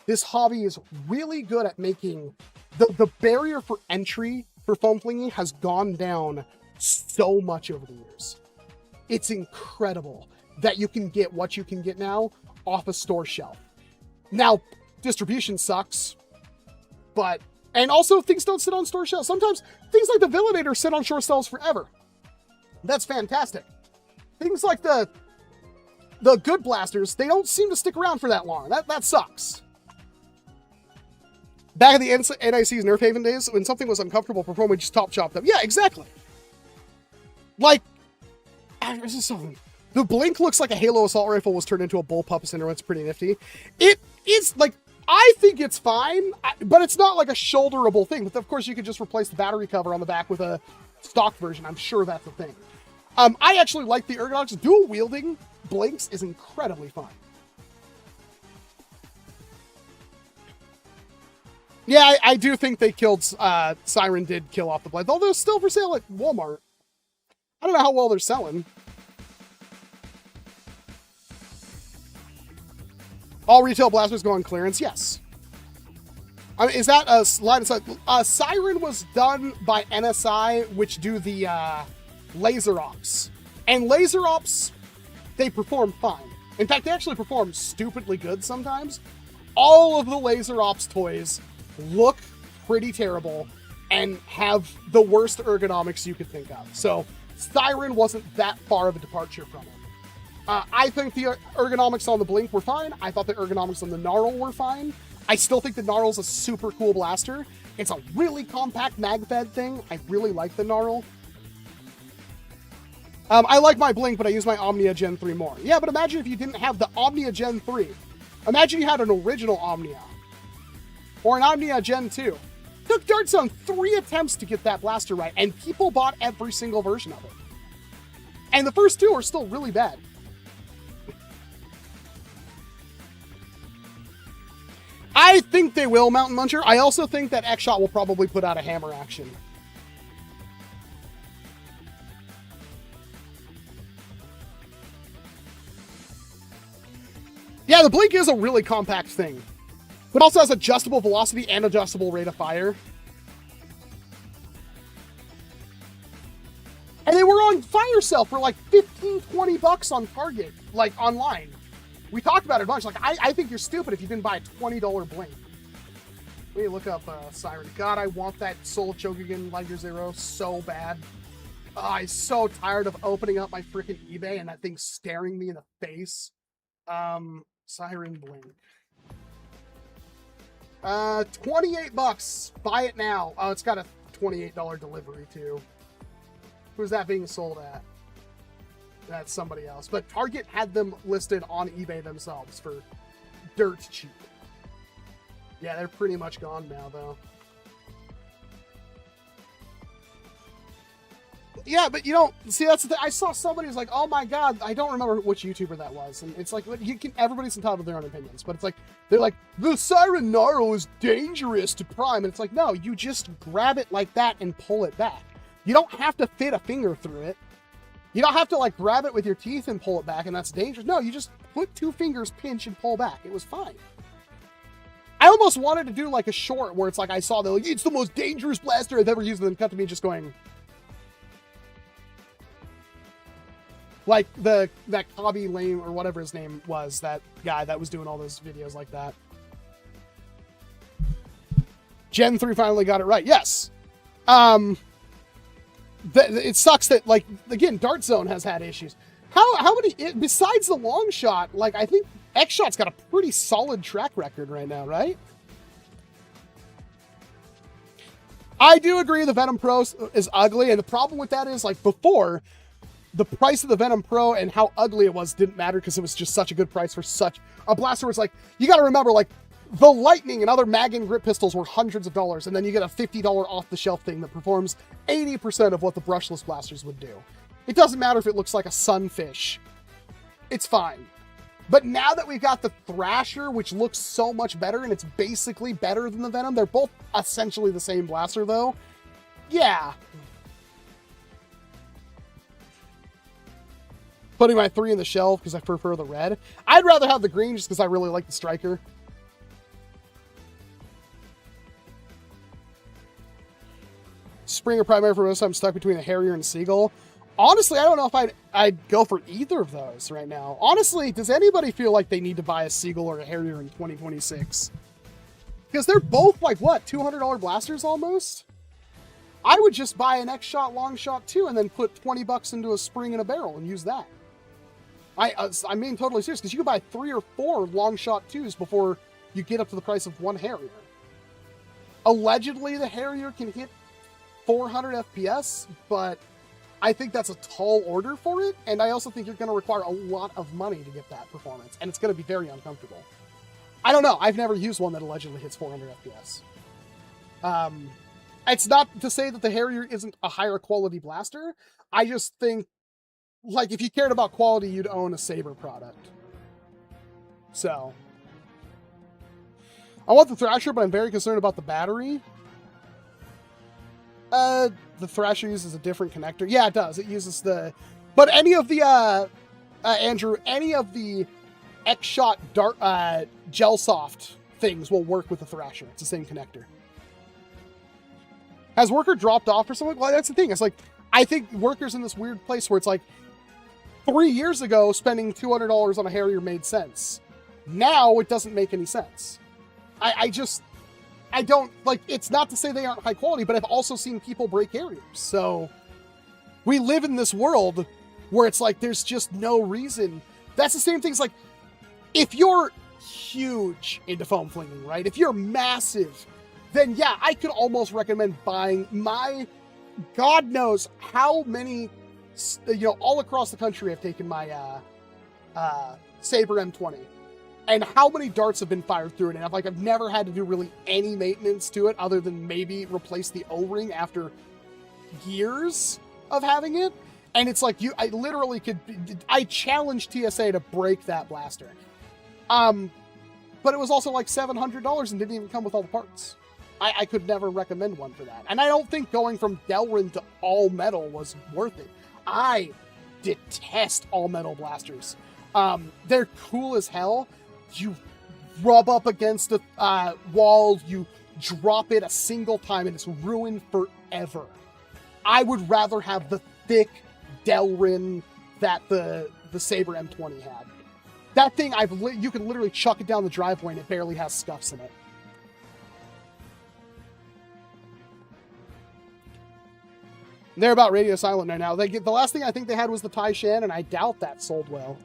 This hobby is really good at making the barrier for entry for foam flinging has gone down so much over the years. It's incredible that you can get what you can get now off a store shelf. Now, distribution sucks, but, and also things don't sit on store shelves. Sometimes things like the Villainator sit on store shelves forever. That's fantastic. Things like the good blasters, they don't seem to stick around for that long. That sucks. Back in the NIC's Nerf Haven days, when something was uncomfortable, Perform would just top chop them. Yeah, exactly. Like, this is something. The Blink looks like a Halo assault rifle was turned into a bullpup center. It's pretty nifty. It is, like, I think it's fine, but it's not like a shoulderable thing. But of course, you could just replace the battery cover on the back with a stock version. I'm sure that's a thing. I actually like the ergonomics. Dual wielding Blinks is incredibly fun. Yeah, I do think they killed, Siren did kill off the blade, although it's still for sale at Walmart. I don't know how well they're selling. All retail blasters go on clearance, yes. I mean, is that a line of sight? Siren was done by NSI, which do the laser ops. And laser ops, they perform fine. In fact, they actually perform stupidly good sometimes. All of the laser ops toys look pretty terrible and have the worst ergonomics you could think of. So Siren wasn't that far of a departure from it. I think the ergonomics on the Blink were fine. I thought the ergonomics on the Gnarl were fine. I still think the Gnarl's a super cool blaster. It's a really compact mag fed thing. I really like the Gnarl. I like my Blink, but I use my Omnia Gen 3 more. Yeah, but imagine if you didn't have the Omnia Gen 3. Imagine you had an original Omnia. Or an Omnia Gen 2. Took Dark Zone 3 attempts to get that blaster right, and people bought every single version of it. And the first two are still really bad. I think they will, Mountain Muncher. I also think that X-Shot will probably put out a hammer action. Yeah, the Blink is a really compact thing. But also has adjustable velocity and adjustable rate of fire. And they were on fire sale for like 15, 20 bucks on Target, like online. We talked about it a bunch. Like, I think you're stupid if you didn't buy a $20 Blink. Let me look up Siren. God, I want that Soul Chokugan Liger Zero so bad. I'm so tired of opening up my freaking eBay and that thing staring me in the face. Siren Blink. 28 bucks. Buy it now. Oh, it's got a $28 delivery too. Who's that being sold at? That's somebody else. But Target had them listed on eBay themselves for dirt cheap. Yeah, they're pretty much gone now, though. Yeah, but you don't see. That's the thing. I saw somebody who's like, "Oh my god," I don't remember which YouTuber that was, and it's like, you can. Everybody's entitled to their own opinions, but it's like they're like, "The Siren Gnarl is dangerous to prime," and it's like, no, you just grab it like that and pull it back. You don't have to fit a finger through it. You don't have to like grab it with your teeth and pull it back, and that's dangerous. No, you just put 2 fingers, pinch, and pull back. It was fine. I almost wanted to do like a short where it's like I saw they're like, "It's the most dangerous blaster I've ever used," and then cut to me just going. Like that Cobby Lame or whatever his name was, that guy that was doing all those videos like that. Gen 3 finally got it right. Yes. It sucks that, like, again, Dart Zone has had issues. How many, besides the long shot, like, I think X-Shot's got a pretty solid track record right now, right? I do agree the Venom Pro is ugly, and the problem with that is, like, before, the price of the Venom Pro and how ugly it was didn't matter because it was just such a good price for such a blaster. Was like, you got to remember, like, the Lightning and other mag and grip pistols were hundreds of dollars, and then you get a $50 off-the-shelf thing that performs 80% of what the brushless blasters would do. It doesn't matter if it looks like a sunfish. It's fine. But now that we've got the Thrasher, which looks so much better, and it's basically better than the Venom, they're both essentially the same blaster, though. Yeah. Putting my 3 in the shelf because I prefer the red. I'd rather have the green just because I really like the Striker. Springer primary for most, I'm stuck between a Harrier and a Seagull. Honestly, I don't know if I'd go for either of those right now. Honestly, does anybody feel like they need to buy a Seagull or a Harrier in 2026? Because they're both like, what, $200 blasters almost? I would just buy an X-Shot, long shot too, and then put 20 bucks into a spring and a barrel and use that. I mean, totally serious, because you can buy 3 or 4 long shot 2s before you get up to the price of 1 Harrier. Allegedly, the Harrier can hit 400 FPS, but I think that's a tall order for it, and I also think you're going to require a lot of money to get that performance, and it's going to be very uncomfortable. I don't know. I've never used one that allegedly hits 400 FPS. It's not to say that the Harrier isn't a higher quality blaster. I just think, like, if you cared about quality, you'd own a Saber product. So. I want the Thrasher, but I'm very concerned about the battery. The Thrasher uses a different connector. Yeah, it does. It uses the... But any of the, Andrew, any of the X-Shot Gel Soft things will work with the Thrasher. It's the same connector. Has Worker dropped off or something? Well, that's the thing. It's like, I think Worker's in this weird place where it's like, 3 years ago, spending $200 on a Harrier made sense. Now, it doesn't make any sense. I don't, like, it's not to say they aren't high quality, but I've also seen people break Harriers. So, we live in this world where it's like, there's just no reason. That's the same thing as, like, if you're huge into foam flinging, right? If you're massive, then yeah, I could almost recommend buying my, God knows how many, you know, all across the country I've taken my Saber M20. And how many darts have been fired through it, and I've never had to do really any maintenance to it other than maybe replace the O-ring after years of having it. And it's like, I literally could, I challenged TSA to break that blaster. But it was also like $700 and didn't even come with all the parts. I could never recommend one for that. And I don't think going from Delrin to all metal was worth it. I detest all metal blasters. They're cool as hell. You rub up against a wall, you drop it a single time, and it's ruined forever. I would rather have the thick Delrin that the Saber M20 had. That thing, you can literally chuck it down the driveway and it barely has scuffs in it. They're about radio silent right now. The last thing I think they had was the Tai Shan, and I doubt that sold well.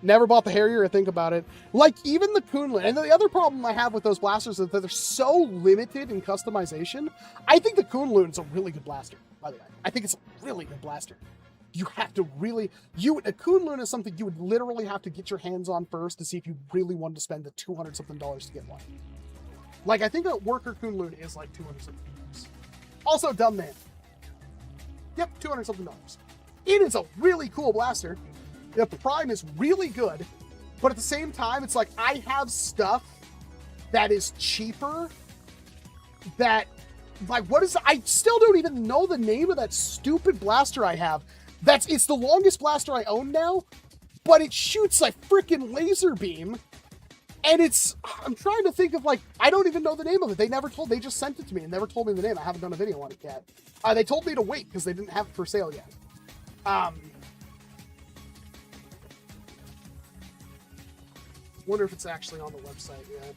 Never bought the Harrier or think about it. Like, even the Kunlun. And the other problem I have with those blasters is that they're so limited in customization. I think the Kunlun's a really good blaster, by the way. I think it's a really good blaster. You have to really... a Kunlun is something you would literally have to get your hands on first to see if you really wanted to spend the $200-something to get one. Like, I think a Worker Kunlun is like $200-something. Also, dumb man. Yep, $200 something. It is a really cool blaster. The prime is really good, but at the same time, it's like I have stuff that is cheaper that, like, what is, I still don't even know the name of that stupid blaster I have. It's the longest blaster I own now, but it shoots a freaking laser beam. And I'm trying to think of, like, I don't even know the name of it. They just sent it to me and never told me the name. I haven't done a video on it yet. They told me to wait because they didn't have it for sale yet. Wonder if it's actually on the website yet.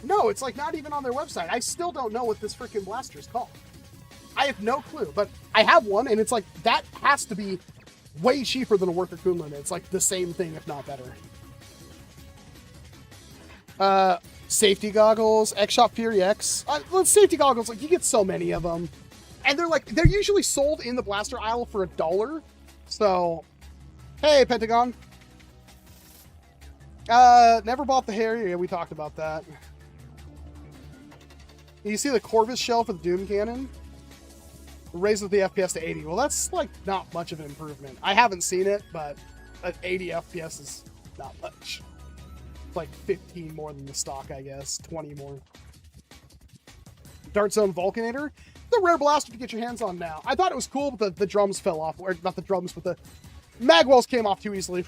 No, it's like not even on their website. I still don't know what this freaking blaster is called. I have no clue, but I have one, and it's like, that has to be way cheaper than a Worker Kunlun. It's like the same thing, if not better. Safety goggles, X-Shot Fury X. Safety goggles, like, you get so many of them. And they're usually sold in the blaster aisle for $1. So, hey, Pentagon. Never bought the Harrier. Yeah, we talked about that. You see the Corvus shell for the Doom Cannon? Raises the FPS to 80. Well, that's, like, not much of an improvement. I haven't seen it, but 80 FPS is not much. Like 15 more than the stock, I guess. 20 more. Dart Zone Vulcanator. The rare blaster to get your hands on now. I thought it was cool, but the drums fell off. Or not the drums, but the mag wells came off too easily.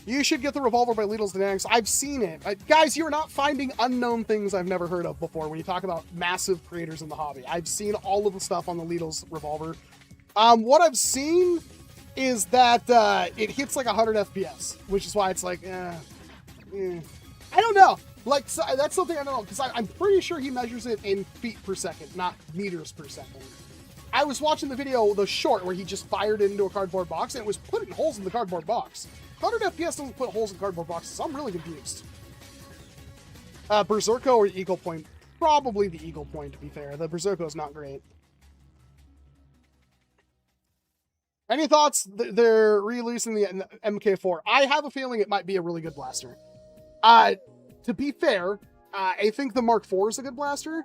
You should get the revolver by Lidl's Dynamics. I've seen it. Guys, you're not finding unknown things I've never heard of before when you talk about massive creators in the hobby. I've seen all of the stuff on the Lidl's revolver. What I've seen is that it hits like 100 FPS, which is why it's like, I don't know. Like, so that's something I don't know, because I'm pretty sure he measures it in feet per second, not meters per second. I was watching the video, the short, where he just fired it into a cardboard box, and it was putting holes in the cardboard box. 100 FPS doesn't put holes in cardboard boxes. I'm really confused. Berserko or Eagle Point? Probably the Eagle Point, to be fair. The Berserko is not great. Any thoughts? They're releasing the MK4. I have a feeling it might be a really good blaster. To be fair, I think the Mark IV is a good blaster,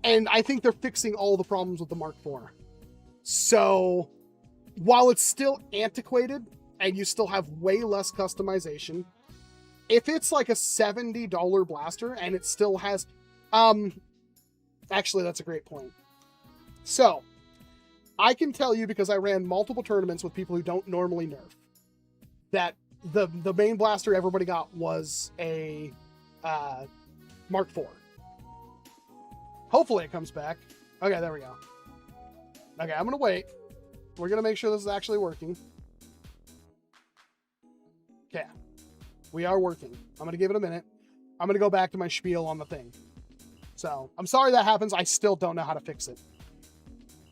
and I think they're fixing all the problems with the Mark IV. So, while it's still antiquated, and you still have way less customization, if it's like a $70 blaster, and it still has... actually, that's a great point. So, I can tell you, because I ran multiple tournaments with people who don't normally nerf, that the main blaster everybody got was a Mark IV. Hopefully it comes back. Okay, there we go. Okay, I'm gonna wait. We're gonna make sure this is actually working. Okay, we are working. I'm gonna give it a minute. I'm gonna go back to my spiel on the thing. So, I'm sorry that happens. I still don't know how to fix it.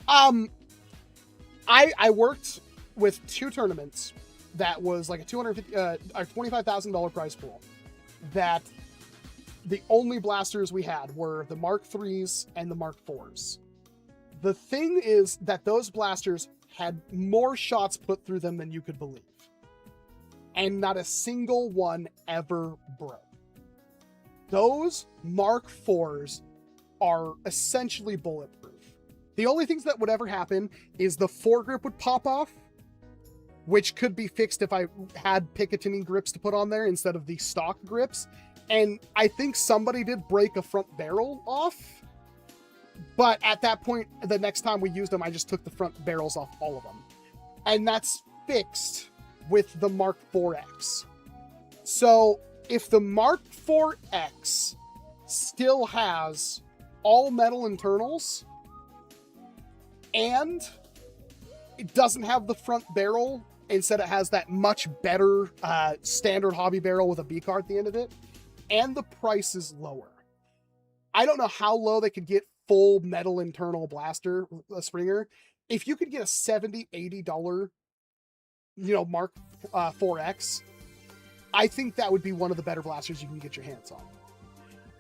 I worked with 2 tournaments that was like a $25,000 prize pool. That the only blasters we had were the Mark IIIs and the Mark IVs. The thing is that those blasters had more shots put through them than you could believe. And not a single one ever broke. Those Mark IVs are essentially bulletproof. The only things that would ever happen is the foregrip would pop off, which could be fixed if I had Picatinny grips to put on there instead of the stock grips. And I think somebody did break a front barrel off. But at that point, the next time we used them, I just took the front barrels off all of them. And that's fixed with the Mark IVX. So if the Mark IVX still has all metal internals, and it doesn't have the front barrel, instead it has that much better standard hobby barrel with a B card at the end of it, and the price is lower. I don't know how low they could get full metal internal blaster, a Springer. If you could get a $70, $80, Mark 4X, I think that would be one of the better blasters you can get your hands on.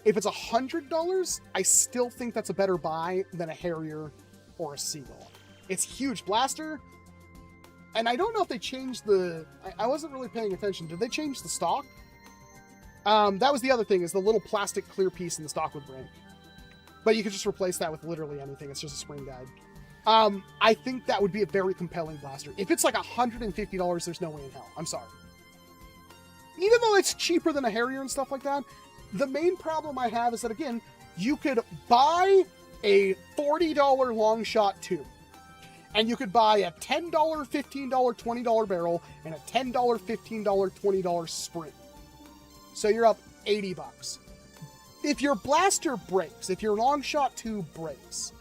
If it's $100, I still think that's a better buy than a Harrier or a Seagull. It's a huge blaster, and I don't know if they changed the... I wasn't really paying attention. Did they change the stock? That was the other thing, is the little plastic clear piece in the stock would break. But you could just replace that with literally anything. It's just a spring guide. I think that would be a very compelling blaster. If it's like $150, there's no way in hell. I'm sorry. Even though it's cheaper than a Harrier and stuff like that, the main problem I have is that, again, you could buy a $40 long shot tube, and you could buy a $10, $15, $20 barrel, and a $10, $15, $20 spring. So you're up 80 bucks. If your blaster breaks, if your long shot tube breaks,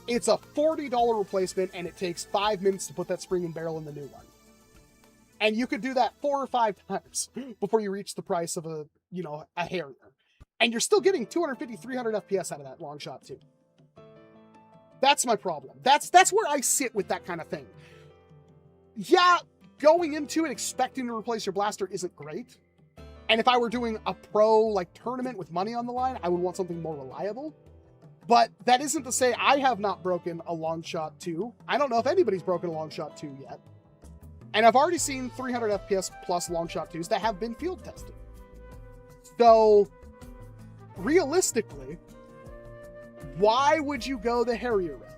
it's a $40 replacement, and it takes 5 minutes to put that spring and barrel in the new one. And you could do that 4 or 5 times before you reach the price of a Harrier. And you're still getting 250, 300 FPS out of that long shot tube. That's my problem. That's where I sit with that kind of thing. Yeah, going into it expecting to replace your blaster isn't great. And if I were doing a pro tournament with money on the line, I would want something more reliable. But that isn't to say I have not broken a long shot 2. I don't know if anybody's broken a long shot 2 yet. And I've already seen 300 FPS plus long shot 2s that have been field tested. So, realistically, why would you go the Harrier route?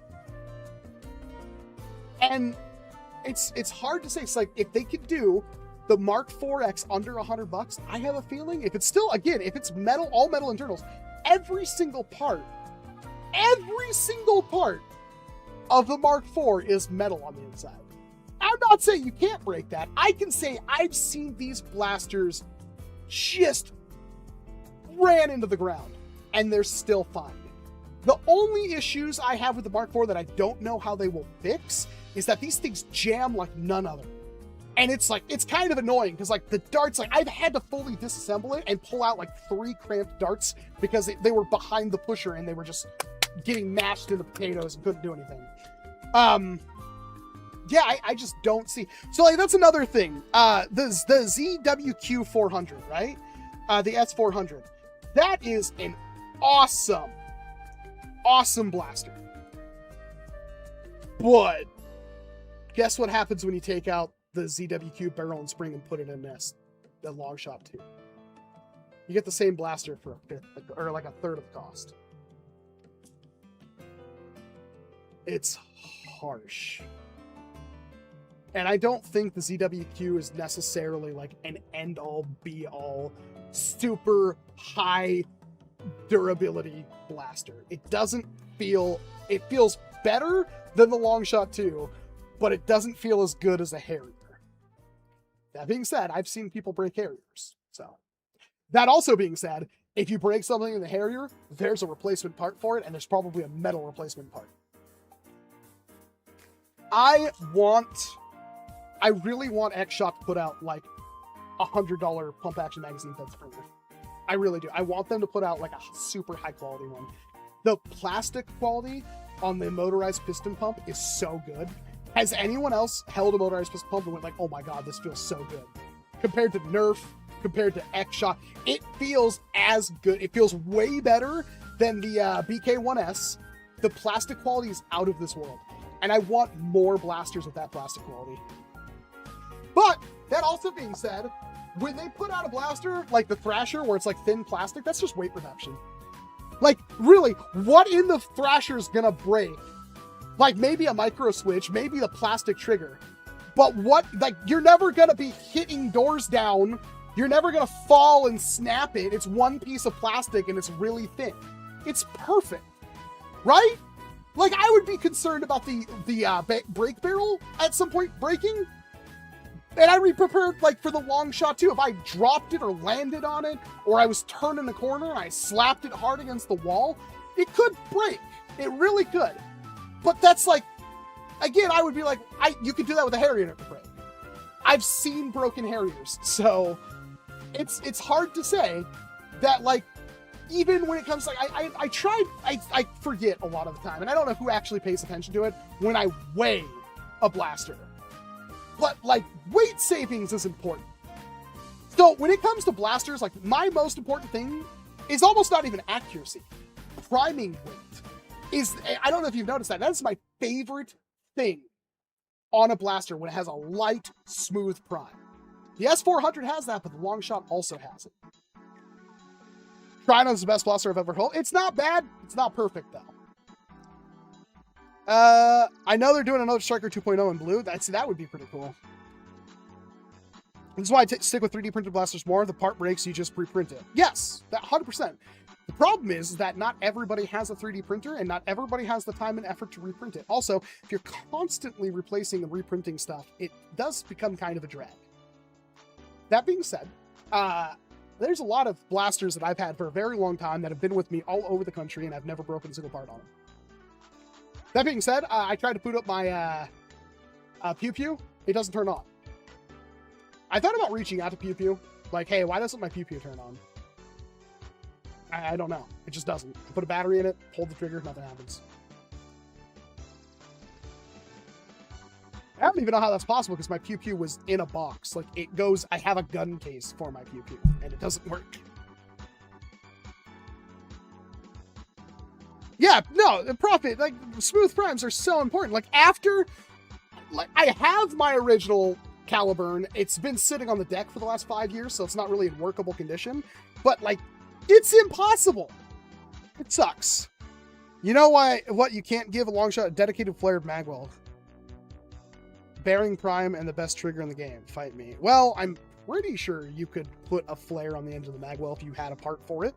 And it's hard to say. It's like, if they could do the Mark 4X under $100, I have a feeling, if it's still, again, if it's metal, all metal internals, every single part of the Mark IV is metal on the inside. I'm not saying you can't break that. I can say I've seen these blasters just ran into the ground, and they're still fine. The only issues I have with the Mark IV that I don't know how they will fix is that these things jam like none other. And it's kind of annoying because the darts, I've had to fully disassemble it and pull out 3 cramped darts because they were behind the pusher and they were just getting mashed into potatoes and couldn't do anything. Yeah, I just don't see. So that's another thing. The ZWQ 400, right? The S400. That is an awesome blaster. But guess what happens when you take out the ZWQ barrel and spring and put it in a long shot too? You get the same blaster for a fifth, or a third of the cost. It's harsh. And I don't think the ZWQ is necessarily an end-all, be-all, super high durability blaster. It doesn't feel... It feels better than the long shot 2, but it doesn't feel as good as a Harrier. That being said, I've seen people break Harriers. So, that also being said, if you break something in the Harrier, there's a replacement part for it, and there's probably a metal replacement part. I really want X-Shot to put out $100 pump action magazine fed springer. I really do. I want them to put out a super high quality one. The plastic quality on the motorized piston pump is so good. Has anyone else held a motorized piston pump and went oh my god, this feels so good? Compared to NERF, compared to X-Shot, it feels as good. It feels way better than the BK1S. The plastic quality is out of this world. And I want more blasters with that plastic quality. But, that also being said, when they put out a blaster like the Thrasher, where it's thin plastic, that's just weight reduction. Really, what in the Thrasher's gonna break? Maybe a micro switch, maybe the plastic trigger. But what, you're never gonna be hitting doors down. You're never gonna fall and snap it. It's one piece of plastic and it's really thin. It's perfect, right? I would be concerned about the brake barrel at some point breaking. And I'd be prepared, for the long shot too. If I dropped it or landed on it, or I was turning the corner and I slapped it hard against the wall, it could break. It really could. But that's again, I would be you could do that with a Harrier and it would break. I've seen broken Harriers, so it's hard to say that even when it comes I forget a lot of the time, and I don't know who actually pays attention to it when I weigh a blaster. But weight savings is important. So when it comes to blasters, my most important thing is almost not even accuracy. Priming weight is, I don't know if you've noticed that. That's my favorite thing on a blaster when it has a light, smooth prime. The S400 has that, but the long shot also has it. Trident's the best blaster I've ever held. It's not bad. It's not perfect, though. I know they're doing another Striker 2.0 in blue. That would be pretty cool. This is why I stick with 3D printed blasters more. The part breaks, you just pre-print it. Yes, that 100%. The problem is that not everybody has a 3D printer, and not everybody has the time and effort to reprint it. Also, if you're constantly replacing and reprinting stuff, it does become kind of a drag. That being said, there's a lot of blasters that I've had for a very long time that have been with me all over the country, and I've never broken a single part on them. That being said, I tried to boot up my Pew Pew. It doesn't turn on. I thought about reaching out to Pew Pew. Like, hey, why doesn't my Pew Pew turn on? I don't know. It just doesn't. I put a battery in it, pull the trigger, nothing happens. I don't even know how that's possible because my Pew Pew was in a box. Like, it goes, I have a gun case for my Pew Pew, and it doesn't work. Yeah, no, the profit, like, smooth primes are so important. Like, after, like, I have my original Caliburn. It's been sitting on the deck for the last 5 years, so it's not really in workable condition. But, like, it's impossible. It sucks. You know what you can't give a long shot? A dedicated flared magwell. Bearing prime and the best trigger in the game. Fight me. Well, I'm pretty sure you could put a flare on the end of the magwell if you had a part for it.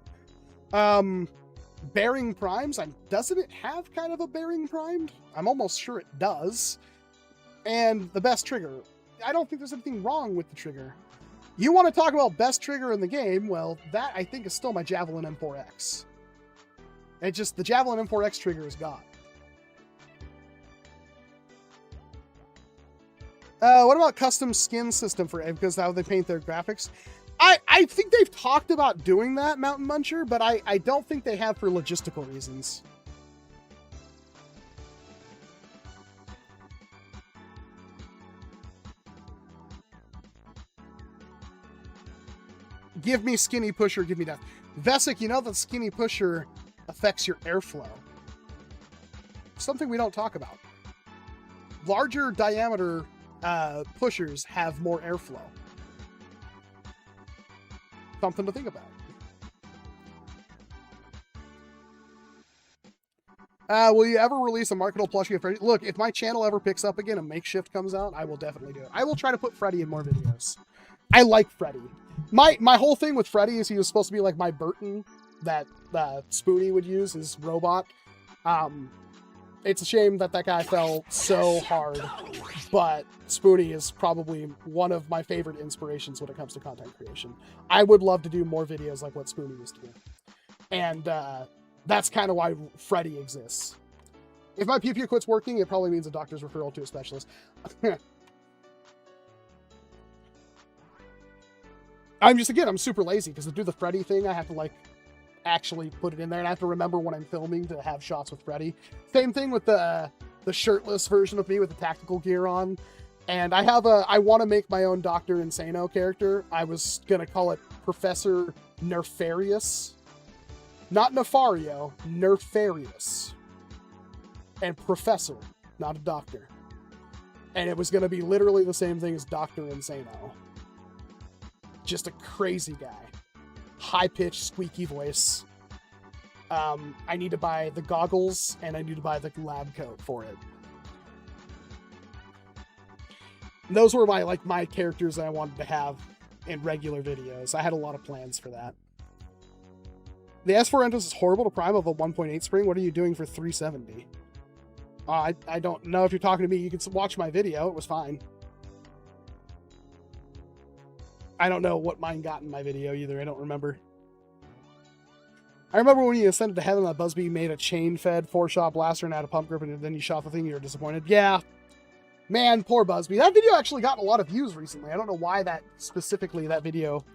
Bearing primes, doesn't it have kind of a bearing primed? I'm almost sure it does. And the best trigger. I don't think there's anything wrong with the trigger. You want to talk about best trigger in the game? Well, that I think is still my Javelin M4X. It just, the Javelin M4X trigger is God. What about custom skin system for it? Because how they paint their graphics? I think they've talked about doing that, Mountain Muncher, but I don't think they have for logistical reasons. Give me skinny pusher, give me death. Vesic, you know that skinny pusher affects your airflow. Something we don't talk about. Larger diameter pushers have more airflow. Something to think about. Will you ever release a marketable plushie of Freddy? Look, if my channel ever picks up again and Makeshift comes out, I will definitely do it. I will try to put Freddy in more videos. I like Freddy. My whole thing with Freddy is he was supposed to be like my Burton that Spoonie would use, his robot. It's a shame that guy fell so hard, but Spoonie is probably one of my favorite inspirations when it comes to content creation. I would love to do more videos like what Spoonie used to do. And that's kind of why Freddy exists. If my Pew Pew quits working, it probably means a doctor's referral to a specialist. I'm super lazy because to do the Freddy thing, I have to like actually put it in there, and I have to remember when I'm filming to have shots with Freddy. Same thing with the shirtless version of me with the tactical gear on. And I want to make my own Dr. Insano character. I was going to call it Professor Nerfarius. Not Nefario, Nerfarius. And Professor, not a doctor. And it was going to be literally the same thing as Dr. Insano. Just a crazy guy. High-pitched, squeaky voice. I need to buy the goggles, and I need to buy the lab coat for it. And those were my characters that I wanted to have in regular videos. I had a lot of plans for that. The S4 Entos is horrible to prime of a 1.8 spring. What are you doing for 370? I don't know if you're talking to me. You can watch my video. It was fine. I don't know what mine got in my video either. I don't remember. I remember when you ascended to heaven that Buzzbee made a chain-fed 4-shot blaster and had a pump grip, and then you shot the thing and you were disappointed. Yeah. Man, poor Buzzbee. That video actually got a lot of views recently. I don't know why that video,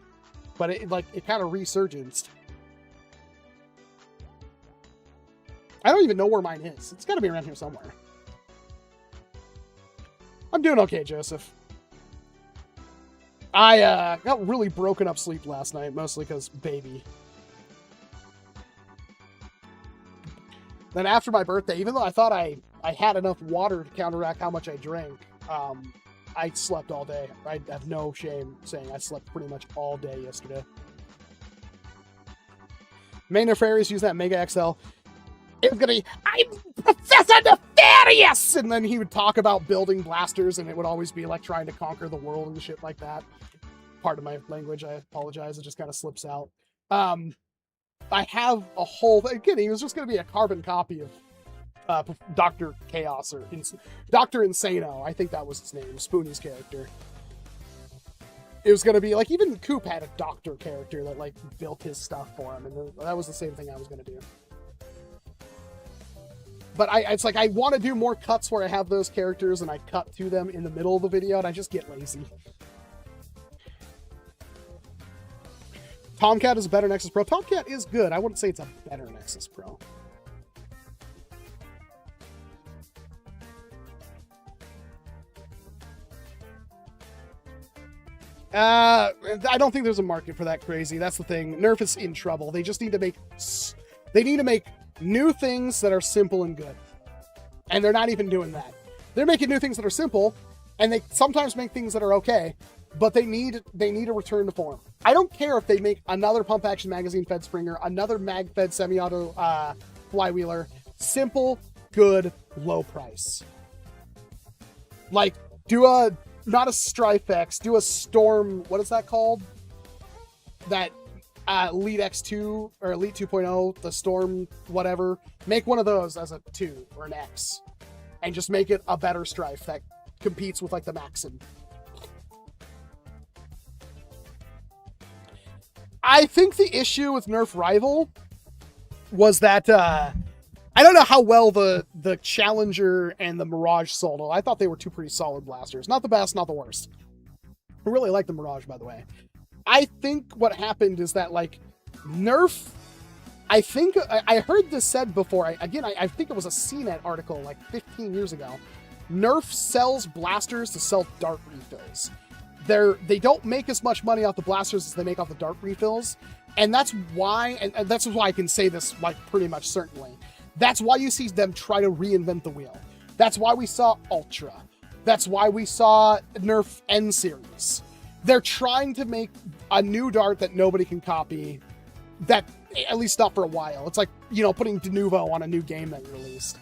but it kind of resurgenced. I don't even know where mine is. It's got to be around here somewhere. I'm doing okay, Joseph. I got really broken up sleep last night, mostly because baby. Then after my birthday, even though I thought I had enough water to counteract how much I drank, I slept all day. I have no shame saying I slept pretty much all day yesterday. Main Nerf areas use that Mega XL. It was gonna be, I'm Professor Nefarious! And then he would talk about building blasters, and it would always be like trying to conquer the world and shit like that. Part of my language, I apologize, it just kind of slips out. I have a whole, again, he was just gonna be a carbon copy of Dr. Chaos, or Dr. Insano, I think that was his name, Spoonie's character. It was going to be, like, even Coop had a doctor character that, like, built his stuff for him, and that was the same thing I was going to do. But it's like, I want to do more cuts where I have those characters, and I cut to them in the middle of the video, and I just get lazy. Tomcat is a better Nexus Pro. Tomcat is good. I wouldn't say it's a better Nexus Pro. I don't think there's a market for that crazy. That's the thing. Nerf is in trouble. They just need to make new things that are simple and good. And they're not even doing that. They're making new things that are simple, and they sometimes make things that are okay, but they need a return to form. I don't care if they make another pump action magazine fed Springer, another mag fed semi-auto flywheeler. Simple, good, low price. Like, not a Strife X, do a Storm, what is that called? That Elite X2 or Elite 2.0, the Storm whatever. Make one of those as a 2 or an X. And just make it a better Strife that competes with like the Maxim. I think the issue with Nerf Rival was that I don't know how well the Challenger and the Mirage sold. I thought they were two pretty solid blasters. Not the best, not the worst. I really like the Mirage, by the way. I think what happened is that, like, Nerf, I think, I heard this said before. I think it was a CNET article like 15 years ago. Nerf sells blasters to sell dart refills. They don't make as much money off the blasters as they make off the dart refills. And that's why, and that's why I can say this, like, pretty much certainly. That's why you see them try to reinvent the wheel. That's why we saw Ultra. That's why we saw Nerf N Series. They're trying to make a new dart that nobody can copy, that, at least not for a while. It's like, you know, putting de novo on a new game that you released.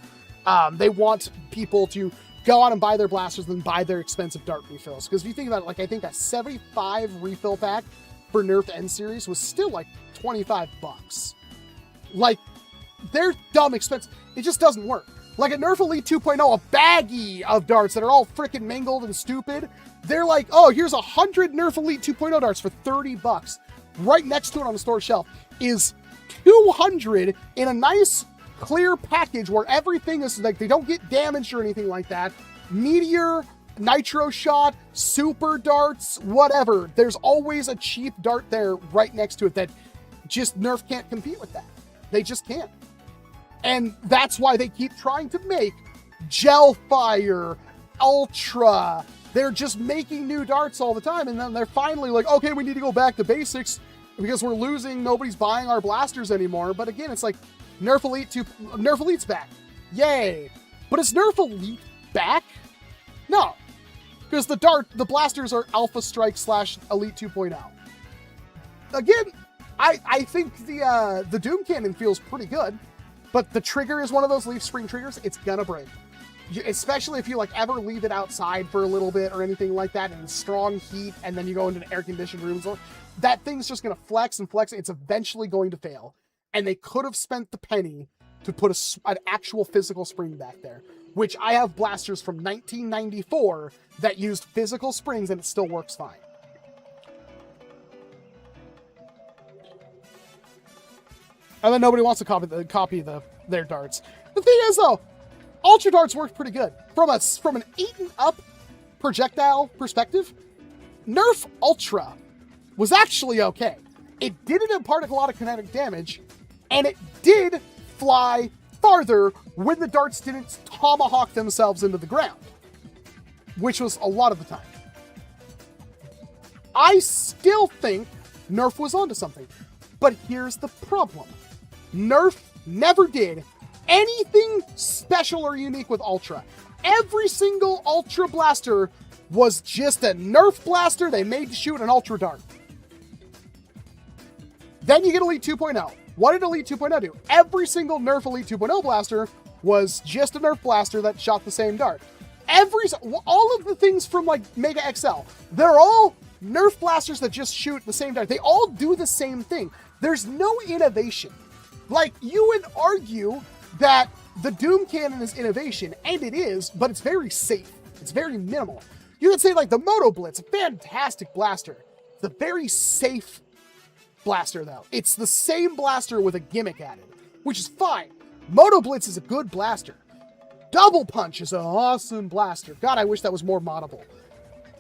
They want people to go out and buy their blasters and buy their expensive dart refills. Because if you think about it, like, I think a 75 refill pack for Nerf N Series was still like $25. Like, they're dumb expensive. It just doesn't work. Like a Nerf Elite 2.0, a baggie of darts that are all freaking mangled and stupid. They're like, oh, here's 100 Nerf Elite 2.0 darts for $30. Right next to it on the store shelf is 200 in a nice clear package where everything is like, they don't get damaged or anything like that. Meteor, Nitro Shot, Super Darts, whatever. There's always a cheap dart there right next to it that just Nerf can't compete with that. They just can't. And that's why they keep trying to make Gelfire, Ultra. They're just making new darts all the time. And then they're finally like, okay, we need to go back to basics because we're losing. Nobody's buying our blasters anymore. But again, it's like Nerf Elite's back. Yay. But is Nerf Elite back? No. Because the blasters are Alpha Strike / Elite 2.0. Again, I think the Doom Cannon feels pretty good. But the trigger is one of those leaf spring triggers. It's gonna break. Especially if you like ever leave it outside for a little bit or anything like that in strong heat and then you go into an air-conditioned room. So that thing's just gonna flex and flex. It's eventually going to fail. And they could have spent the penny to put an actual physical spring back there. Which I have blasters from 1994 that used physical springs and it still works fine. And then nobody wants to copy their darts. The thing is, though, Ultra darts worked pretty good. From an 8 and up projectile perspective, Nerf Ultra was actually okay. It didn't impart a lot of kinetic damage, and it did fly farther when the darts didn't tomahawk themselves into the ground, which was a lot of the time. I still think Nerf was onto something, but here's the problem. Nerf never did anything special or unique with Ultra. Every single Ultra blaster was just a Nerf blaster they made to shoot an Ultra dart. Then you get Elite 2.0. What did Elite 2.0 do? Every single NERF Elite 2.0 blaster was just a NERF blaster that shot the same dart. All of the things from like Mega XL, they're all NERF blasters that just shoot the same dart. They all do the same thing. There's no innovation. Like, you would argue that the Doom Cannon is innovation, and it is, but it's very safe. It's very minimal. You could say like the Moto Blitz, a fantastic blaster. It's a very safe blaster though. It's the same blaster with a gimmick added, which is fine. Moto Blitz is a good blaster. Double Punch is an awesome blaster. God, I wish that was more moddable.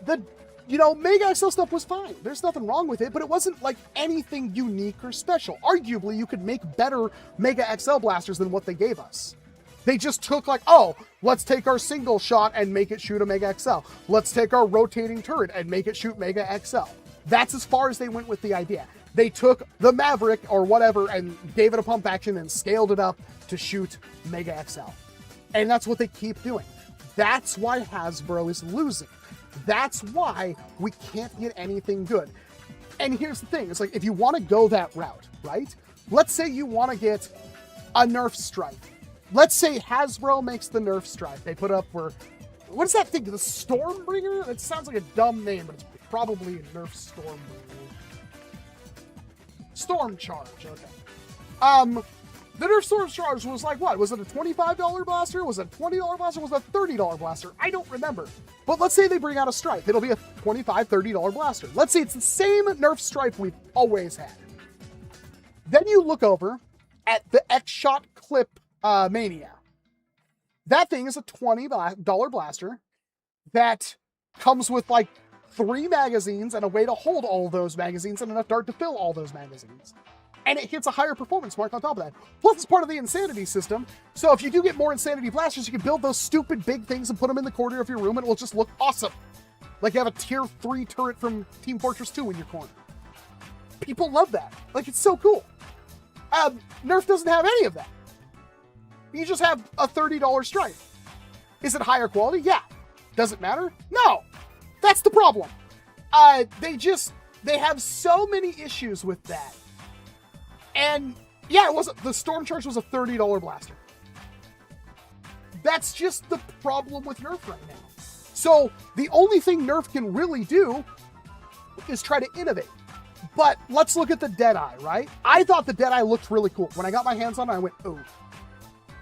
The, Mega XL stuff was fine. There's nothing wrong with it, but it wasn't like anything unique or special. Arguably, you could make better Mega XL blasters than what they gave us. They just took like, oh, let's take our single shot and make it shoot a Mega XL. Let's take our rotating turret and make it shoot Mega XL. That's as far as they went with the idea. They took the Maverick or whatever and gave it a pump action and scaled it up to shoot Mega XL. And that's what they keep doing. That's why Hasbro is losing. That's why we can't get anything good. And here's the thing. It's like, if you want to go that route, right? Let's say you want to get a Nerf Stripe. Let's say Hasbro makes the Nerf Stripe. They put up for, what is that thing? The Stormbringer? It sounds like a dumb name, but it's probably a Nerf Stormbringer. Storm Charge, okay. The Nerf Storm Charge was like what? Was it a $25 blaster? Was it a $20 blaster? Was it a $30 blaster? I don't remember. But let's say they bring out a Stripe. It'll be a $25, $30 blaster. Let's say it's the same Nerf Stripe we've always had. Then you look over at the X-Shot Clip Mania. That thing is a $20 blaster that comes with like 3 magazines and a way to hold all those magazines and enough dart to fill all those magazines. And it hits a higher performance mark on top of that. Plus, it's part of the Insanity system. So if you do get more Insanity blasters, you can build those stupid big things and put them in the corner of your room and it will just look awesome. Like you have a tier 3 turret from Team Fortress 2 in your corner. People love that. Like, it's so cool. Nerf doesn't have any of that. You just have a $30 Stripe. Is it higher quality? Yeah. Does it matter? No. That's the problem. They have so many issues with that. And yeah, the Storm Charge was a $30 blaster. That's just the problem with Nerf right now. So the only thing Nerf can really do is try to innovate. But let's look at the Deadeye, right? I thought the Deadeye looked really cool. When I got my hands on it, I went, ooh.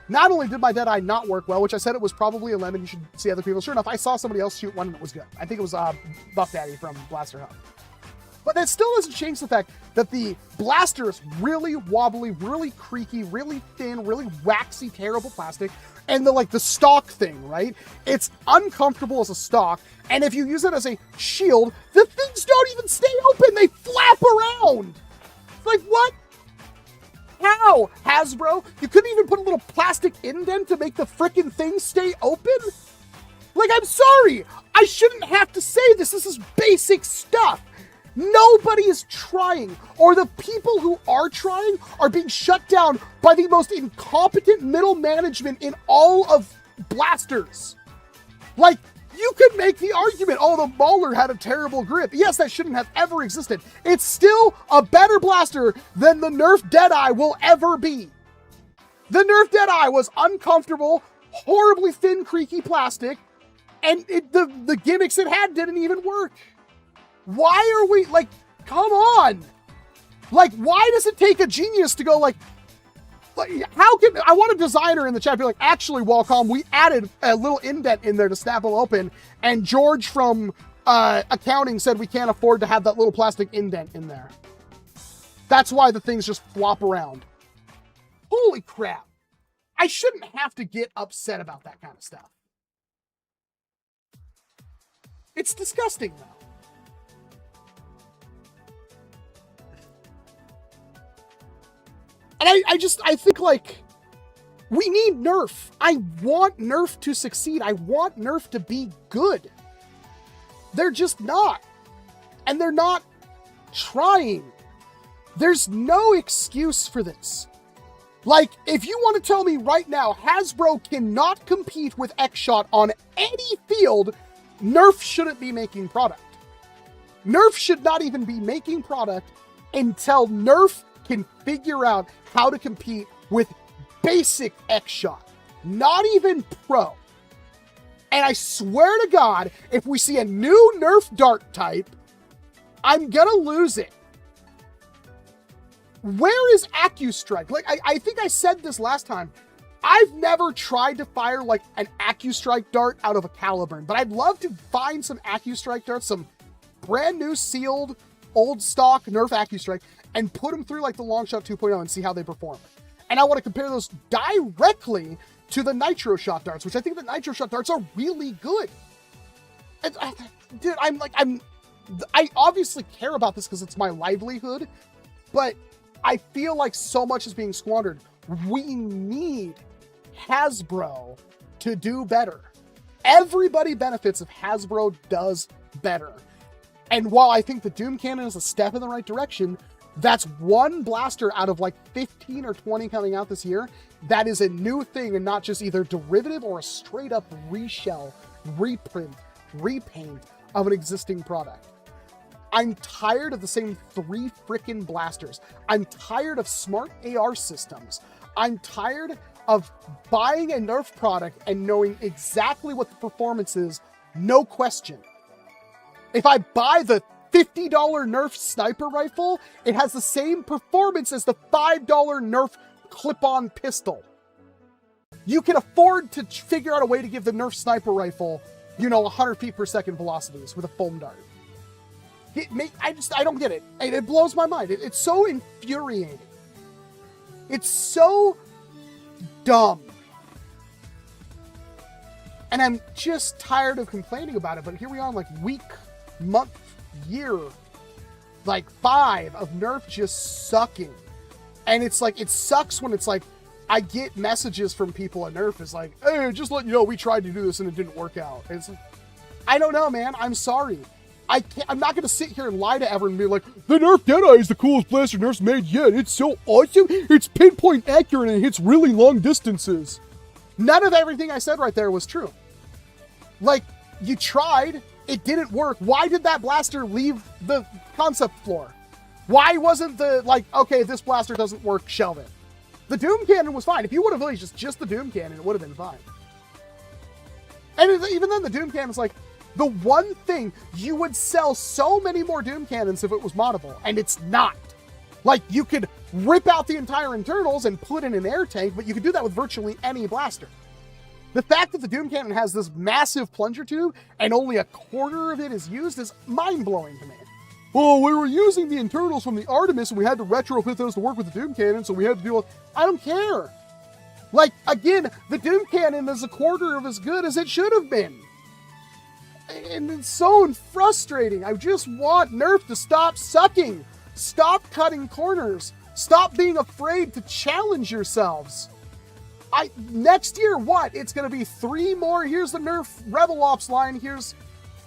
Not only did my Deadeye not work well, which I said it was probably a lemon, you should see other people. Sure enough, I saw somebody else shoot one and it was good. I think it was Buff Daddy from Blaster Hub. But that still doesn't change the fact that the blaster is really wobbly, really creaky, really thin, really waxy, terrible plastic. And the stock thing, right? It's uncomfortable as a stock. And if you use it as a shield, the things don't even stay open. They flap around. It's like, what? How? Hasbro? You couldn't even put a little plastic indent to make the frickin' thing stay open? Like, I'm sorry. I shouldn't have to say this. This is basic stuff. Nobody is trying, or the people who are trying are being shut down by the most incompetent middle management in all of blasters. Like, you could make the argument, oh, the Mauler had a terrible grip. Yes, that shouldn't have ever existed. It's still a better blaster than the Nerf Deadeye will ever be. The Nerf Deadeye was uncomfortable, horribly thin, creaky plastic, and the gimmicks it had didn't even work. Why are we, come on. Why does it take a genius to go how can, I want a designer in the chat be like, actually, Walcom, we added a little indent in there to snap them open, and George from accounting said we can't afford to have that little plastic indent in there. That's why the things just flop around. Holy crap. I shouldn't have to get upset about that kind of stuff. It's disgusting, though. And I think we need Nerf. I want Nerf to succeed. I want Nerf to be good. They're just not. And they're not trying. There's no excuse for this. If you want to tell me right now, Hasbro cannot compete with X-Shot on any field, Nerf shouldn't be making product. Nerf should not even be making product until Nerf can figure out how to compete with basic X-Shot, not even pro. And I swear to God, if we see a new Nerf dart type, I'm gonna lose it. Where is AccuStrike? Like, I think I said this last time. I've never tried to fire like an AccuStrike dart out of a Caliburn, but I'd love to find some AccuStrike darts, some brand new sealed old stock Nerf AccuStrike, and put them through like the Longshot 2.0 and see how they perform. And I want to compare those directly to the Nitro Shot darts, which I think the Nitro Shot darts are really good. And dude, I obviously care about this because it's my livelihood, but I feel like so much is being squandered. We need Hasbro to do better. Everybody benefits if Hasbro does better. And while I think the Doom Cannon is a step in the right direction, that's one blaster out of like 15 or 20 coming out this year that is a new thing and not just either derivative or a straight up reshell, reprint, repaint of an existing product. I'm tired of the same 3 frickin' blasters. I'm tired of smart AR systems. I'm tired of buying a Nerf product and knowing exactly what the performance is, no question. If I buy the $50 Nerf sniper rifle, it has the same performance as the $5 Nerf clip-on pistol. You can afford to figure out a way to give the Nerf sniper rifle, 100 feet per second velocities with a foam dart. I don't get it. It blows my mind. It's so infuriating. It's so dumb. And I'm just tired of complaining about it, but here we are like week, month, year, like 5 of Nerf just sucking. And it's like, it sucks when it's like, I get messages from people at Nerf is like, hey, just let you know, we tried to do this and it didn't work out. And it's like, I don't know, man. I'm sorry. I'm not going to sit here and lie to everyone and be like, the Nerf Deadeye is the coolest blaster Nerf's made yet. It's so awesome. It's pinpoint accurate and it hits really long distances. None of everything I said right there was true. Like, you tried, it didn't work. Why did that blaster leave the concept floor? Why wasn't the, like, okay, this blaster doesn't work, shelve it. The Doom Cannon was fine. If you would have released just the Doom Cannon, it would have been fine. And even then, the Doom Cannon's like, the one thing, you would sell so many more Doom Cannons if it was moddable, and it's not. Like, you could rip out the entire internals and put in an air tank, but you could do that with virtually any blaster. The fact that the Doom Cannon has this massive plunger tube and only a quarter of it is used is mind-blowing to me. Well, we were using the internals from the Artemis and we had to retrofit those to work with the Doom Cannon, so we had to do it. I don't care. Like, again, the Doom Cannon is a quarter of as good as it should have been. And it's so frustrating. I just want Nerf to stop sucking. Stop cutting corners. Stop being afraid to challenge yourselves. Next year, what? It's going to be 3 more. Here's the Nerf Rebel Ops line. Here's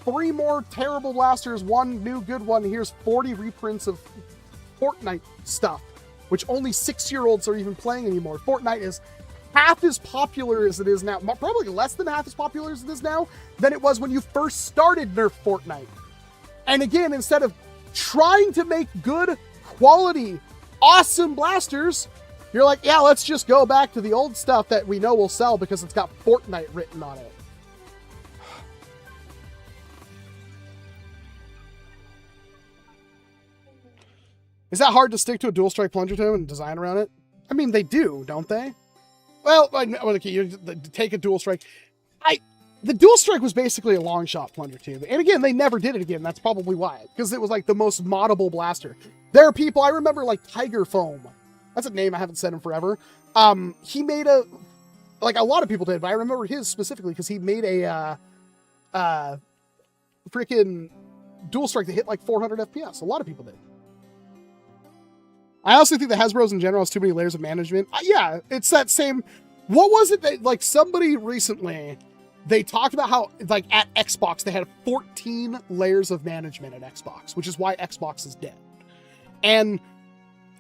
3 more terrible blasters. 1 new good one. Here's 40 reprints of Fortnite stuff, which only 6-year-olds are even playing anymore. Fortnite is half as popular as it is now, probably less than half as popular as it is now, than it was when you first started Nerf Fortnite. And again, instead of trying to make good, quality, awesome blasters, you're like, yeah, let's just go back to the old stuff that we know will sell because it's got Fortnite written on it. Is that hard to stick to a dual strike plunger tube and design around it? I mean, they do, don't they? Well, okay, you take a dual strike. The dual strike was basically a long shot plunger tube. And again, they never did it again. That's probably why. Because it was like the most moddable blaster. There are people, I remember like Tiger Foam. That's a name I haven't said in forever. He made a lot of people did, but I remember his specifically because he made a freaking dual strike that hit like 400 FPS. A lot of people did. I also think the Hasbro's in general has too many layers of management. Yeah, it's that same... What was it that, like, somebody recently, they talked about how, like, at Xbox, they had 14 layers of management at Xbox, which is why Xbox is dead. And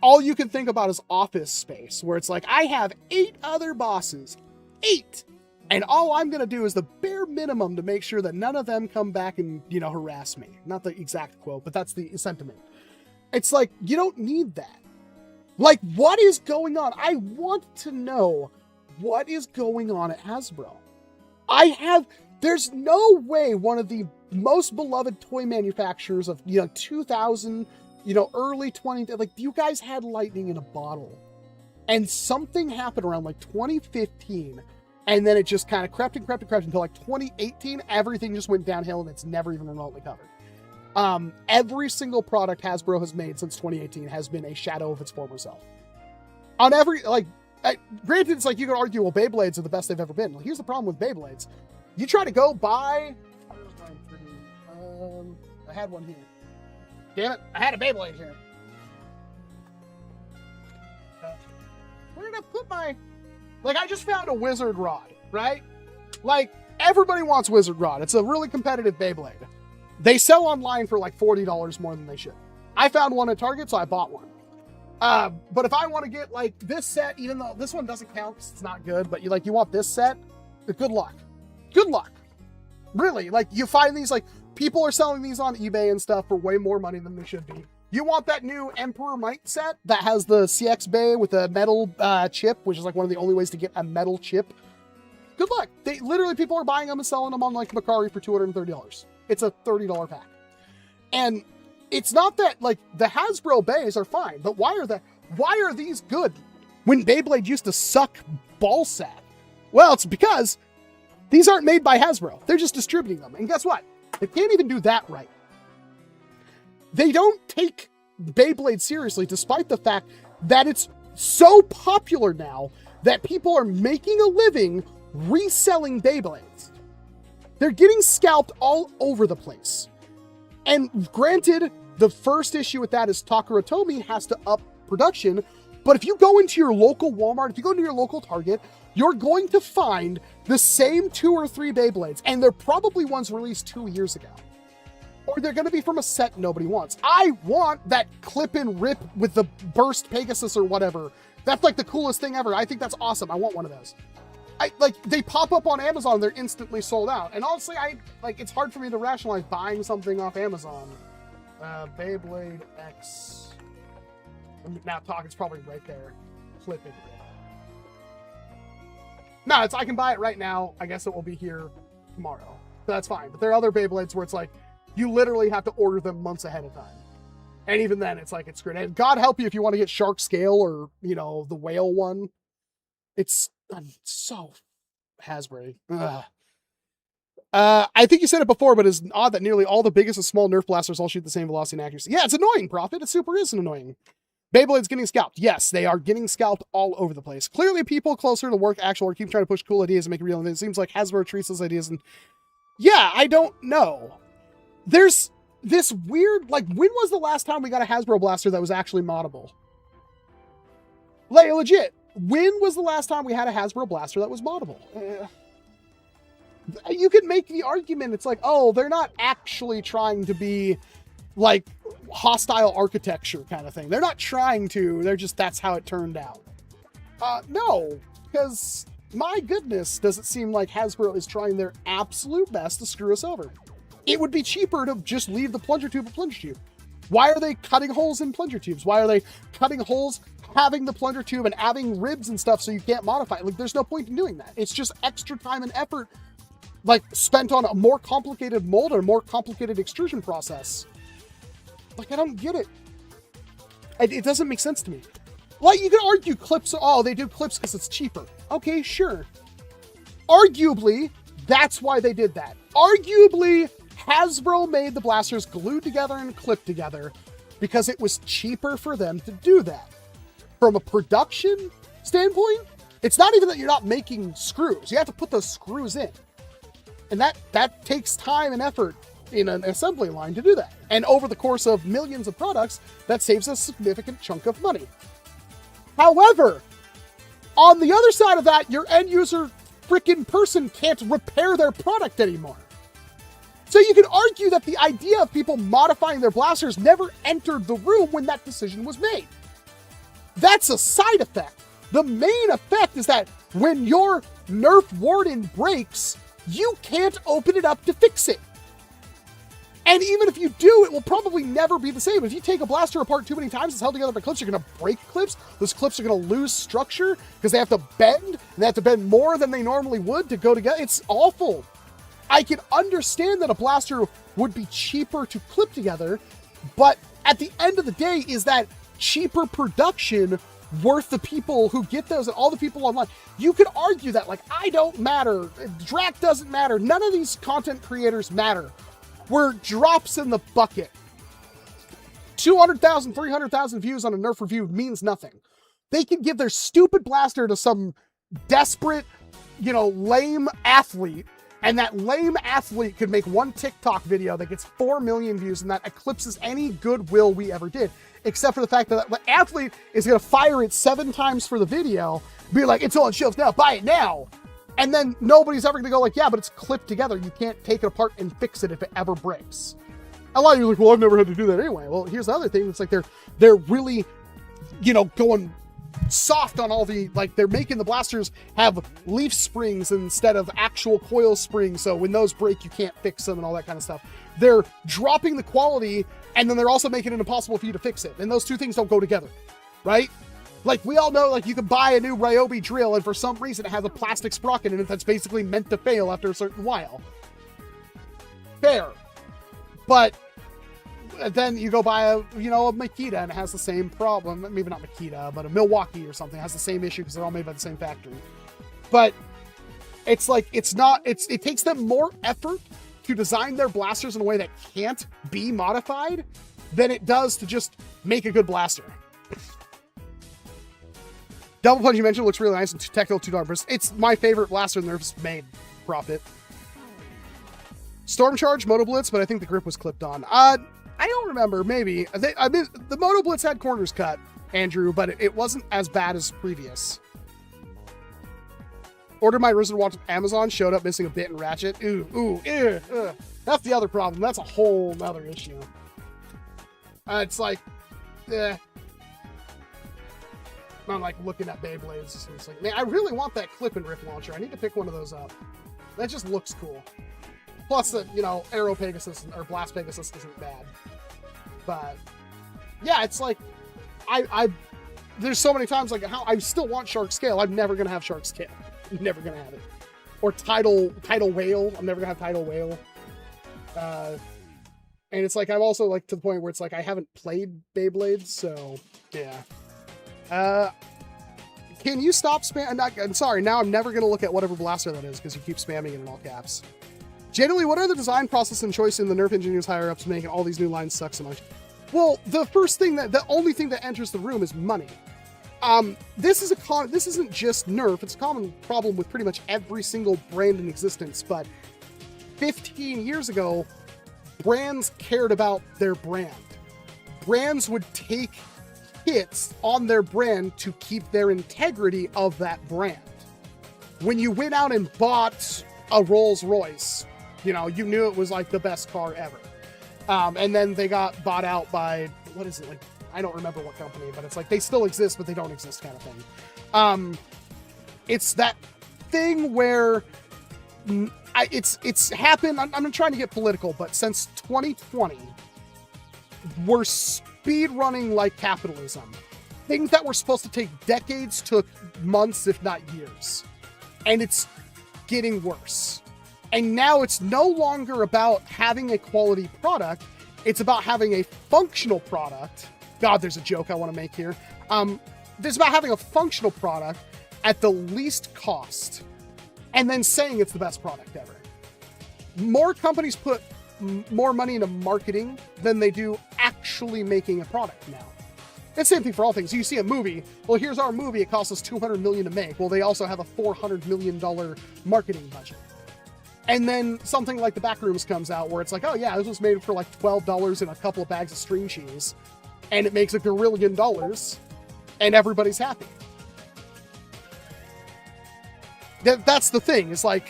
all you can think about is Office Space, where it's like, I have 8 other bosses. 8! And all I'm going to do is the bare minimum to make sure that none of them come back and, harass me. Not the exact quote, but that's the sentiment. It's like, you don't need that. Like, what is going on? I want to know what is going on at Hasbro. There's no way one of the most beloved toy manufacturers of, 2000, early 20, like, you guys had lightning in a bottle. And something happened around like 2015, and then it just kind of crept until like 2018, everything just went downhill and it's never even remotely covered. Every single product Hasbro has made since 2018 has been a shadow of its former self. On every, granted, it's like you could argue, well, Beyblades are the best they've ever been. Well, here's the problem with Beyblades. You try to go buy, I had one here. Damn it, I had a Beyblade here. Where did I put my... Like, I just found a Wizard Rod, right? Like, everybody wants Wizard Rod. It's a really competitive Beyblade. They sell online for like $40 more than they should. I found one at Target, so I bought one. But if I want to get like this set, even though this one doesn't count because it's not good, but you want this set, good luck. Good luck. Really, like, you find these, like, people are selling these on eBay and stuff for way more money than they should be. You want that new Emperor Might set that has the CX Bay with a metal chip, which is like one of the only ways to get a metal chip. Good luck. People are buying them and selling them on like Mercari for $230. It's a $30 pack. And it's not that, like, the Hasbro Bays are fine, but why are these good when Beyblade used to suck ball sack? Well, it's because these aren't made by Hasbro. They're just distributing them. And guess what? They can't even do that right. They don't take Beyblade seriously, despite the fact that it's so popular now that people are making a living reselling Beyblades. They're getting scalped all over the place. And granted, the first issue with that is Takara Tomy has to up production, but if you go into your local Walmart, if you go into your local Target, you're going to find the same 2 or 3 Beyblades, and they're probably ones released 2 years ago. Or they're going to be from a set nobody wants. I want that clip and rip with the burst Pegasus or whatever. That's like the coolest thing ever. I think that's awesome. I want one of those. They pop up on Amazon, they're instantly sold out. And honestly, it's hard for me to rationalize buying something off Amazon. Beyblade X. Now talk, it's probably right there. Clip it. No, I can buy it right now. I guess it will be here tomorrow. So that's fine. But there are other Beyblades where it's like, you literally have to order them months ahead of time. And even then, it's like, it's great. And God help you if you want to get Shark Scale or, the whale one. It's so Hasbro. I think you said it before, but it's odd that nearly all the biggest and small Nerf blasters all shoot the same velocity and accuracy. Yeah, it's annoying, Prophet. It super is annoying. Beyblade's getting scalped. Yes, they are getting scalped all over the place. Clearly, people closer to work are keep trying to push cool ideas and make it real. And it seems like Hasbro treats those ideas and... Yeah, I don't know. There's this weird, when was the last time we got a Hasbro blaster that was actually moddable? Like, legit, when was the last time we had a Hasbro blaster that was moddable? You could make the argument, it's like, oh, they're not actually trying to be, like, hostile architecture kind of thing. They're not trying to, that's how it turned out. No, because, my goodness, does it seem like Hasbro is trying their absolute best to screw us over. It would be cheaper to just leave the plunger tube a plunger tube. Why are they cutting holes in plunger tubes? Why are they cutting holes, having the plunger tube and having ribs and stuff so you can't modify it? Like, there's no point in doing that. It's just extra time and effort, spent on a more complicated mold or a more complicated extrusion process. I don't get it. It doesn't make sense to me. You can argue clips, they do clips because it's cheaper. Okay, sure. Arguably, that's why they did that. Arguably, Hasbro made the blasters glued together and clipped together because it was cheaper for them to do that. From a production standpoint, it's not even that you're not making screws. You have to put those screws in. And that takes time and effort in an assembly line to do that. And over the course of millions of products, that saves a significant chunk of money. However, on the other side of that, your end user freaking person can't repair their product anymore. So you can argue that the idea of people modifying their blasters never entered the room when that decision was made. That's a side effect. The main effect is that when your Nerf Warden breaks, you can't open it up to fix it. And even if you do, it will probably never be the same. If you take a blaster apart too many times, it's held together by clips, you're going to break clips. Those clips are going to lose structure because they have to bend, and they have to bend more than they normally would to go together. It's awful. I can understand that a blaster would be cheaper to clip together, but at the end of the day, is that cheaper production worth the people who get those and all the people online? You could argue that, like, I don't matter, Drac doesn't matter, none of these content creators matter. We're drops in the bucket. 200,000, 300,000 views on a Nerf review means nothing. They can give their stupid blaster to some desperate, you know, lame athlete, and that lame athlete could make one TikTok video that gets 4 million views and that eclipses any goodwill we ever did. Except for the fact that the athlete is going to fire it 7 times for the video, be like, it's on shelves now, buy it now. And then nobody's ever going to go like, yeah, but it's clipped together. You can't take it apart and fix it if it ever breaks. A lot of you are like, well, I've never had to do that anyway. Well, here's the other thing. It's like they're really, you know, going soft on all the, like, they're making the blasters have leaf springs instead of actual coil springs. So when those break, you can't fix them and all that kind of stuff. They're dropping the quality, and then they're also making it impossible for you to fix it. And those two things don't go together, right? Like, we all know, like, you can buy a new Ryobi drill, and for some reason it has a plastic sprocket in it that's basically meant to fail after a certain while. Fair. But then you go buy a, you know, a Makita, and it has the same problem. Maybe not Makita, but a Milwaukee or something has the same issue because they're all made by the same factory. But it's like, it's not, it takes them more effort to design their blasters in a way that can't be modified than it does to just make a good blaster. Double Punch you mentioned looks really nice and technical $2. It's my favorite blaster Nerf's made. Profit. Storm Charge, Moto Blitz, but I think the grip was clipped on. I don't remember. Maybe. I mean, the Moto Blitz had corners cut, Andrew, but it wasn't as bad as previous. Ordered my Risen Watch on Amazon, showed up missing a bit and ratchet. Ooh, ew. That's the other problem. That's a whole other issue. It's like, I'm like looking at Beyblades. It's like, man, I really want that clip and rip launcher. I need to pick one of those up. That just looks cool. Plus, the, you know, Aero Pegasus or Blast Pegasus isn't bad. But yeah, it's like, there's so many times like how I still want Shark Scale. I'm never gonna have Shark Scale. I'm never gonna have it. Or Tidal Whale. I'm never gonna have Tidal Whale. And it's like, I'm also like to the point where it's like I haven't played Beyblades, so yeah. Can you stop spam? I'm sorry, now I'm never going to look at whatever blaster that is because you keep spamming it in all caps. Generally, what are the design process and choice in the Nerf engineers higher ups making all these new lines suck so much? Well, the only thing that enters the room is money. This isn't just Nerf. It's a common problem with pretty much every single brand in existence. But 15 years ago, brands cared about their brand. Brands would take hits on their brand to keep their integrity of that brand. When you went out and bought a Rolls Royce, you know, you knew it was like the best car ever. And then they got bought out by, what is it, like, I don't remember what company, but it's like they still exist, but they don't exist kind of thing. It's that thing where it's happened. I'm not trying to get political, but since 2020, we're speed running like capitalism. Things that were supposed to take decades took months, if not years. And it's getting worse. And now it's no longer about having a quality product. It's about having a functional product. God, there's a joke I want to make here. It's about having a functional product at the least cost and then saying it's the best product ever. More companies put more money into marketing than they do actually making a product now. It's the same thing for all things. You see a movie, well, here's our movie, it costs us $200 million to make. Well, they also have a $400 million marketing budget. And then something like The Backrooms comes out where it's like, oh yeah, this was made for like $12 and a couple of bags of string cheese. And it makes $1 billion and everybody's happy. That's the thing. It's like,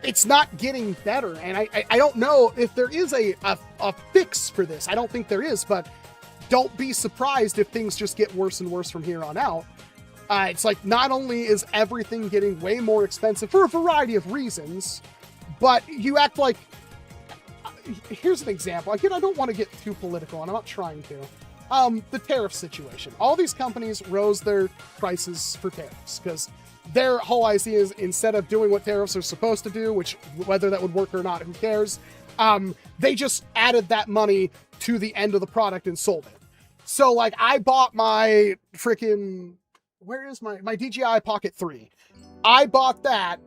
it's not getting better. And I don't know if there is a fix for this. I don't think there is, but don't be surprised if things just get worse and worse from here on out. It's like, not only is everything getting way more expensive for a variety of reasons, but you act like here's an example. Again, I don't want to get too political, and I'm not trying to. The tariff situation. All these companies rose their prices for tariffs because their whole idea is instead of doing what tariffs are supposed to do, which whether that would work or not, who cares? They just added that money to the end of the product and sold it. So like I bought my freaking, where is my DJI Pocket 3? I bought that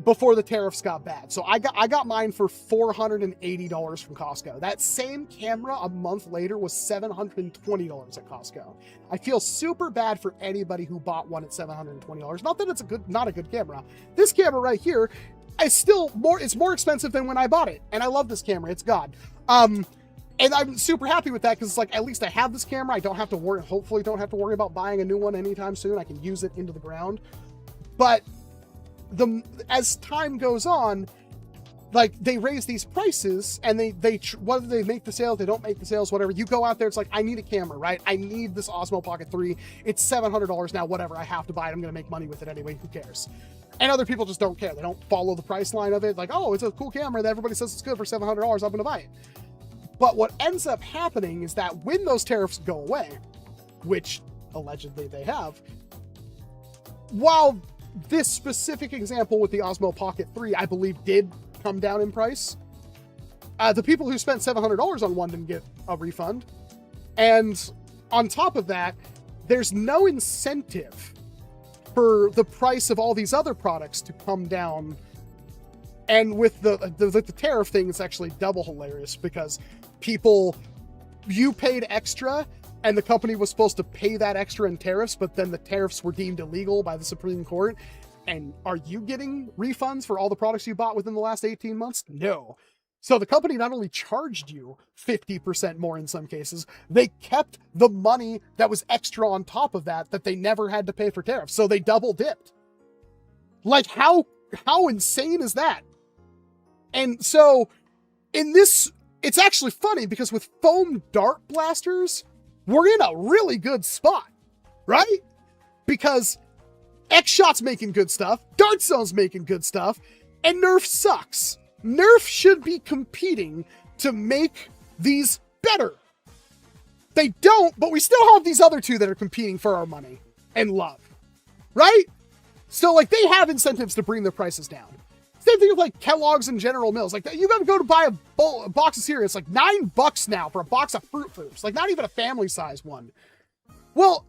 before the tariffs got bad. So I got mine for $480 from Costco. That same camera a month later was $720 at Costco. I feel super bad for anybody who bought one at $720. Not that it's not a good camera. This camera right here is still it's more expensive than when I bought it. And I love this camera. It's God. And I'm super happy with that because it's like, at least I have this camera. I don't have to worry, hopefully don't have to worry about buying a new one anytime soon. I can use it into the ground. But as time goes on, like they raise these prices and they whether they make the sales, they don't make the sales, whatever. You go out there, it's like, I need a camera, right? I need this Osmo Pocket 3. It's $700 now, whatever. I have to buy it. I'm going to make money with it anyway. Who cares? And other people just don't care. They don't follow the price line of it. Like, oh, it's a cool camera that everybody says it's good for $700. I'm going to buy it. But what ends up happening is that when those tariffs go away, which allegedly they have, while this specific example with the Osmo Pocket 3, I believe, did come down in price, the people who spent $700 on one didn't get a refund. And on top of that, there's no incentive for the price of all these other products to come down. And with the tariff thing, it's actually double hilarious because you paid extra and the company was supposed to pay that extra in tariffs, but then the tariffs were deemed illegal by the Supreme Court. And are you getting refunds for all the products you bought within the last 18 months? No. So the company not only charged you 50% more in some cases, they kept the money that was extra on top of that they never had to pay for tariffs. So they double dipped. Like how insane is that? And so in this, it's actually funny because with foam dart blasters, we're in a really good spot, right? Because X-Shot's making good stuff, Dart Zone's making good stuff, and Nerf sucks. Nerf should be competing to make these better. They don't, but we still have these other two that are competing for our money and love, right? So like they have incentives to bring their prices down. Same thing with like Kellogg's and General Mills. Like you got to go to buy a box of cereal. It's like $9 now for a box of Fruit Loops. Like not even a family size one. Well,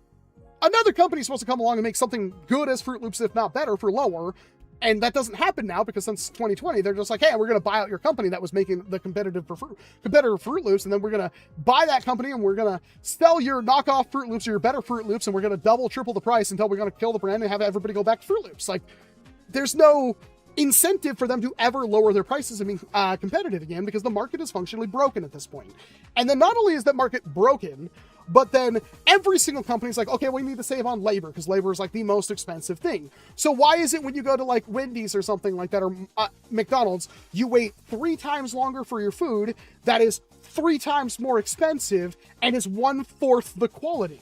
another company's supposed to come along and make something good as Fruit Loops, if not better, for lower. And that doesn't happen now because since 2020, they're just like, hey, we're going to buy out your company that was making the competitive Fruit Loops. And then we're going to buy that company and we're going to sell your knockoff Fruit Loops or your better Fruit Loops. And we're going to double, triple the price until we're going to kill the brand and have everybody go back to Fruit Loops. Like there's no incentive for them to ever lower their prices and be competitive again because the market is functionally broken at this point. And then not only is that market broken, but then every single company is like, okay, we need to save on labor because labor is like the most expensive thing. So why is it when you go to like Wendy's or something like that or McDonald's, you wait 3 times longer for your food that is 3 times more expensive and is 1/4 the quality?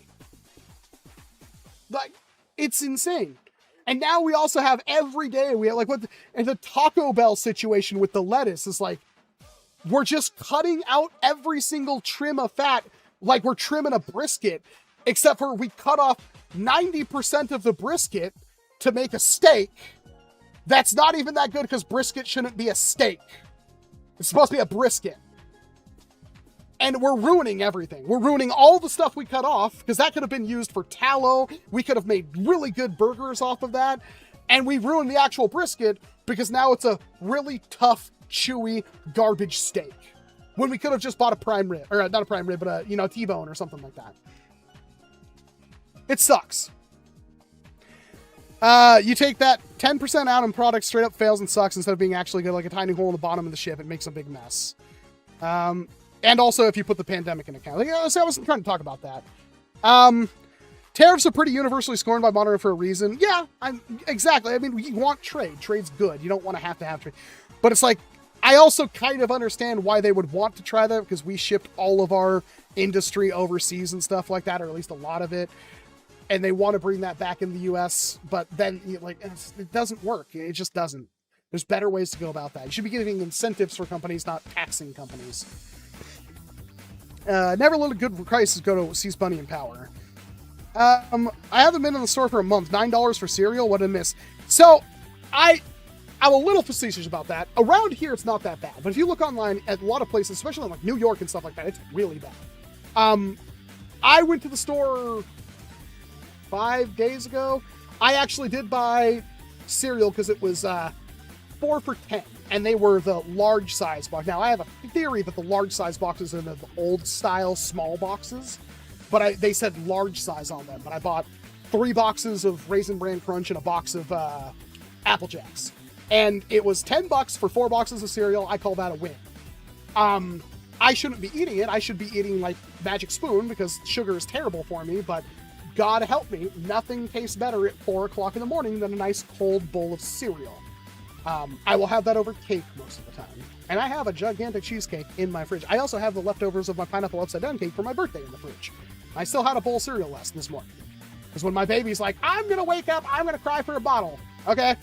Like, it's insane. And now we also have every day, we have like and the Taco Bell situation with the lettuce is like, we're just cutting out every single trim of fat like we're trimming a brisket, except for we cut off 90% of the brisket to make a steak. That's not even that good because brisket shouldn't be a steak. It's supposed to be a brisket. And we're ruining everything. We're ruining all the stuff we cut off because that could have been used for tallow. We could have made really good burgers off of that. And we ruined the actual brisket because now it's a really tough, chewy garbage steak. When we could have just bought a prime rib, or not a prime rib, but a T-bone or something like that. It sucks. You take that 10% out and product straight up fails and sucks instead of being actually good, like a tiny hole in the bottom of the ship. It makes a big mess. And also if you put the pandemic in account. Like, so I wasn't trying to talk about that. Tariffs are pretty universally scorned by modern for a reason. Yeah, exactly. I mean, you want trade. Trade's good. You don't want to have trade. But it's like, I also kind of understand why they would want to try that because we shipped all of our industry overseas and stuff like that, or at least a lot of it. And they want to bring that back in the US, but then like, it doesn't work. It just doesn't. There's better ways to go about that. You should be giving incentives for companies, not taxing companies. Never let a good crisis go to Seize Bunny in Power. I haven't been in the store for a month. $9 for cereal? What a miss. So, I'm a little facetious about that. Around here, it's not that bad. But if you look online at a lot of places, especially in like New York and stuff like that, it's really bad. I went to the store 5 days ago. I actually did buy cereal because it was 4 for $10, and they were the large size box. Now, I have a theory that the large size boxes are the old style small boxes, but they said large size on them. But I bought 3 boxes of Raisin Bran Crunch and a box of Apple Jacks, and it was $10 for 4 boxes of cereal. I call that a win. I shouldn't be eating it. I should be eating like Magic Spoon because sugar is terrible for me, but God help me, nothing tastes better at 4 o'clock in the morning than a nice cold bowl of cereal. I will have that over cake most of the time. And I have a gigantic cheesecake in my fridge. I also have the leftovers of my pineapple upside down cake for my birthday in the fridge. I still had a bowl of cereal left this morning. Because when my baby's like, I'm going to wake up, I'm going to cry for a bottle. Okay,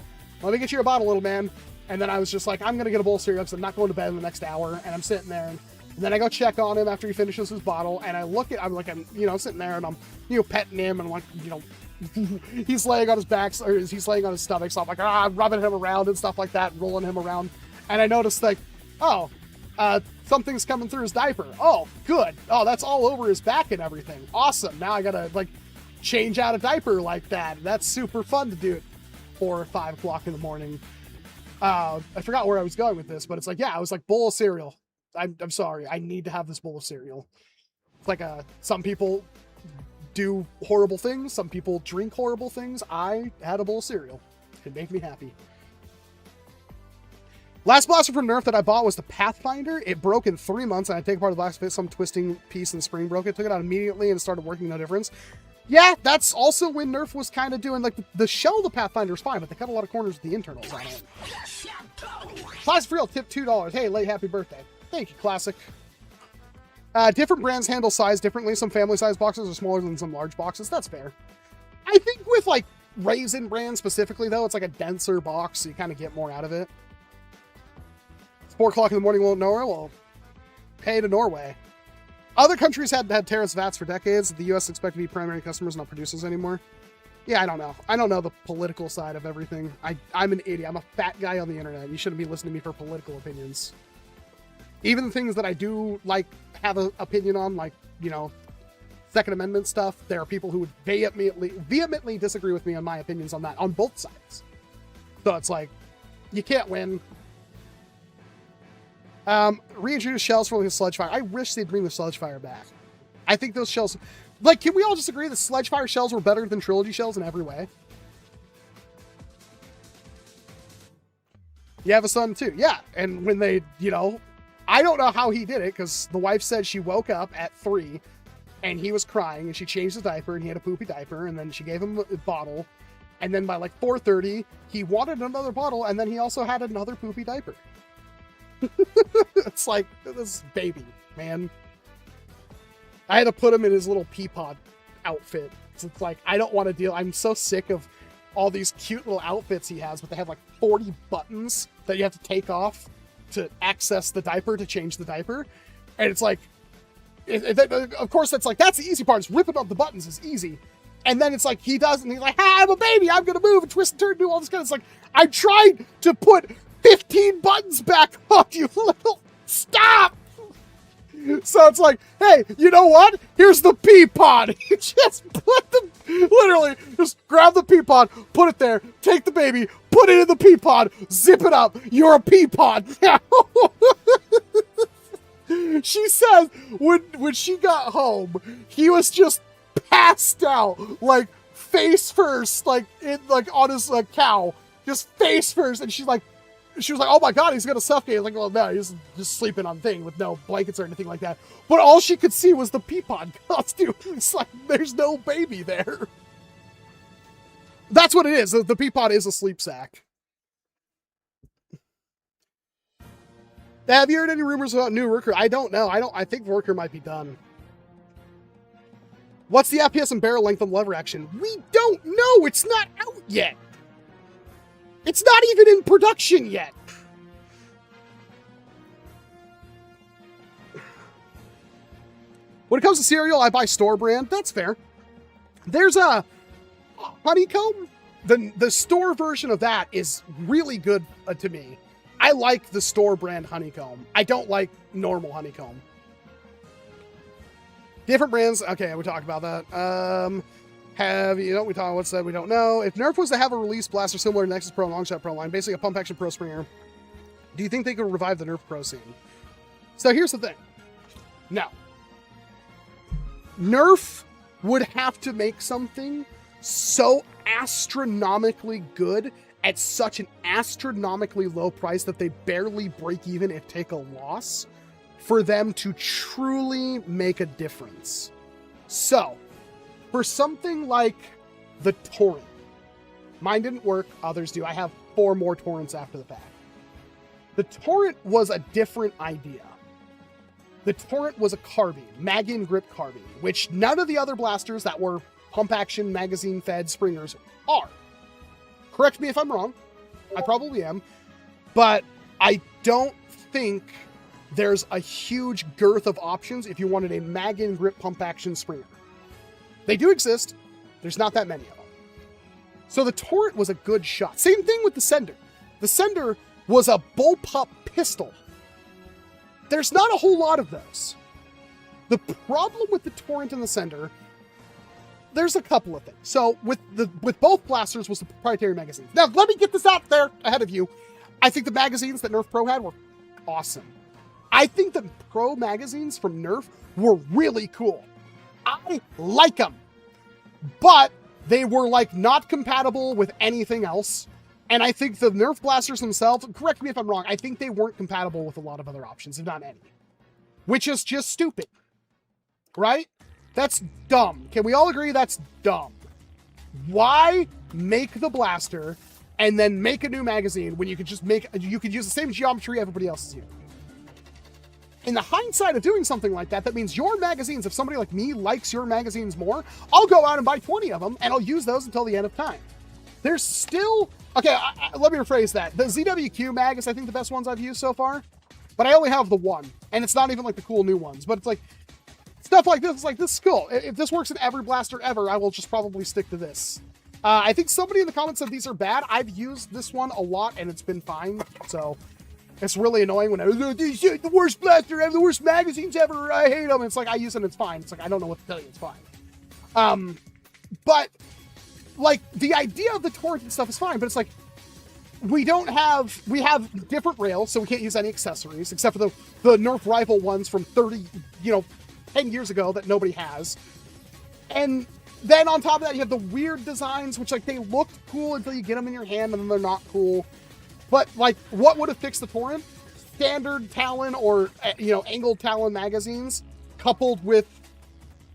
let me get you a bottle, little man. And then I was just like, I'm going to get a bowl of cereal because I'm not going to bed in the next hour. And I'm sitting there. And then I go check on him after he finishes his bottle. And I'm sitting there and I'm, petting him. And I'm like, he's laying on his back, or he's laying on his stomach. So I'm like, rubbing him around and stuff like that, rolling him around. And I noticed like, something's coming through his diaper. Oh, good. Oh, that's all over his back and everything. Awesome. Now I gotta like change out a diaper like that. That's super fun to do at 4 or 5 o'clock in the morning. I forgot where I was going with this, but it's like, yeah, I was like, bowl of cereal. I'm sorry. I need to have this bowl of cereal. It's like, some people do horrible things. Some people drink horrible things. I had a bowl of cereal. It made me happy. Last blaster from Nerf that I bought was the Pathfinder. It broke in 3 months, and I take apart the blast fit, some twisting piece and spring broke it. Took it out immediately and it started working, no difference. Yeah, that's also when Nerf was kind of doing, like, the shell of the Pathfinder is fine, but they cut a lot of corners with the internals on it. Classic Real tip $2. Hey, late happy birthday. Thank you, Classic. Different brands handle size differently. Some family size boxes are smaller than some large boxes. That's fair. I think with, like, Raisin Bran specifically, though, it's like a denser box, so you kind of get more out of it. 4 o'clock in the morning won't know her? Well, pay to Norway. Other countries had tariffs VATs for decades. The U.S. expect to be primary customers, not producers anymore. Yeah, I don't know. I don't know the political side of everything. I'm an idiot. I'm a fat guy on the internet. You shouldn't be listening to me for political opinions. Even the things that I do, like, have an opinion on, like, Second Amendment stuff, there are people who would vehemently disagree with me on my opinions on that, on both sides. So it's like, you can't win. Reintroduce shells for the Sledgefire. I wish they'd bring the Sledgefire back. I think those shells... Like, can we all just agree that Sledgefire shells were better than Trilogy shells in every way? You have a son, too. Yeah, and when they, I don't know how he did it, because the wife said she woke up at 3, and he was crying, and she changed his diaper, and he had a poopy diaper, and then she gave him a bottle, and then by, like, 4:30, he wanted another bottle, and then he also had another poopy diaper. It's like, this baby, man. I had to put him in his little pea pod outfit. So it's like, I don't want to deal. I'm so sick of all these cute little outfits he has, but they have like 40 buttons that you have to take off to access the diaper, to change the diaper. And it's like, of course, that's like, that's the easy part. Is ripping up the buttons is easy. And then it's like, he does, and he's like, hey, I'm a baby. I'm going to move and twist and turn and do all this kind of, it's like, I'm trying to put 15 buttons back on, you little, stop! So it's like, hey, you know what? Here's the pea pod. You just put the, literally, just grab the pea pod, put it there, take the baby, put it in the pea pod, zip it up. You're a pea pod now. She says when she got home, he was just passed out, like face first, like on his cow, just face first, and she was like, oh my God, he's gonna suffocate. Like, well, no, he's just sleeping on thing with no blankets or anything like that. But all she could see was the pea pod costume. It's like, there's no baby there. That's what it is. The pea pod is a sleep sack. Have you heard any rumors about new worker? I don't know. I think worker might be done. What's the FPS and barrel length on lever action? We don't know. It's not out yet. It's not even in production yet. When it comes to cereal, I buy store brand. That's fair. There's a honeycomb. The store version of that is really good to me. I like the store brand honeycomb. I don't like normal honeycomb. Different brands. Okay, we talked about that. We talked what's that? We don't know. If Nerf was to have a release blaster similar to Nexus Pro and Longshot Pro line, basically a pump action Pro Springer, do you think they could revive the Nerf Pro scene? So here's the thing. No. Nerf would have to make something so astronomically good at such an astronomically low price that they barely break even if take a loss for them to truly make a difference. So, for something like the Torrent, mine didn't work, others do. I have 4 more Torrents after the fact. The Torrent was a different idea. The Torrent was a carbine, mag-in grip carbine, which none of the other blasters that were pump action, magazine fed springers are. Correct me if I'm wrong. I probably am. But I don't think there's a huge girth of options if you wanted a mag-in grip pump action springer. They do exist. There's not that many of them. So the Torrent was a good shot. Same thing with the Sender. The Sender was a bullpup pistol. There's not a whole lot of those. The problem with the Torrent and the Sender, there's a couple of things. So with both blasters was the proprietary magazines. Now, let me get this out there ahead of you. I think the magazines that Nerf Pro had were awesome. I think the Pro magazines from Nerf were really cool. I like them. But they were like not compatible with anything else. And I think the Nerf blasters themselves, correct me if I'm wrong, I think they weren't compatible with a lot of other options, if not any. Which is just stupid. Right? That's dumb. Can we all agree that's dumb? Why make the blaster and then make a new magazine when you could just you could use the same geometry everybody else is using? In the hindsight of doing something like that, that means your magazines, if somebody like me likes your magazines more, I'll go out and buy 20 of them and I'll use those until the end of time. There's still... Okay, let me rephrase that. The ZWQ mag is, I think, the best ones I've used so far. But I only have the one. And it's not even like the cool new ones. But it's like, stuff like this. It's like, this is cool. If this works in every blaster ever, I will just probably stick to this. I think somebody in the comments said these are bad. I've used this one a lot and it's been fine. So it's really annoying when this is the worst blaster, I have the worst magazines ever, I hate them. It's like, I use it and it's fine. It's like, I don't know what to tell you, it's fine. But like, the idea of the Torrent and stuff is fine, but it's like, we have different rails, so we can't use any accessories, except for the Nerf rifle ones from 10 years ago that nobody has. And then on top of that, you have the weird designs, which like, they looked cool until you get them in your hand, and then they're not cool. But like, what would have fixed the Torrent? Standard Talon or, angled Talon magazines, coupled with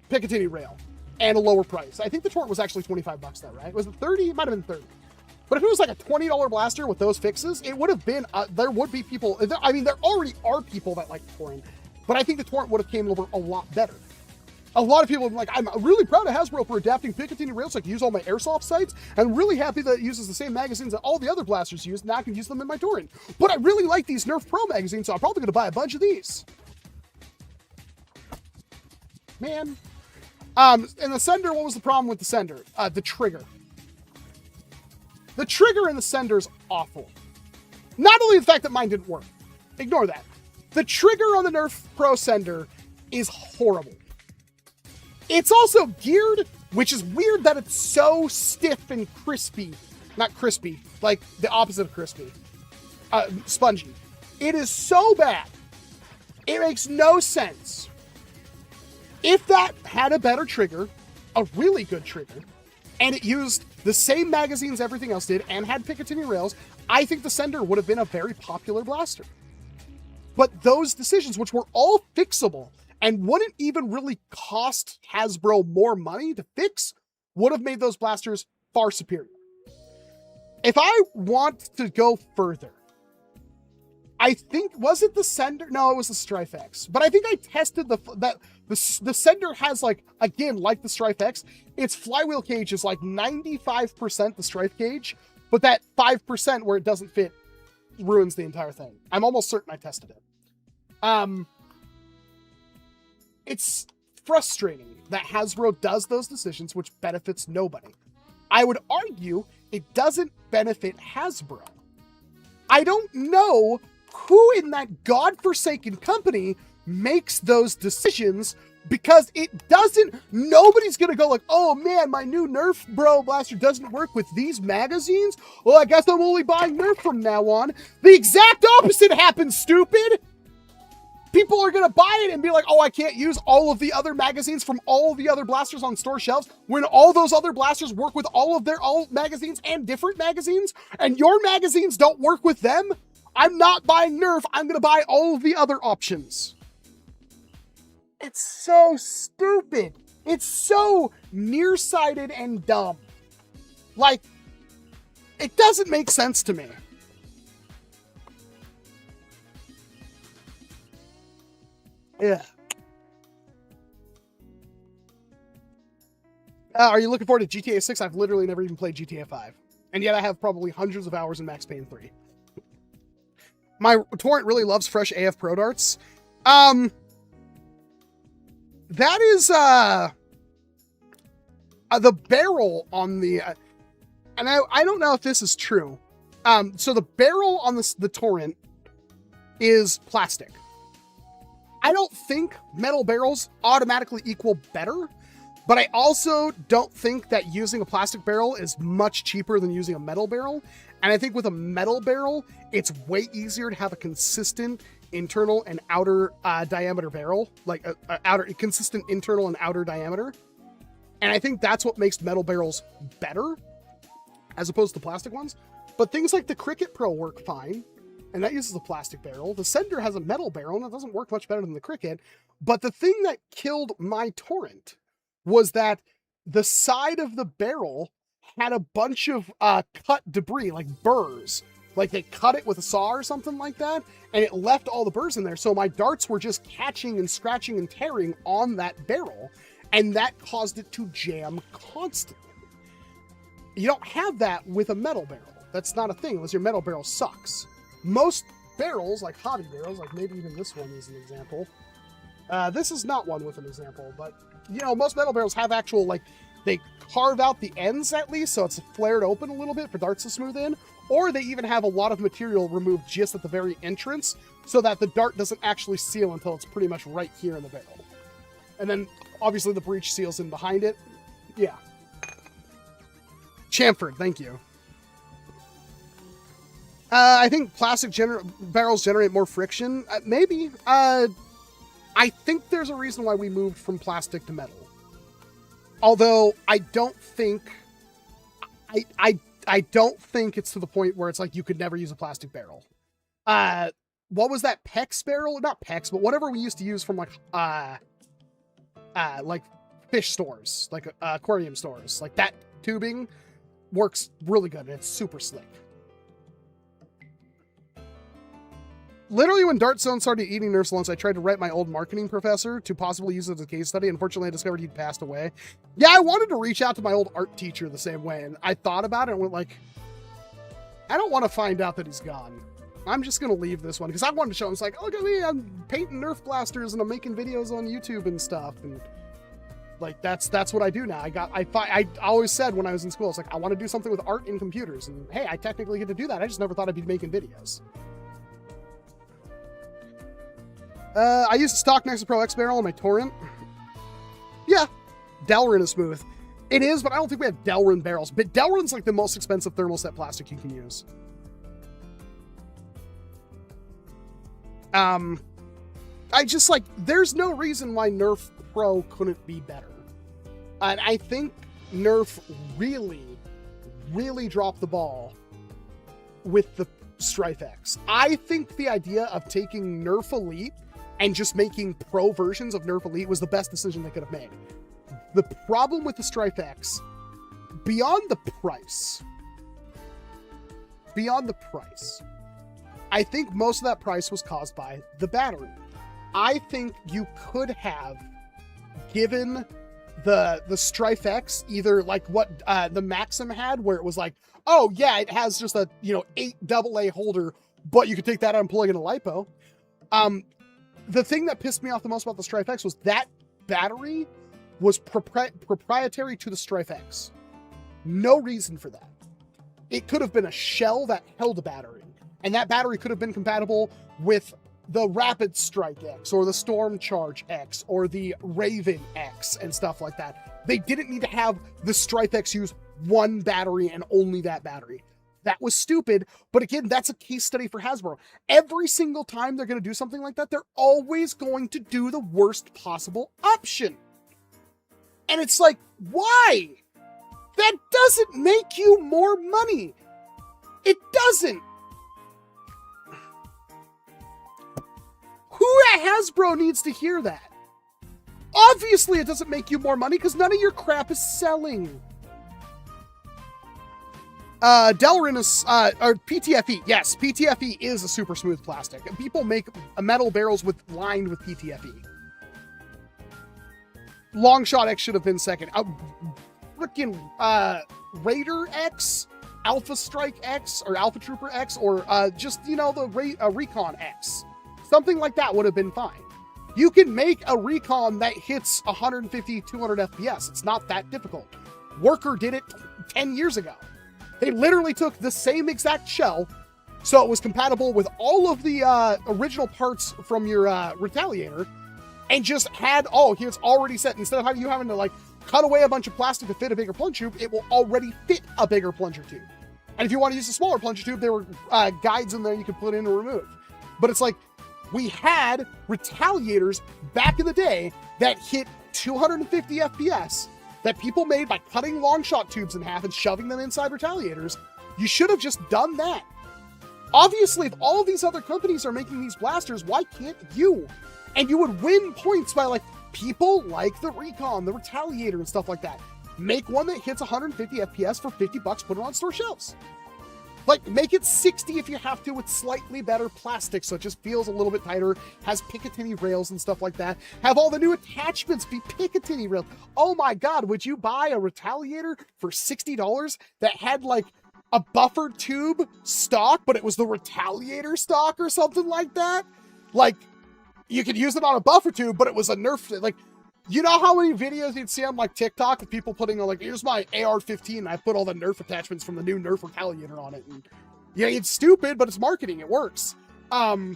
Picatinny rail. And a lower price. I think the Torrent was actually $25 though, right? Was it 30? It might have been 30. But if it was like a $20 blaster with those fixes, it would have been, there would be people, I mean, there already are people that like Torrent, but I think the Torrent would have came over a lot better. A lot of people are like, I'm really proud of Hasbro for adapting Picatinny rails so I can use all my Airsoft sites. I'm really happy that it uses the same magazines that all the other blasters use, and now I can use them in my Torrent. But I really like these Nerf Pro magazines, so I'm probably going to buy a bunch of these. Man. And the Sender, what was the problem with the Sender? The trigger. The trigger in the Sender is awful. Not only the fact that mine didn't work. Ignore that. The trigger on the Nerf Pro Sender is horrible. It's also geared, which is weird that it's so stiff and crispy. Not crispy, like the opposite of crispy. Spongy. It is so bad. It makes no sense. If that had a better trigger, a really good trigger, and it used the same magazines everything else did and had Picatinny rails, I think the Sender would have been a very popular blaster. But those decisions, which were all fixable and wouldn't even really cost Hasbro more money to fix, would have made those blasters far superior. If I want to go further, I think, was it the Sender? No, it was the Strife X. But I think I tested the Sender has, like, again, like the Strife X, its flywheel cage is like 95% the Strife cage, but that 5% where it doesn't fit ruins the entire thing. I'm almost certain I tested it. It's frustrating that Hasbro does those decisions, which benefits nobody. I would argue it doesn't benefit Hasbro. I don't know who in that godforsaken company makes those decisions, because it doesn't, nobody's gonna go like, oh man, my new Nerf Bro Blaster doesn't work with these magazines. Well, I guess I'm only buying Nerf from now on. The exact opposite happens, stupid. People are gonna buy it and be like, oh, I can't use all of the other magazines from all of the other blasters on store shelves when all those other blasters work with all of their own magazines and different magazines, and your magazines don't work with them. I'm not buying Nerf. I'm gonna buy all of the other options. It's so stupid. It's so nearsighted and dumb. Like, it doesn't make sense to me. Yeah. Are you looking forward to GTA 6? I've literally never even played GTA 5. And yet I have probably hundreds of hours in Max Payne 3. My torrent really loves fresh AF Pro Darts. That is, the barrel on the, and I don't know if this is true. So the barrel on the torrent is plastic. I don't think metal barrels automatically equal better, but I also don't think that using a plastic barrel is much cheaper than using a metal barrel. And I think with a metal barrel, it's way easier to have a consistent internal and outer diameter barrel, like a consistent internal and outer diameter. And I think that's what makes metal barrels better as opposed to plastic ones. But things like the Cricket Pro work fine, and that uses a plastic barrel. The Sender has a metal barrel, and it doesn't work much better than the Cricket. But the thing that killed my torrent was that the side of the barrel had a bunch of cut debris, like burrs. Like they cut it with a saw or something like that, and it left all the burrs in there. So my darts were just catching and scratching and tearing on that barrel, and that caused it to jam constantly. You don't have that with a metal barrel. That's not a thing unless your metal barrel sucks. Most barrels, like hobby barrels, like maybe even this one is an example. This is not one with an example, but you know, most metal barrels have actual, like, they carve out the ends at least, so it's flared open a little bit for darts to smooth in. Or they even have a lot of material removed just at the very entrance so that the dart doesn't actually seal until it's pretty much right here in the barrel. And then, obviously, the breech seals in behind it. Yeah. Chamford, thank you. I think plastic barrels generate more friction. Maybe. I think there's a reason why we moved from plastic to metal. Although, I don't think... I don't think it's to the point where it's like you could never use a plastic barrel. What was that PEX barrel? Not PEX, but whatever we used to use from like fish stores, like aquarium stores. Like that tubing works really good and it's super slick. Literally, when Dart Zone started eating Nerf lunch, I tried to write my old marketing professor to possibly use it as a case study. Unfortunately, I discovered he'd passed away. Yeah, I wanted to reach out to my old art teacher the same way, and I thought about it and went like, I don't want to find out that he's gone. I'm just going to leave this one, because I wanted to show him, it's like, look at me, I'm painting Nerf blasters, and I'm making videos on YouTube and stuff, and like, that's what I do now. I always said when I was in school, it's like, I want to do something with art and computers, and hey, I technically get to do that. I just never thought I'd be making videos. I used a stock Nexus Pro X barrel on my torrent. Yeah, Delrin is smooth. It is, but I don't think we have Delrin barrels. But Delrin's like the most expensive thermoset plastic you can use. I just like, there's no reason why Nerf Pro couldn't be better. And I think Nerf really dropped the ball with the Strife X. I think the idea of taking Nerf Elite and just making pro versions of Nerf Elite was the best decision they could have made. The problem with the Strife X, beyond the price, I think most of that price was caused by the battery. I think you could have given the Strife X, either like what the Maxim had, where it was like, oh yeah, it has just a 8 AA holder, but you could take that out and plug in a LiPo. The thing that pissed me off the most about the Strife X was that battery was proprietary to the Strife X. No reason for that. It could have been a shell that held a battery, and that battery could have been compatible with the Rapid Strike X or the Storm Charge X or the Raven X and stuff like that. They didn't need to have the Strife X use one battery and only that battery. That was stupid, but again, that's a case study for Hasbro. Every single time they're going to do something like that, they're always going to do the worst possible option. And it's like, why? That doesn't make you more money. It doesn't. Who at Hasbro needs to hear that? Obviously, it doesn't make you more money because none of your crap is selling. Delrin is, or PTFE. Yes, PTFE is a super smooth plastic. And people make metal barrels lined with PTFE. Longshot X should have been second. Frickin' Raider X, Alpha Strike X, or Alpha Trooper X, or just, the Recon X. Something like that would have been fine. You can make a Recon that hits 150, 200 FPS. It's not that difficult. Worker did it 10 years ago. They literally took the same exact shell, so it was compatible with all of the original parts from your Retaliator, and just had, here's already set. Instead of you having to cut away a bunch of plastic to fit a bigger plunger tube, it will already fit a bigger plunger tube. And if you want to use a smaller plunger tube, there were guides in there you could put in or remove. But it's like, we had Retaliators back in the day that hit 250 FPS that people made by cutting long shot tubes in half and shoving them inside Retaliators. You should have just done that. Obviously, if all of these other companies are making these blasters, why can't you? And you would win points by people like the Recon, the Retaliator, and stuff like that. Make one that hits 150 FPS for $50, put it on store shelves. Make it 60 if you have to with slightly better plastic, so it just feels a little bit tighter, has Picatinny rails and stuff like that. Have all the new attachments be Picatinny rails. Oh my God, would you buy a Retaliator for $60 that had a buffered tube stock, but it was the Retaliator stock or something like that? You could use it on a buffer tube, but it was a Nerf, you know how many videos you'd see on TikTok of people putting here's my AR-15 and I put all the Nerf attachments from the new Nerf Retaliator on it. And yeah, it's stupid, but it's marketing. It works. But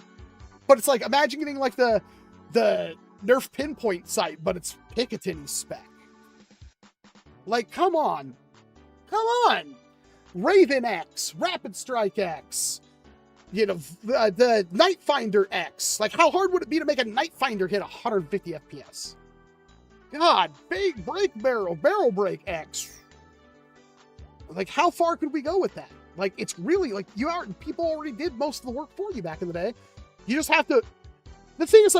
it's imagine getting the Nerf pinpoint sight, but it's Picatinny spec. Come on. Come on. Raven X, Rapid Strike X, the Night Finder X. How hard would it be to make a Night Finder hit 150 FPS? God, big brake barrel break X. How far could we go with that? It's really people already did most of the work for you back in the day. You just have to. The thing is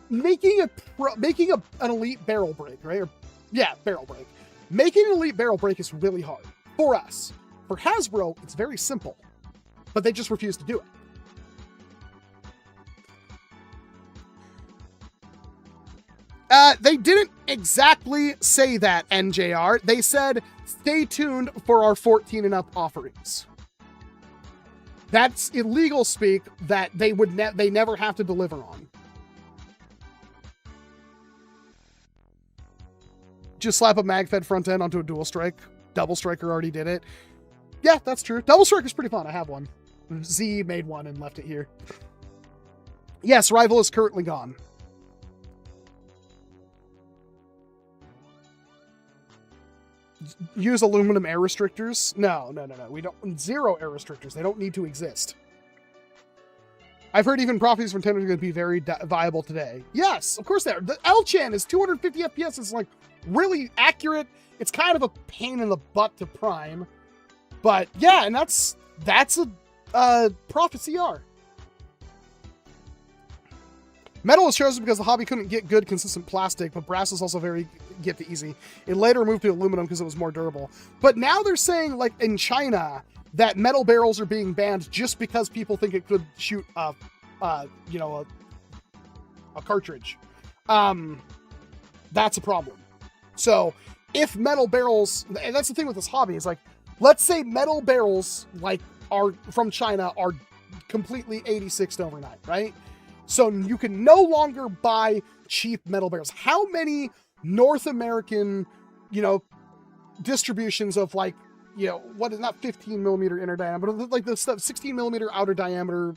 making an elite barrel break, right? Barrel break. Making an elite barrel break is really hard for us. For Hasbro, it's very simple, but they just refuse to do it. They didn't exactly say that, NJR. They said, stay tuned for our 14 and up offerings. That's illegal speak that they never have to deliver on. Just slap a mag-fed front end onto a dual strike. Double Striker already did it. Yeah, that's true. Double Striker's pretty fun. I have one. Z made one and left it here. Yes, Rival is currently gone. Use aluminum air restrictors? No. We don't. Zero air restrictors. They don't need to exist. I've heard even properties from Nintendo are going to be very viable today. Yes, of course they are. The L-Chan is 250 FPS. It's really accurate. It's kind of a pain in the butt to prime. But yeah, and that's a Prophet CR. Metal was chosen because the hobby couldn't get good, consistent plastic, but brass is also very get to easy. It later moved to aluminum because it was more durable. But now they're saying, in China, that metal barrels are being banned just because people think it could shoot a cartridge. That's a problem. So if metal barrels, and that's the thing with this hobby, is like, let's say metal barrels like are from China are completely 86'd overnight, right? So you can no longer buy cheap metal barrels. How many North American, you know, distributions of like, you know, what is not 15 millimeter inner diameter, but like the stuff 16 millimeter outer diameter,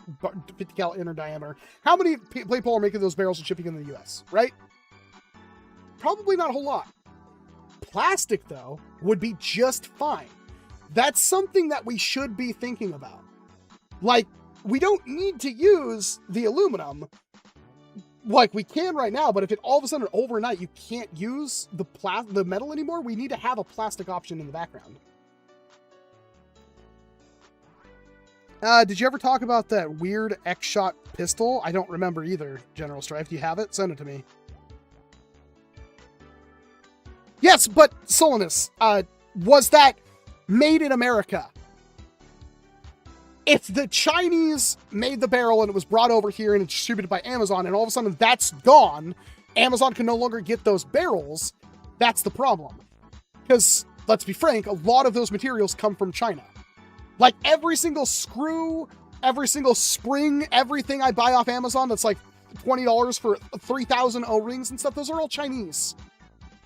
50 cal inner diameter. How many people are making those barrels and shipping in the US, right? Probably not a whole lot. Plastic, though, would be just fine. That's something that we should be thinking about. Like, we don't need to use the aluminum like we can right now, but if it all of a sudden overnight you can't use the metal anymore, we need to have a plastic option in the background. Did you ever talk about that weird X-Shot pistol? I don't remember either, General Strife. Do you have it? Send it to me. Yes, but Solanus, was that made in America? If the Chinese made the barrel and it was brought over here and it's distributed by Amazon and all of a sudden that's gone, Amazon can no longer get those barrels, that's the problem. Because, let's be frank, a lot of those materials come from China. Like every single screw, every single spring, everything I buy off Amazon that's like $20 for 3,000 O-rings and stuff, those are all Chinese.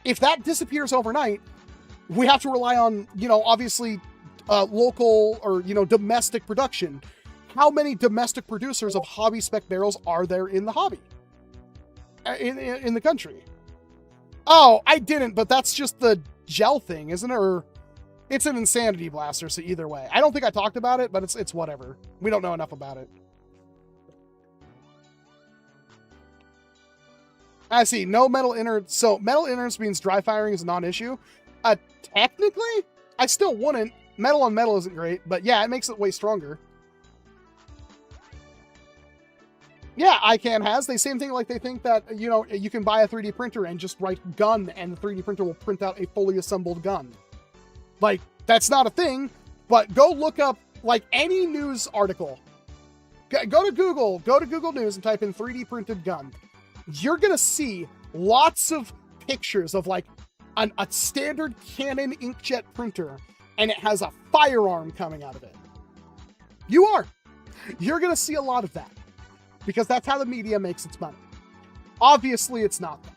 If that disappears overnight, we have to rely on, you know, obviously local or, you know, domestic production. How many domestic producers of hobby spec barrels are there in the hobby? In the country? Oh, I didn't, but that's just the gel thing, isn't it? Or it's an insanity blaster, so either way. I don't think I talked about it, but it's whatever. We don't know enough about it. I see, no metal innards. So metal innards means dry firing is a non-issue. Technically, I still wouldn't. Metal on metal isn't great, but yeah, it makes it way stronger. Yeah, ICANN has. The same thing, like they think that, you know, you can buy a 3D printer and just write gun and the 3D printer will print out a fully assembled gun. Like, that's not a thing, but go look up, like, any news article. Go to Google News and type in 3D printed gun. You're gonna see lots of pictures of, like, a standard Canon inkjet printer, and it has a firearm coming out of it. You're gonna see a lot of that, because that's how the media makes its money. Obviously, it's not that.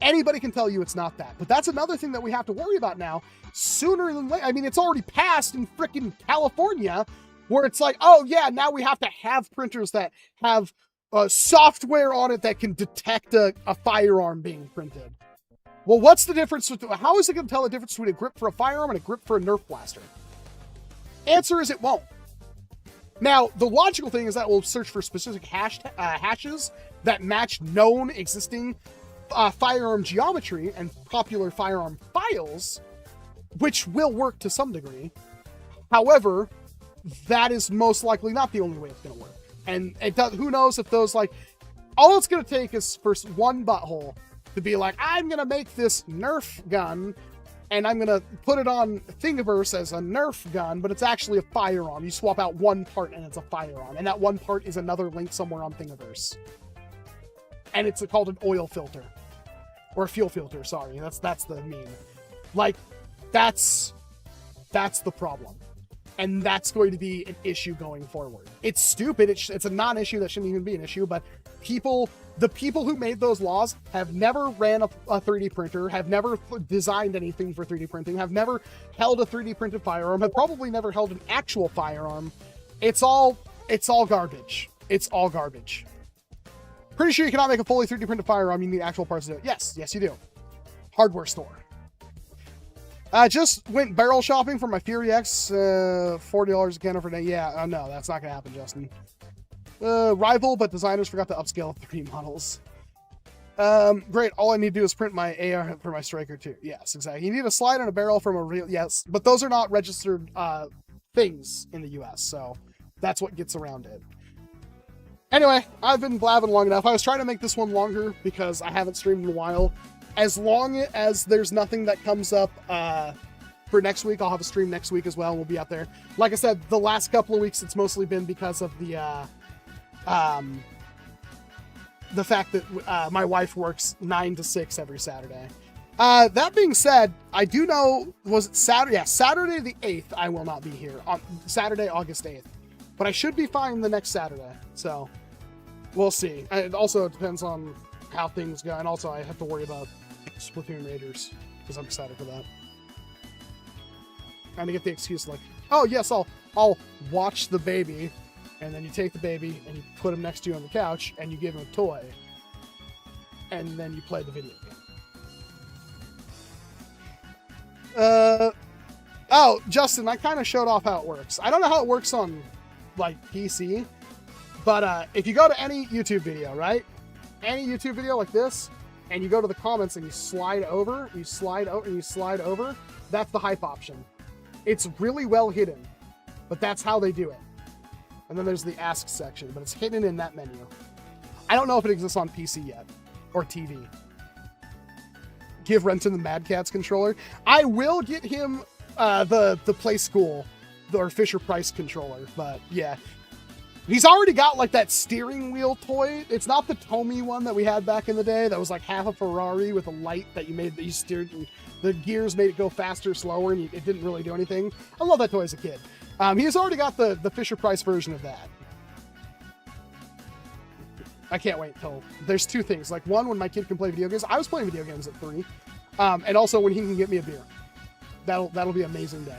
Anybody can tell you it's not that, but that's another thing that we have to worry about now. Sooner than later, I mean, it's already passed in frickin' California, where it's like, oh yeah, now we have to have printers that have software on it that can detect a firearm being printed. Well, what's the difference? How is it going to tell the difference between a grip for a firearm and a grip for a Nerf blaster? Answer is it won't. Now, the logical thing is that we'll search for specific hashes that match known existing firearm geometry and popular firearm files, which will work to some degree. However, that is most likely not the only way it's going to work. And it does, who knows if those, like, all it's going to take is for one butthole to be like, I'm going to make this Nerf gun and I'm going to put it on Thingiverse as a Nerf gun, but it's actually a firearm. You swap out one part and it's a firearm. And that one part is another link somewhere on Thingiverse. And it's called an oil filter. Or a fuel filter, sorry. That's the meme. Like, that's the problem. And that's going to be an issue going forward. It's stupid. It's a non-issue that shouldn't even be an issue, but the people who made those laws have never ran a 3D printer, have never designed anything for 3D printing, have never held a 3D printed firearm, have probably never held an actual firearm. It's all garbage. It's all garbage. Pretty sure you cannot make a fully 3D printed firearm. You need actual parts to do it. Yes, you do. Hardware store. Just went barrel shopping for my Fury X, $40 a can for a day. Yeah, no, that's not gonna happen, Justin. Rival, but designers forgot to upscale 3 models. Great, all I need to do is print my AR for my Striker too. Yes, exactly. You need a slide and a barrel from a real, yes, but those are not registered things in the US, so that's what gets around it. Anyway, I've been blabbing long enough. I was trying to make this one longer because I haven't streamed in a while. As long as there's nothing that comes up for next week, I'll have a stream next week as well. We'll be out there. Like I said, the last couple of weeks, it's mostly been because of the fact that my wife works 9 to 6 every Saturday. That being said, I do know, was it Saturday? Yeah, Saturday the 8th, I will not be here. On Saturday, August 8th. But I should be fine the next Saturday. So, we'll see. And it also depends on how things go. And also, I have to worry about Splatoon Raiders. Because I'm excited for that. Trying to get the excuse like, oh, yes, I'll watch the baby. And then you take the baby and you put him next to you on the couch. And you give him a toy. And then you play the video game. Oh, Justin, I kind of showed off how it works. I don't know how it works on, like, PC, but if you go to any YouTube video, right? Any YouTube video like this, and you go to the comments and you slide over, that's the hype option. It's really well hidden, but that's how they do it. And then there's the ask section, but it's hidden in that menu. I don't know if it exists on PC yet, or TV. Give Renton the Mad Catz controller. I will get him the Play School or Fisher Price controller, but yeah. He's already got like that steering wheel toy. It's not the Tomy one that we had back in the day that was like half a Ferrari with a light that you steered, and the gears made it go faster, slower, and it didn't really do anything. I love that toy as a kid. He's already got the Fisher Price version of that. I can't wait till there's two things. Like, one, when my kid can play video games. I was playing video games at 3. And also when he can get me a beer. That'll be an amazing day.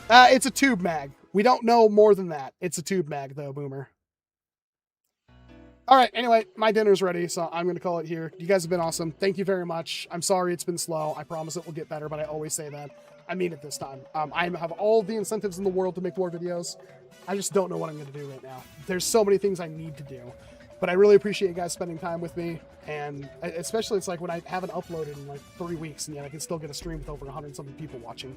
It's a tube mag. We don't know more than that. It's a tube mag, though, Boomer. All right, anyway, my dinner's ready, so I'm going to call it here. You guys have been awesome. Thank you very much. I'm sorry it's been slow. I promise it will get better, but I always say that. I mean it this time. I have all the incentives in the world to make more videos. I just don't know what I'm going to do right now. There's so many things I need to do. But I really appreciate you guys spending time with me. And especially it's like when I haven't uploaded in like 3 weeks, and yet I can still get a stream with over 100-something people watching.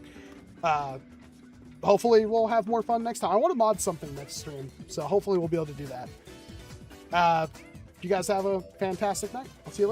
Hopefully we'll have more fun next time. I want to mod something next stream, so hopefully we'll be able to do that. You guys have a fantastic night. I'll see you later.